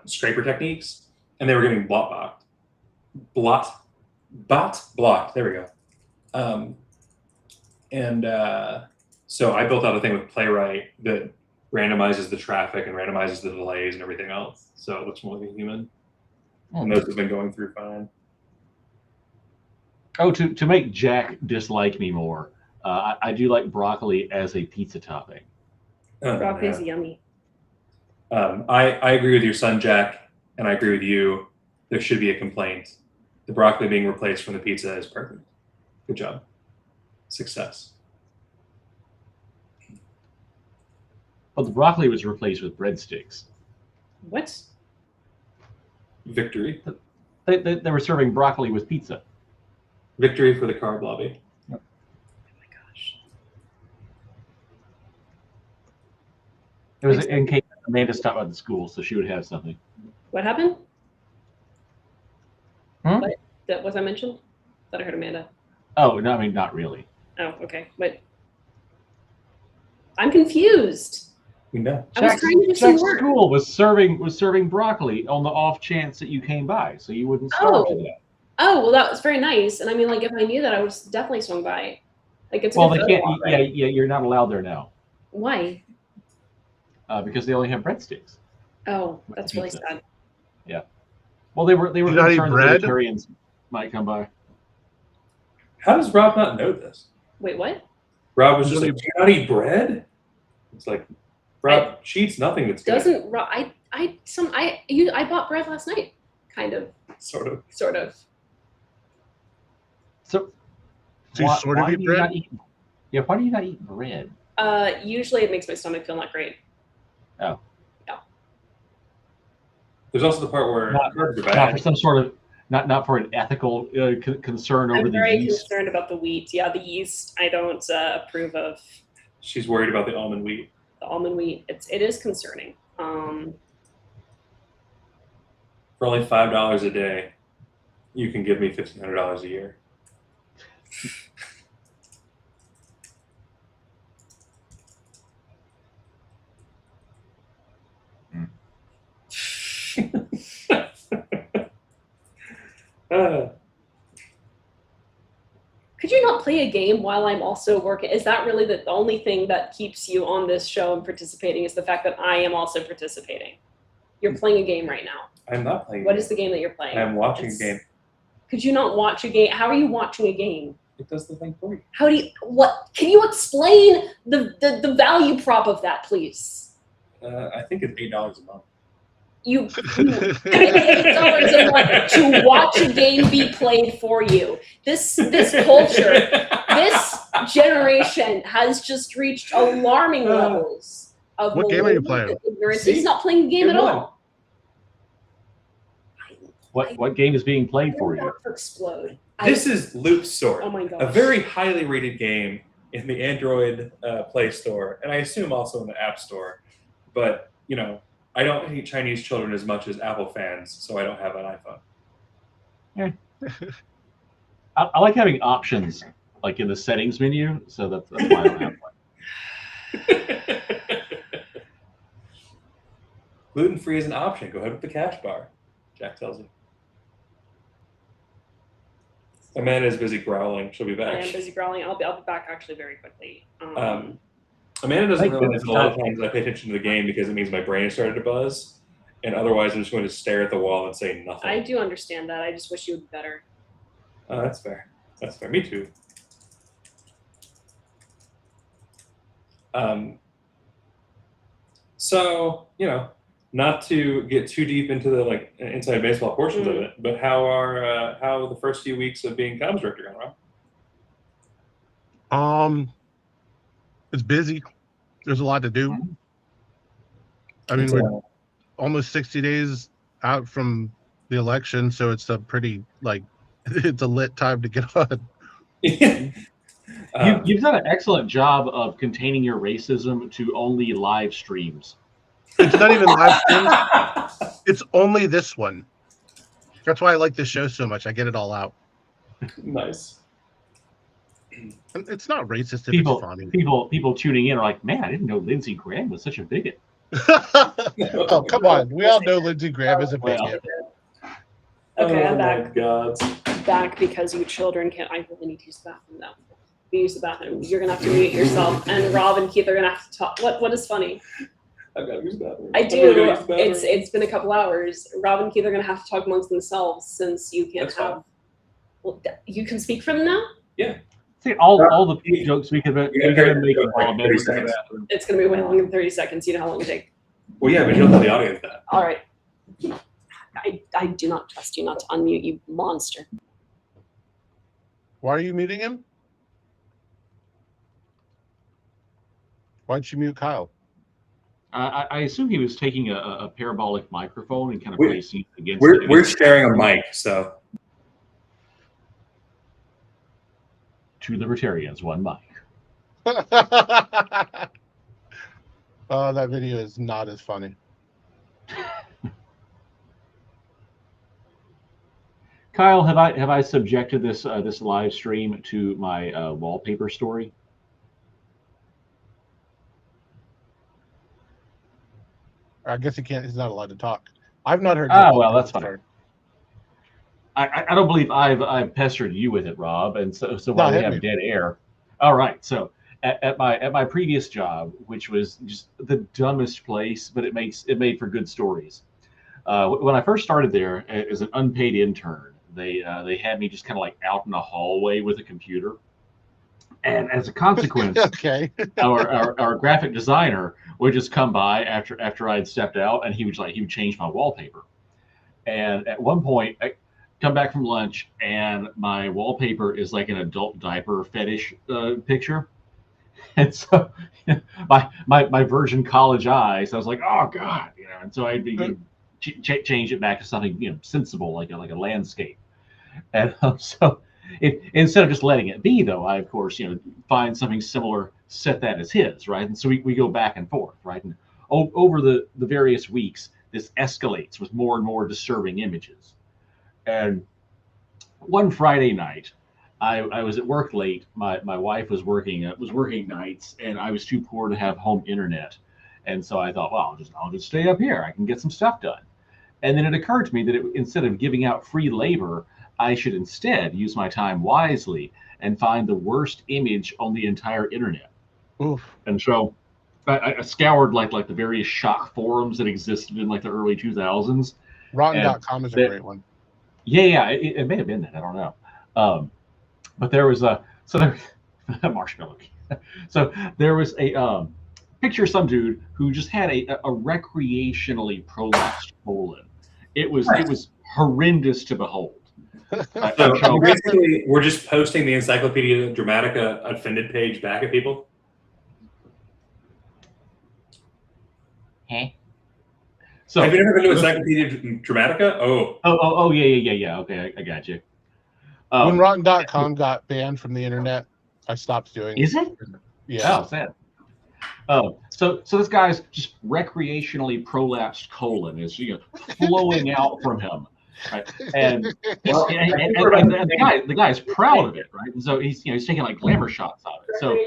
scraper techniques, and they were getting blocked. There we go. So I built out a thing with Playwright that randomizes the traffic and randomizes the delays and everything else, so it looks more like a human. And those have been going through fine. Oh, to make Jack dislike me more, I do like broccoli as a pizza topping. Broccoli's yummy. I agree with your son, Jack, and I agree with you. There should be a complaint. The broccoli being replaced from the pizza is perfect. Good job. Success. But the broccoli was replaced with breadsticks. What? Victory. They were serving broccoli with pizza. Victory for the carb lobby. Oh my gosh. It was in case Amanda stopped by the school, so she would have something. What happened? Hmm? That was I mentioned? Thought I heard Amanda. Oh, no, I mean, not really. Oh, okay. But I'm confused. We know. I was trying to do some Jack's work. school was serving broccoli on the off chance that you came by, so you wouldn't starve to death. Oh, well, that was very nice. And I mean, like, if I knew that, I would have definitely swung by. Like, it's a Well, good they photo can't. op, right? Yeah, you're not allowed there now Why? because they only have breadsticks. Oh, that's really Pizza. sad. Well, they were You not eat concerned that bread? vegetarians might come by. How does Rob not know this? Wait, what? Rob was just like, do you not eat bread? It's like, Rob, she eats nothing that's good. Doesn't I bought bread last night, kind of, Sort of. sort of. So So you sort of eat bread? Why do you not eat bread? Usually it makes my stomach feel not great. Oh. Yeah. There's also the part where Not for some sort of not for an ethical concern over I'm the very yeast. concerned about the wheat. Yeah, the yeast I don't approve of. She's worried about the almond wheat. The almond wheat, it is concerning. For only $5 a day, you can give me $1,500 a year. Could you not play a game while I'm also working? Is that really the only thing that keeps you on this show and participating is the fact that I am also participating? You're playing a game right now. I'm not playing. What is the game that you're playing? I'm watching a game. Could you not watch a game? How are you watching a game? It does the thing for you. How do you, what, can you explain the value prop of that, please? I think it's $8 a month. You $8 a month to watch a game be played for you. This culture, this generation has just reached alarming levels of What game are you playing? ignorance. He's not playing a game at all. What game is being played for you? Explode. This is Loop Sword, Oh my gosh. a very highly rated game in the Android Play Store, and I assume also in the App Store. But, you know, I don't hate Chinese children as much as Apple fans, so I don't have an iPhone. I like having options like in the settings menu, so that's why I don't have one. Gluten-free is an option. Go ahead with the cash bar, Jack tells you. Amanda's busy growling. She'll be I back. am busy growling. I'll be back actually very quickly. Amanda doesn't Thank realize goodness. that a lot of times I pay attention to the game because it means my brain has started to buzz, and otherwise I'm just going to stare at the wall and say nothing. I do understand that. I just wish you would be better. That's fair. That's fair. Me too. So, not to get too deep into the like inside baseball portions of it, but how the first few weeks of being Cubs director going, Rob? It's busy. There's a lot to do. I mean, we're almost 60 days out from the election, so it's a pretty it's a lit time to get on. You've done an excellent job of containing your racism to only live streams. It's not even live streams. It's only this one. That's why I like this show so much. I get it all out. Nice. It's not racist if it's funny. People tuning in are like, man, I didn't know Lindsey Graham was such a bigot. Oh, come on. We all know Lindsey Graham is a bigot. Okay, I'm back. Oh, my God. Back because you children can't. I really need to use the bathroom now. You use the bathroom. You're going to have to mute yourself. And Rob and Keith are going to have to talk. What is funny? I've got to use the bathroom. I do. It's been a couple hours. Rob and Keith are going to have to talk amongst themselves since you can't have. Well, you can speak for them now? Yeah. See, all the jokes we could make while Ben was in the bathroom. It's going to be way longer than 30 seconds. You know how long it takes. Well, yeah, but you'll tell the audience that. All right. I do not trust you not to unmute, you monster. Why are you muting him? Why'd you mute Kyle? I assume he was taking a parabolic microphone and kind of placing it against. We're sharing a mic, so. Two libertarians, one mic. Oh, that video is not as funny. Kyle, have I subjected this live stream to my wallpaper story? I guess he can't. He's not allowed to talk. I've not heard. Well, that's fine. I don't believe I've pestered you with it, Rob, and so while we have dead air. All right, so at my previous job, which was just the dumbest place, but it made for good stories. When I first started there as an unpaid intern, they had me just kind of like out in the hallway with a computer, and as a consequence, okay, our graphic designer would just come by after I'd stepped out, and he would change my wallpaper. And at one point, I come back from lunch, and my wallpaper is like an adult diaper fetish picture. And so my virgin college eyes, I was like, oh God, and so I'd be change it back to something sensible, like a landscape. And so instead of just letting it be, though, I of course find something similar, set that as his, right? And so we go back and forth, right? And over the various weeks, this escalates with more and more disturbing images. And one Friday night, I was at work late. My wife was working nights, and I was too poor to have home internet. And so I thought, well, I'll just stay up here. I can get some stuff done. And then it occurred to me that instead of giving out free labor, I should instead use my time wisely and find the worst image on the entire internet. Oof. And so I scoured like the various shock forums that existed in like the early 2000s. Rotten.com is a great one. Yeah, it may have been that. I don't know. But there was marshmallow. So there was a picture of some dude who just had a recreationally prolapsed colon. It was horrendous to behold. So basically, we're just posting the Encyclopedia Dramatica offended page back at people. Hey. So have you ever been to Encyclopedia Dramatica? Oh, yeah. Okay, I got you. When Rotten.com got banned from the internet, I stopped doing it. Is it? Yeah. Oh, sad. So this guy's just recreationally prolapsed colon is flowing out from him, right? And the guy is proud of it, right? And so he's taking like glamour shots of it. So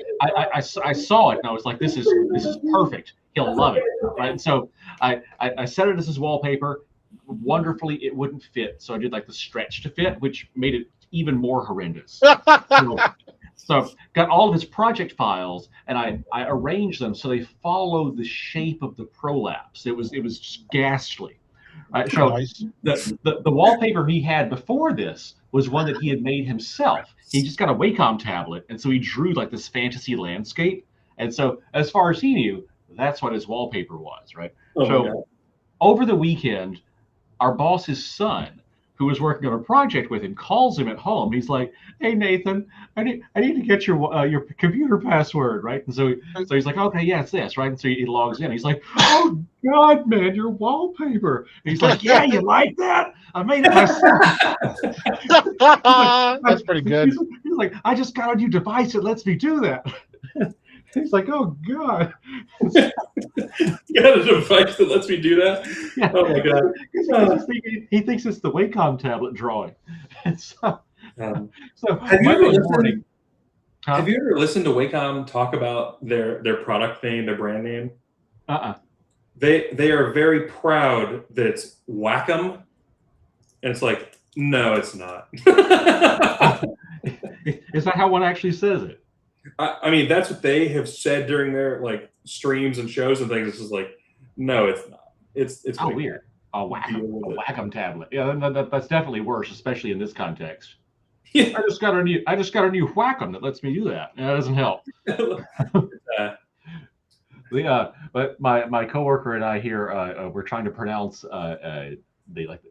I saw it and I was like, this is perfect. He'll love it, right? And so I set it as his wallpaper. Wonderfully, it wouldn't fit, so I did like the stretch to fit, which made it even more horrendous. So got all of his project files, and I arranged them so they followed the shape of the prolapse. It was just ghastly. Right? So Nice. the wallpaper he had before this was one that he had made himself. He just got a Wacom tablet, and so he drew like this fantasy landscape, And so, as far as he knew, that's what his wallpaper was, right? Oh my So, God. over the weekend, our boss's son, who was working on a project with him, calls him at home. He's like, "Hey Nathan, I need to get your computer password, right?" And so he's like, "Okay, yeah, it's this, right?" And so he logs in. He's like, "Oh God, man, your wallpaper!" And he's like, "Yeah, you like that? I made it myself." That's pretty good. He's like, "I just got a new device that lets me do that." He's like, "Oh God." You got a device that lets me do that? Yeah. Oh my God. He thinks it's the Wacom tablet drawing. And so Um, so have you ever Monday listened? morning. Huh? Have you ever listened to Wacom talk about their product name, their brand name? Uh-uh. They are very proud that it's Wacom, and it's like, no, it's not. Is that how one actually says it? I mean, that's what they have said during their like streams and shows and things. It's just like, no, it's not. It's Oh, Wacom. weird. A Deal Wacom, with it. Wacom tablet. Yeah, that's definitely worse, especially in this context. Yeah. I just got a new Wacom that lets me do that. Yeah, that doesn't help. But my coworker and I here, we're trying to pronounce the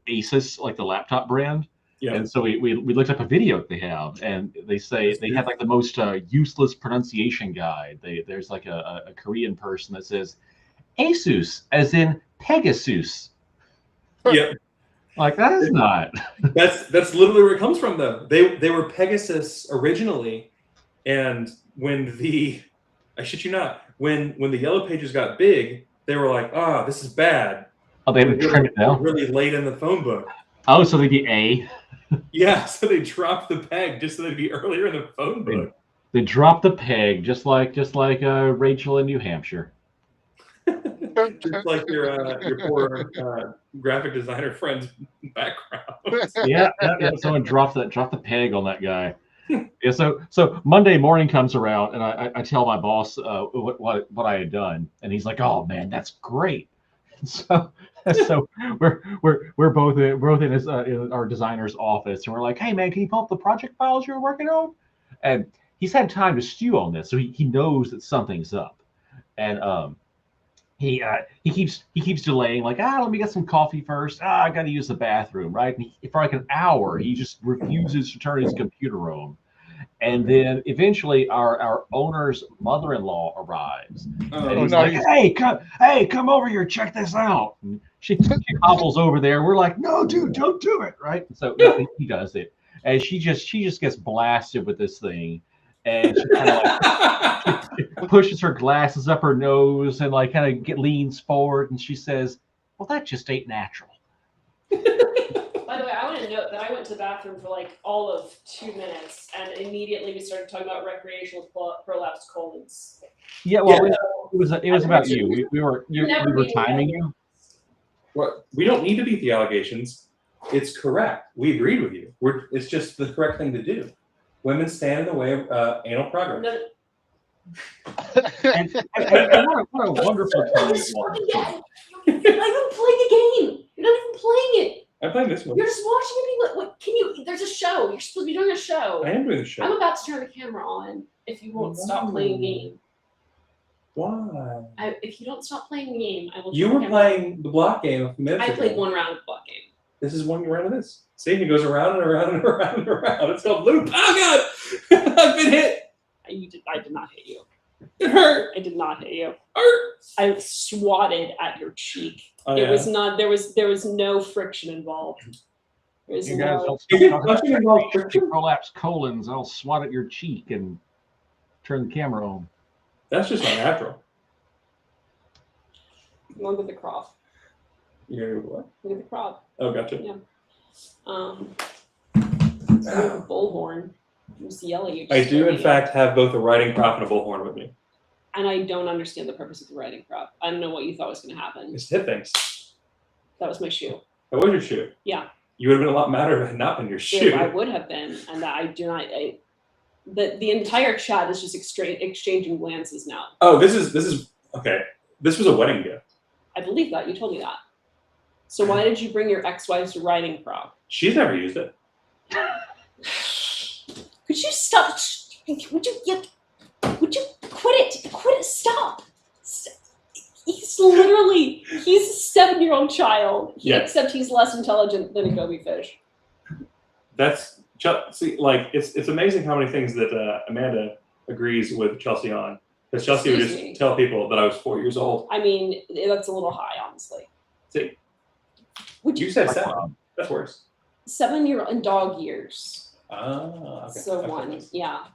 Asus, like the laptop brand. Yeah. And so we looked up a video that they have, and they say they had like the most useless pronunciation guide. There's like a Korean person that says Asus, as in Pegasus. Yeah. Like that is not. That's literally where it comes from, though. They were Pegasus originally, and when I shit you not, when the Yellow Pages got big, they were like, this is bad. Oh, they haven't trimmed it down. Really late in the phone book. Oh, so they'd be A. Yeah, so they dropped the peg just so they'd be earlier in the phone book. They dropped the peg, just like Rachel in New Hampshire. Just like your poor graphic designer friend's background. Yeah. Someone dropped the peg on that guy. Yeah. So Monday morning comes around, and I tell my boss what I had done, and he's like, "Oh man, that's great." So we're both in his in our designer's office, and we're like, "Hey man, can you pull up the project files you're working on?" And he's had time to stew on this, so he knows that something's up, and he keeps delaying, like, let me get some coffee first. I got to use the bathroom, right? And for like an hour, he just refuses to turn his computer on. And then eventually our owner's mother-in-law arrives. And he's like, hey, come over here, check this out. And she hobbles over there. We're like, no, dude, don't do it, right? And so he does it. And she just gets blasted with this thing. And she kind of like pushes her glasses up her nose and like kind of leans forward, and she says, "Well, that just ain't natural." By the way, I want to note that I went to the bathroom for like all of 2 minutes, and immediately we started talking about recreational prolapsed colons. Yeah, well, it was about you. We were timing you. Well, we don't need to beat the allegations. It's correct. We agreed with you. It's just the correct thing to do. Women stand in the way of anal progress. No, And what a wonderful time it was. You're not even playing the game. You're not even playing it. I'm playing this one. You're just watching it. What can you? There's a show. You're supposed to be doing a show. I am doing the show. I'm about to turn the camera on. If you won't stop playing the game. Why? If you don't stop playing the game, I will. You were playing the block game a few minutes I ago. played one round of the block game. This is one round of this. See, it goes around and around and around and around. It's called loop. Oh God! I've been hit. I did not hit you. It hurt. I did not hit you. Hurt. I swatted at your cheek. Oh, It was not. There was no friction involved. There was You guys no. don't prolapse colons. I'll swat at your cheek and turn the camera on. That's just not natural. Look at the crop. You're what? Look at the crop. Oh, gotcha. Yeah. You have a bullhorn. I'm just yelling. You I do, in fact, have both a riding crop and a bullhorn with me. And I don't understand the purpose of the riding crop. I don't know what you thought was going to happen. It's hit things. That was my shoe. That was your shoe. Yeah. You would have been a lot madder if it had not been your shoe. I would have been, and I do not. The entire chat is just exchanging glances now. Oh, this is okay. This was a wedding gift. I believe that. You told me that. So why did you bring your ex-wife's riding crop? She's never used it. Could you stop? Would you get? Would you quit it? Quit it! Stop! He's literally, he's a 7-year-old child. Except he's less intelligent than a goby fish. That's see, like it's amazing how many things that Amanda agrees with Chelsea on. Because Chelsea would just tell people that I was 4 years old. I mean, that's a little high, honestly. See, would you said 7? That's worse. 7-year in dog years. Ah, okay. So 1, yeah.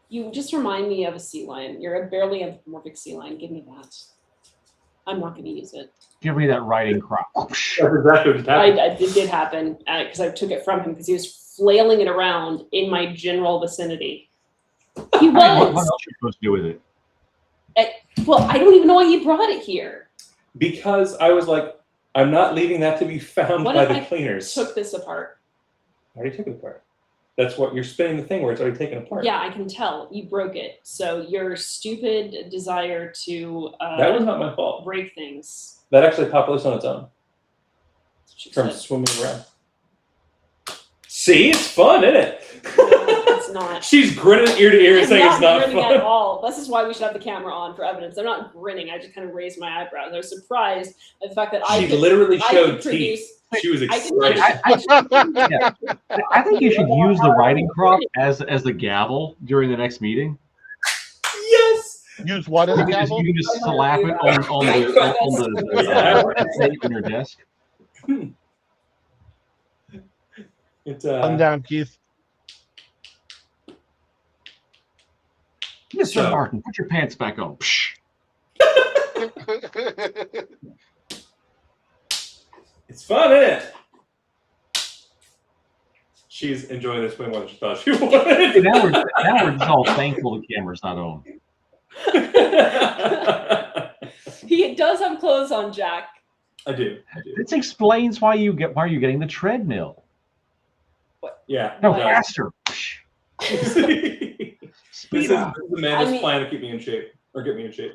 You just remind me of a sea lion. You're a barely anthropomorphic sea lion. Give me that. I'm not going to use it. Give me that riding crop. That's exactly what happened. It did happen because I took it from him because he was flailing it around in my general vicinity. He was. What else are you supposed to do with it? Well, I don't even know why he brought it here. Because I was like, I'm not leaving that to be found by the cleaners. Took this apart. I already took it apart. That's what you're spinning the thing where it's already taken apart. Yeah, I can tell. You broke it. So your stupid desire to that was not my fault. Break things. That actually popped loose on its own. From swimming around. See, it's fun, isn't it? It's not. She's grinning ear to ear saying it's not grinning fun. At all. This is why we should have the camera on for evidence. I'm not grinning. I just kind of raised my eyebrows. I was surprised at the fact that she literally showed teeth. She was excited. I think you should use the riding crop as the gavel during the next meeting. Yes. Use what as a gavel? You can just slap it on the on your desk. Come down, Keith. Mr. Martin, put your pants back on. It's fun, isn't it? She's enjoying this way more than she thought she would. Now we're just all thankful the camera's not on. He does have clothes on, Jack. I do. This explains why you're getting the treadmill. What? Yeah. No, faster. This is Amanda's plan to keep me in shape or get me in shape.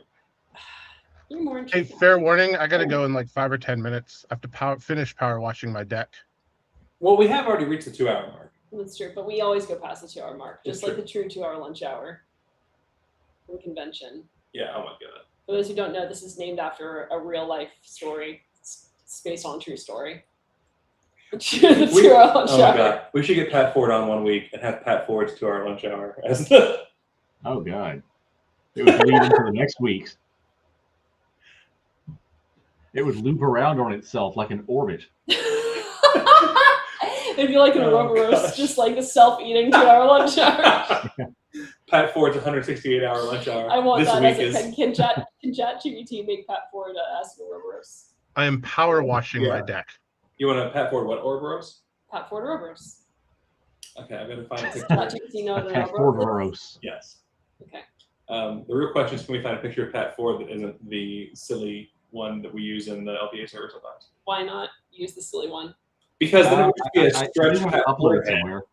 You're more Hey, fair warning. I got to go in like 5 or 10 minutes. I have to finish power washing my deck. Well, we have already reached the 2-hour mark. That's true, but we always go past the 2-hour mark, just like the true 2-hour lunch hour from convention. Yeah, oh my god. For those who don't know, this is named after a real life story. It's based on a true story. The 2-hour lunch hour. My god, we should get Pat Ford on one week and have Pat Ford's 2-hour lunch hour as the. Oh god, it would lead into the next week's. It would loop around on itself like an orbit. It'd be like an Ouroboros, just like a self-eating 2-hour lunch hour. Pat Ford's 168-hour lunch hour. I want this that week as a can ChatGPT make Pat Ford ask Ouroboros? I am power washing my deck. You want to Pat Ford what, Ouroboros? Pat Ford Ouroboros. Okay, I'm gonna find a picture. ChatGPT know what Pat Ford Ouroboros. Yes. Okay. The real question is, can we find a picture of Pat Ford that isn't the silly one that we use in the LPA server sometimes? Why not use the silly one? Because then it would just be a stretch Pat Ford head. Somewhere.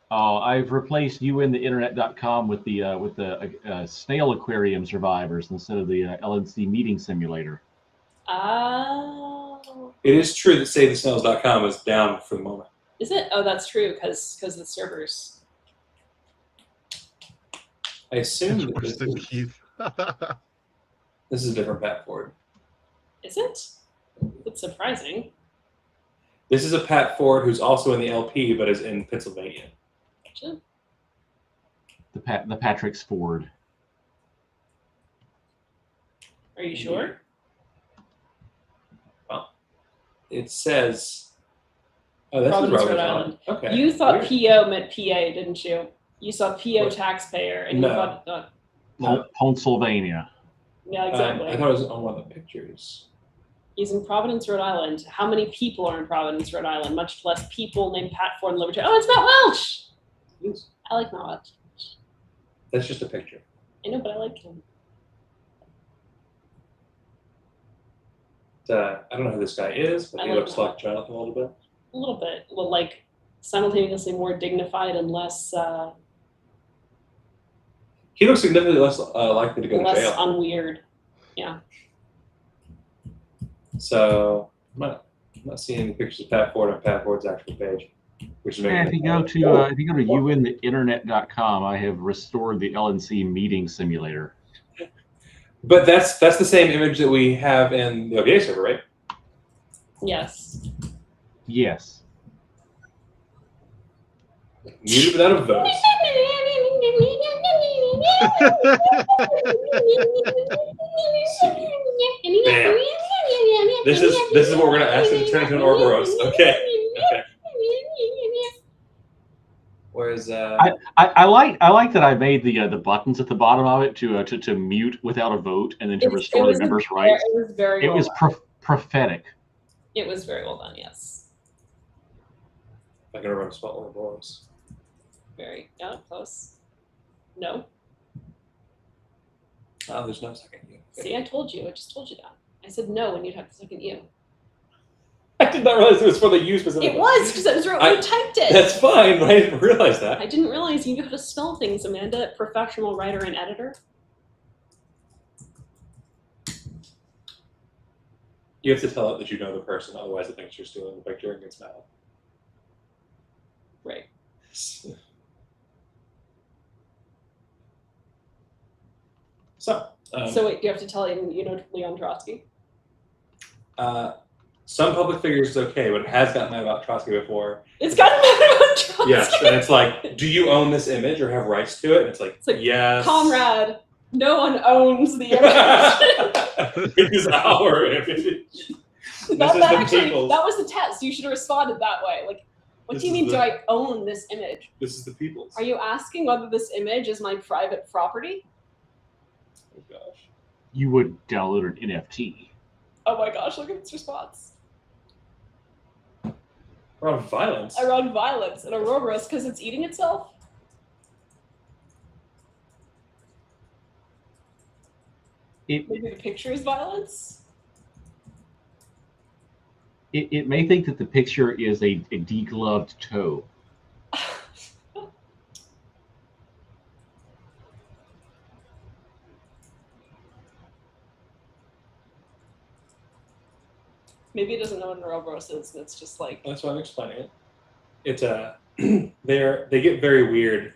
I've replaced youintheinternet.com with the snail aquarium survivors instead of the LNC meeting simulator. Oh. It is true that SaveTheSnails.com is down for the moment. Is it? Oh, that's true, because of the servers. I assume It's worse than Keith. this is a different Pat Ford. Is it? It's surprising. This is a Pat Ford who's also in the LP, but is in Pennsylvania. Gotcha. The Patrick's Ford. Are you sure? Well, it says. Oh, that's Providence, Rhode Rhode Island. Okay. You thought Weird. PO meant PA, didn't you? You saw PO What? taxpayer, and No. you thought, No, Pennsylvania. yeah, exactly. I thought it was on one of the pictures. He's in Providence, Rhode Island. How many people are in Providence, Rhode Island? Much less people named Pat Ford and Liberty. Oh, it's Matt Welch! Yes. I like Matt Welch. That's just a picture. I know, but I like him. I don't know who this guy is, but I he like looks that. like Jonathan a little bit. A little bit. Well, like, simultaneously more dignified and less He looks significantly less likely to go to less jail. unweird. Yeah. So, I'm I'm not seeing any pictures of Pat Ford on Pat Ford's actual page, which is making And if you go to untheinternet.com, I have restored the LNC meeting simulator. But that's the same image that we have in the LPA server, right? Yes. Yes. Muted without a vote. Bam. This is what we're gonna ask it to turn into an Ouroboros. Okay. Okay. Whereas I like that I made the buttons at the bottom of it to mute without a vote and then to restore the members' rights. It was very It well was done. prophetic. It was very well done, yes. I can remember spell Ouroboros. Very, yeah, close. No. Oh, there's no second U. See, I told you. I just told you that. I said no when you'd have the second U. I did not realize it was for the U specifically. It was, because that was where you typed it. That's fine, but I didn't realize that. I didn't realize you knew how to spell things, Amanda, professional writer and editor. You have to tell it that you know the person, otherwise it thinks you're stealing the picture and gets mad. Right. So Wait, do you have to tell him you know Leon Trotsky? some public figures is okay, but it has gotten mad about Trotsky before. It's gotten mad about Trotsky. Yes, and it's like, do you own this image or have rights to it? And it's like yes. Comrade, no one owns the image. It is our image. that was the test. You should have responded that way. Like, what do you mean, do I own this image? This is the people's. Are you asking whether this image is my private property? Oh gosh. You would download an NFT. Oh my gosh, look at its response. Around violence. Around violence and Ouroboros because it's eating itself? Maybe the picture is violence? It may think that the picture is a degloved toe. Maybe it doesn't know what an Ouroboros is, and it's just like... That's why I'm explaining it. It's they get very weird.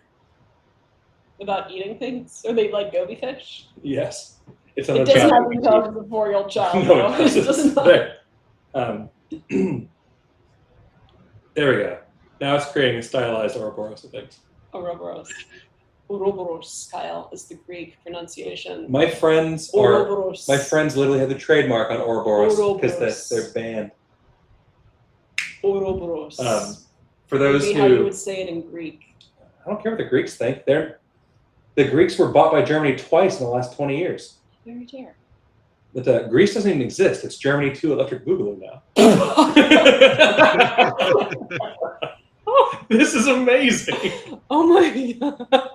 About eating things? Or they like goby fish? Yes. It's It doesn't have the intelligence of a 4-year-old child. No, it doesn't. There. There we go. Now it's creating a stylized Ouroboros of things. Ouroboros. Ouroboros style is the Greek pronunciation. My friends Ouroboros. literally have the trademark on Ouroboros because Ouroboros. they're banned. Ouroboros. For those Maybe who how you would say it in Greek. I don't care what the Greeks think. The Greeks were bought by Germany twice in the last 20 years. Very dear. But Greece doesn't even exist. It's Germany 2 Electric Boogaloo now. This is amazing. Oh my god.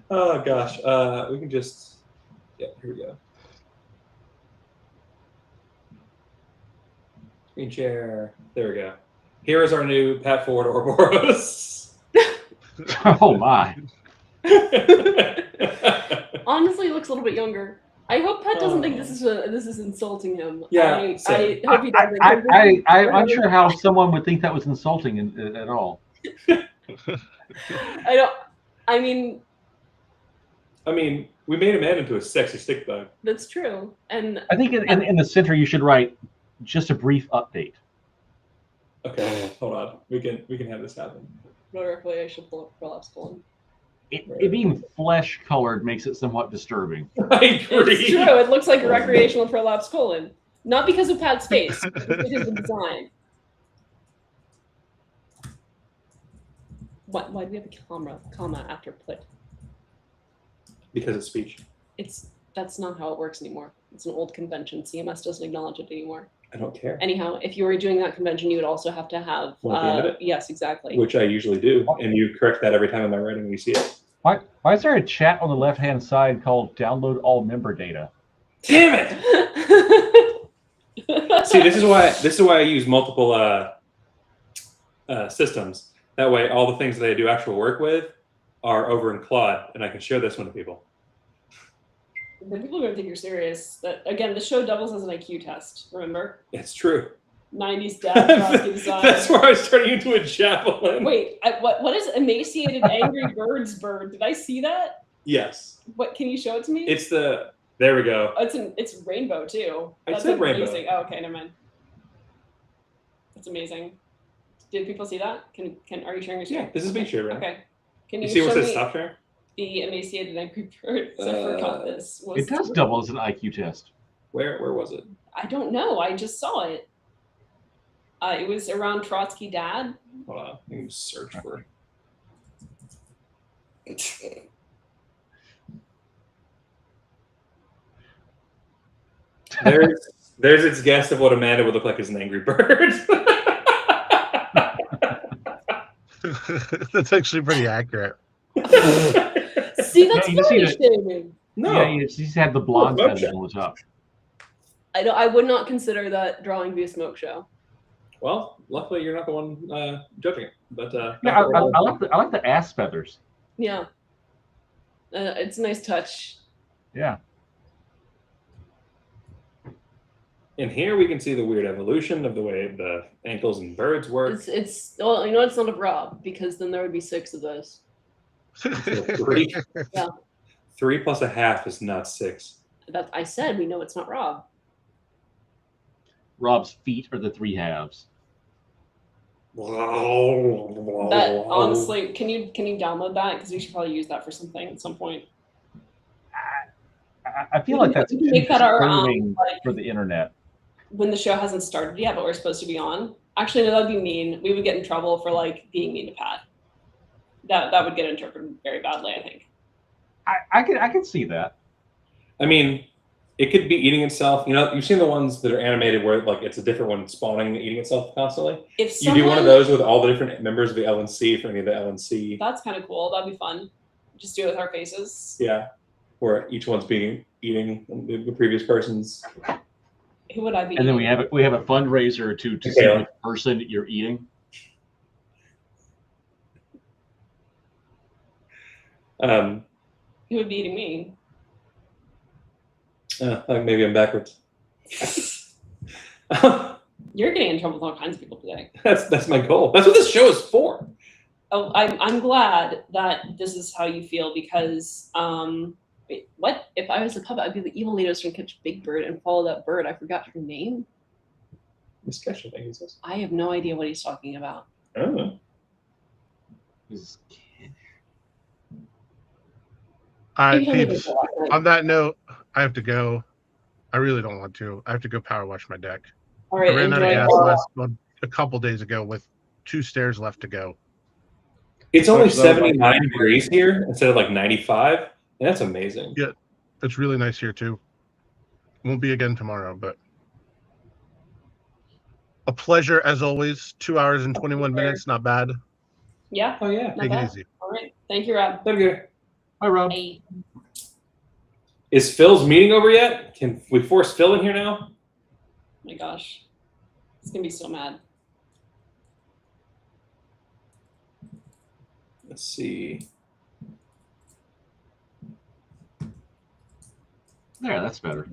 Oh gosh. We can just here we go. Screen share. There we go. Here is our new Pat Ford Ouroboros. Oh my. Honestly, he looks a little bit younger. I hope Pat doesn't think this is insulting him. Yeah, I hope he doesn't. I'm unsure how someone would think that was insulting at all. I mean, we made a man into a sexy stick bug. that's true. And I think in the center you should write just a brief update. Okay, hold on. We can have this happen. Rhetorically, I should pull up prolapse colon. It being flesh colored makes it somewhat disturbing. I agree. It's true. It looks like a recreational prolapse colon. Not because of Pat's face, but because of the design. Why do we have a comma after put? Because it's speech. That's not how it works anymore. It's an old convention. CMS doesn't acknowledge it anymore. I don't care. Anyhow, if you were doing that convention, you would also have to have. One at the end of it? Yes, exactly. Which I usually do, and you correct that every time in my writing when you see it. Why is there a chat on the left-hand side called download all member data? Damn it! See, this is why I use multiple systems. That way, all the things that I do actual work with are over in Claude, and I can show this one to people. The people are gonna think you're serious. That again, the show doubles as an IQ test. Remember, It's true. 90s dad Trotsky design. That's where I was turning into a javelin. Wait, what is emaciated angry birds bird? Did I see that? Yes. What can you show it to me? It's the. There we go. Oh, it's rainbow too. I That's said rainbow. amazing. Oh, okay, never mind. That's amazing. Did people see that? Are you sharing your screen? Yeah, this is being shared. Right? Okay. Can You you see where show it says me stop sharing? the emaciated angry bird? 'Cause I forgot this. It does double as an IQ test. Where was it? I don't know. I just saw it. It was around Trotsky dad. Hold on. Let me search for it. There's its guess of what Amanda would look like as an angry bird. That's actually pretty accurate. See, that's Yeah, you see funny that- shaming. No. Yeah, you just had the blonde Smoke feathers show. on the top. I would not consider that drawing to be a smoke show. Well, luckily you're not the one judging it. But Yeah, I like the ass feathers. Yeah. It's a nice touch. Yeah. and here we can see the weird evolution of the way the ankles and birds work. It's well, you know, it's not a Rob because then there would be 6 of those. So 3, Yeah. 3 plus a half is not 6. That I said we know it's not Rob. Rob's feet are the 3 halves. That honestly, can you download that because we should probably use that for something at some point. I feel like that's We can make that our, disturbing like- for the internet. When the show hasn't started yet, but we're supposed to be on. Actually, no, that'd be mean. We would get in trouble for like being mean to Pat. That would get interpreted very badly, I think. I could see that. I mean, it could be eating itself. You know, you've seen the ones that are animated where like it's a different one spawning and eating itself constantly. If You someone, do one of those with all the different members of the LNC for any of the LNC. that's kind of cool. That'd be fun. Just do it with our faces. Yeah, where each one's eating the previous person's. Who would I be? And then we eating? have a fundraiser to see which person you're eating. Who would be eating me? Like maybe I'm backwards. You're getting in trouble with all kinds of people today. That's my goal. That's what this show is for. Oh, I'm glad that this is how you feel because wait, what? If I was a puppet, I'd be the evil leaders from Catch Big Bird and follow that bird. I forgot her name. Miss Kesha, I think it says. I have no idea what he's talking about. Oh. All right, You don't even peeps. know what- On that note, I have to go. I really don't want to. I have to go power wash my deck. All right, I ran out of enjoy. gas a couple days ago with 2 stairs left to go. It's only So, like- 79 degrees here instead of like 95, and that's amazing. Yeah. It's really nice here too. Won't be again tomorrow, but a pleasure as always. 2 hours and 21 minutes, not bad. Yeah, Oh yeah. not Take it bad. easy. All right, thank you, Rob. There we go. Hi, Rob. Bye. Is Phil's meeting over yet? Can we force Phil in here now? My gosh, it's gonna be so mad. Let's see. There, that's better.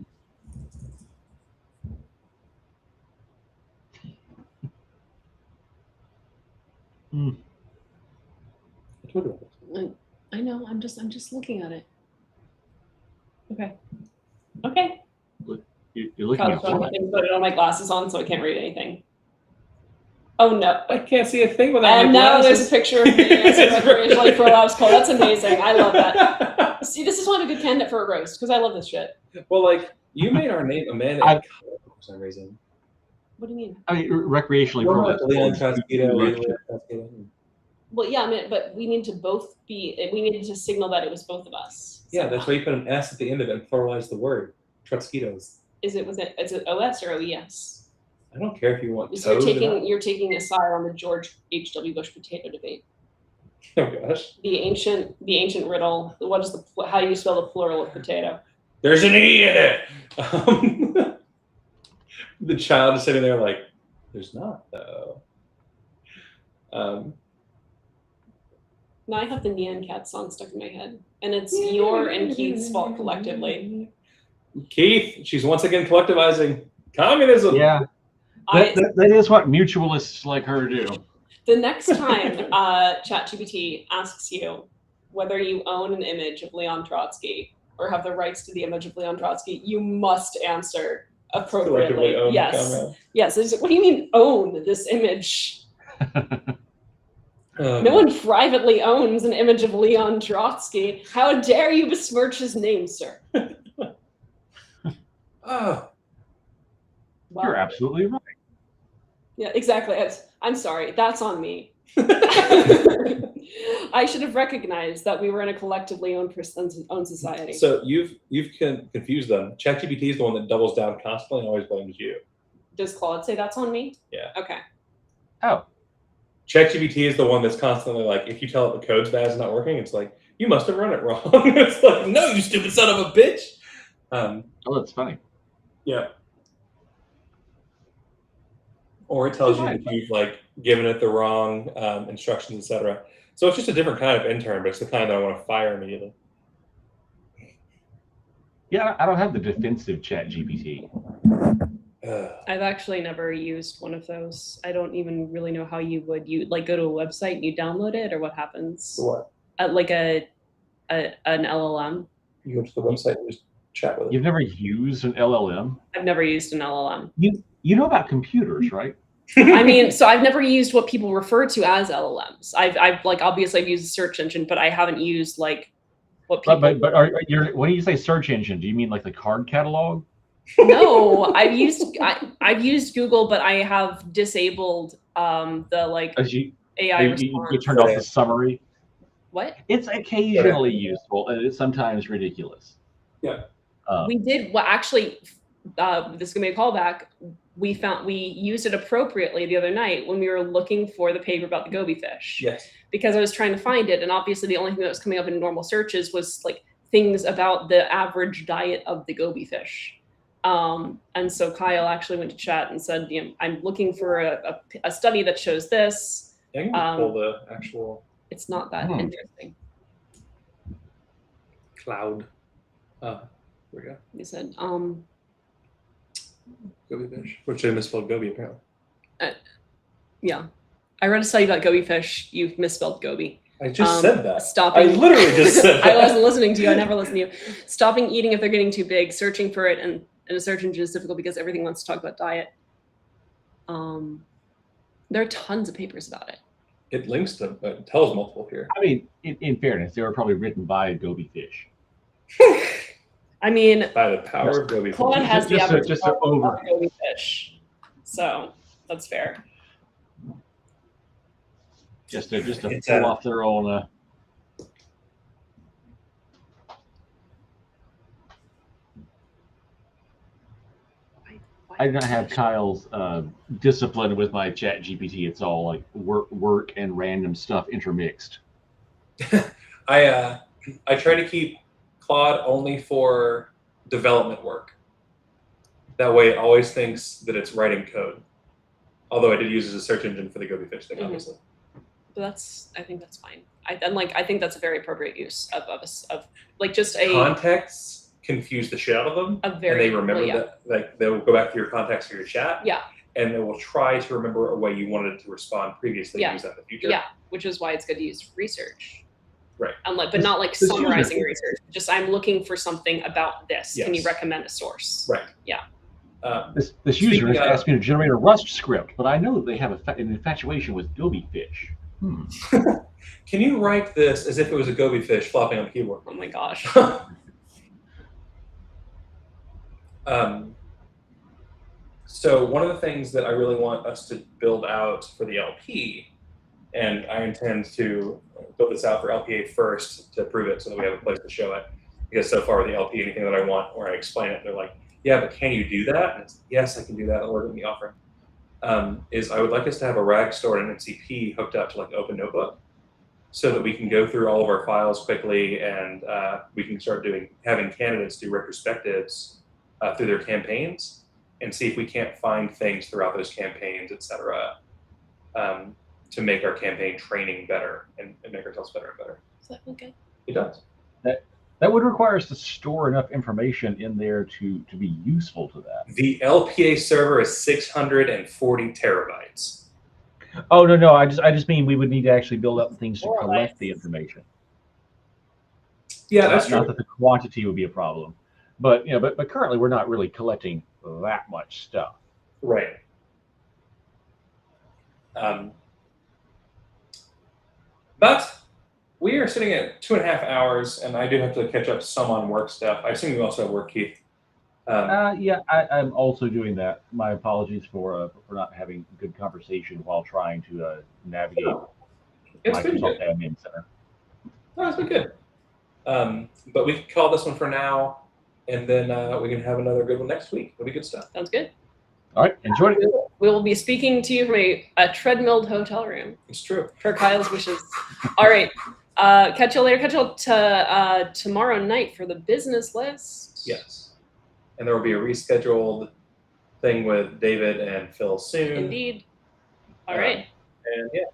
Hmm. I told you about this. I know. I'm just looking at it. Okay. Okay. You're looking at Gosh, I what? didn't put it on my glasses on, so I can't read anything. Oh no. I can't see a thing without And my now there's a glasses. picture of me as a recreational for a Labs call. That's amazing. I love that. See, this is why I'm a good candidate for a roast because I love this shit. Well, like you made our name Amanda I- for some reason. What do you mean? I mean, recreationally. Well, prolapsed. Leon Trotskito, Leon Trotskito. Well, yeah, I mean, but we need to both be. We needed to signal that it was both of us. Yeah, that's why you put an S at the end of it and pluralize the word. Trotskitos. Is it OS or OES? I don't care if you want So toes or not. you're taking a side on the George H.W. Bush potato debate. Oh gosh. The ancient riddle. What is how do you spell the plural of potato? There's an E in it. The child is sitting there like, there's not though. Now I have the Nyan Cat song stuck in my head, and it's your and Keith's fault collectively. Keith, she's once again collectivizing communism. Yeah, that is what mutualists like her do. The next time ChatGPT asks you whether you own an image of Leon Trotsky or have the rights to the image of Leon Trotsky, you must answer appropriately. Own Yes. Yes. What do you mean own this image? No one privately owns an image of Leon Trotsky. How dare you besmirch his name, sir? Oh. Wow. You're absolutely right. Yeah, exactly. I'm sorry. That's on me. I should have recognized that we were in a collectively owned society. So you've confused them. ChatGPT is the one that doubles down constantly and always blames you. Does Claude say that's on me? Yeah. Okay. Oh. ChatGPT is the one that's constantly like, if you tell it the code's bad, it's not working, it's like, you must have run it wrong. It's like, no, you stupid son of a bitch. Oh, that's funny. Yeah. Or it tells you that you've like given it the wrong instructions, etc. So it's just a different kind of intern, but it's the kind that I want to fire immediately. Yeah, I don't have the defensive ChatGPT. I've actually never used one of those. I don't even really know how you would. You like go to a website and you download it, or what happens? What? Like an LLM. You go to the website and just chat with it. You've never used an LLM? I've never used an LLM. You know about computers, right? I mean, so I've never used what people refer to as LLMs. I've like obviously I've used a search engine, but I haven't used like what people. But when you say search engine, do you mean like the card catalog? No, I've used Google, but I have disabled the like AI response. You turned off the summary. What? It's occasionally useful, and it's sometimes ridiculous. Yeah. We did actually. This is gonna be a callback. We used it appropriately the other night when we were looking for the paper about the goby fish. Yes. Because I was trying to find it, and obviously the only thing that was coming up in normal searches was like things about the average diet of the goby fish. And so Kyle actually went to chat and said, you know, I'm looking for a study that shows this. I can just pull the actual. It's not that interesting. Cloud. Here we go. He said, goby fish, which I misspelled goby apparently. Yeah. I read a study about goby fish. You've misspelled goby. I just said that. Stopping. I literally just said that. I wasn't listening to you. I never listen to you. Stopping eating if they're getting too big. Searching for it in a search engine is difficult because everything wants to talk about diet. There are tons of papers about it. It links to, it tells multiple here. I mean, in fairness, they were probably written by goby fish. I mean, by the power of goby fish. Claude has the average just over goby fish, so that's fair. Just to pull off their own. I don't have Kyle's discipline with my ChatGPT. It's all like work and random stuff intermixed. I try to keep Claude only for development work. That way it always thinks that it's writing code. Although I did use it as a search engine for the goby fish thing, obviously. But I think that's fine. I think that's a very appropriate use of like just a contexts confuse the shit out of them. And they remember that, like they will go back to your context for your chat. Yeah. And they will try to remember a way you wanted it to respond previously. Yeah. Use that in the future. Yeah, which is why it's good to use research. Right. But not like summarizing research. Just I'm looking for something about this. Yes. Can you recommend a source? Right. Yeah. This user has asked me to generate a Rust script, but I know that they have an infatuation with goby fish. Can you write this as if it was a goby fish flopping on the keyboard? Oh my gosh. So one of the things that I really want us to build out for the LP, and I intend to build this out for LPA first to prove it so that we have a place to show it. Because so far with the LP, anything that I want where I explain it, they're like, yeah, but can you do that? And it's, yes, I can do that. Or in the offering. Is I would like us to have a RAG stored in MCP hooked up to like Open Notebook so that we can go through all of our files quickly and we can start having candidates do retrospectives through their campaigns and see if we can't find things throughout those campaigns, et cetera, to make our campaign training better and make ourselves better and better. Is that okay? It does. That would require us to store enough information in there to be useful to that. The LPA server is 640 terabytes. Oh no, I just mean we would need to actually build up things to More collect life. the information. Yeah, that's Not true. that the quantity would be a problem, but but currently we're not really collecting that much stuff. Right. But we are sitting at 2.5 hours, and I do have to catch up some on work stuff. I assume you also have work, Keith. Yeah, I'm also doing that. My apologies for not having good conversation while trying to navigate It's been Microsoft good. Admin Center. No, it's been good. But we can call this one for now, and then we can have another good one next week. It'll be good stuff. Sounds good. All right, enjoy it. We will be speaking to you from a treadmilled hotel room It's true. for Kyle's wishes. All right. Catch you later. Catch you tomorrow night for the business list. Yes. And there will be a rescheduled thing with David and Phil soon. Indeed. All right. And yeah.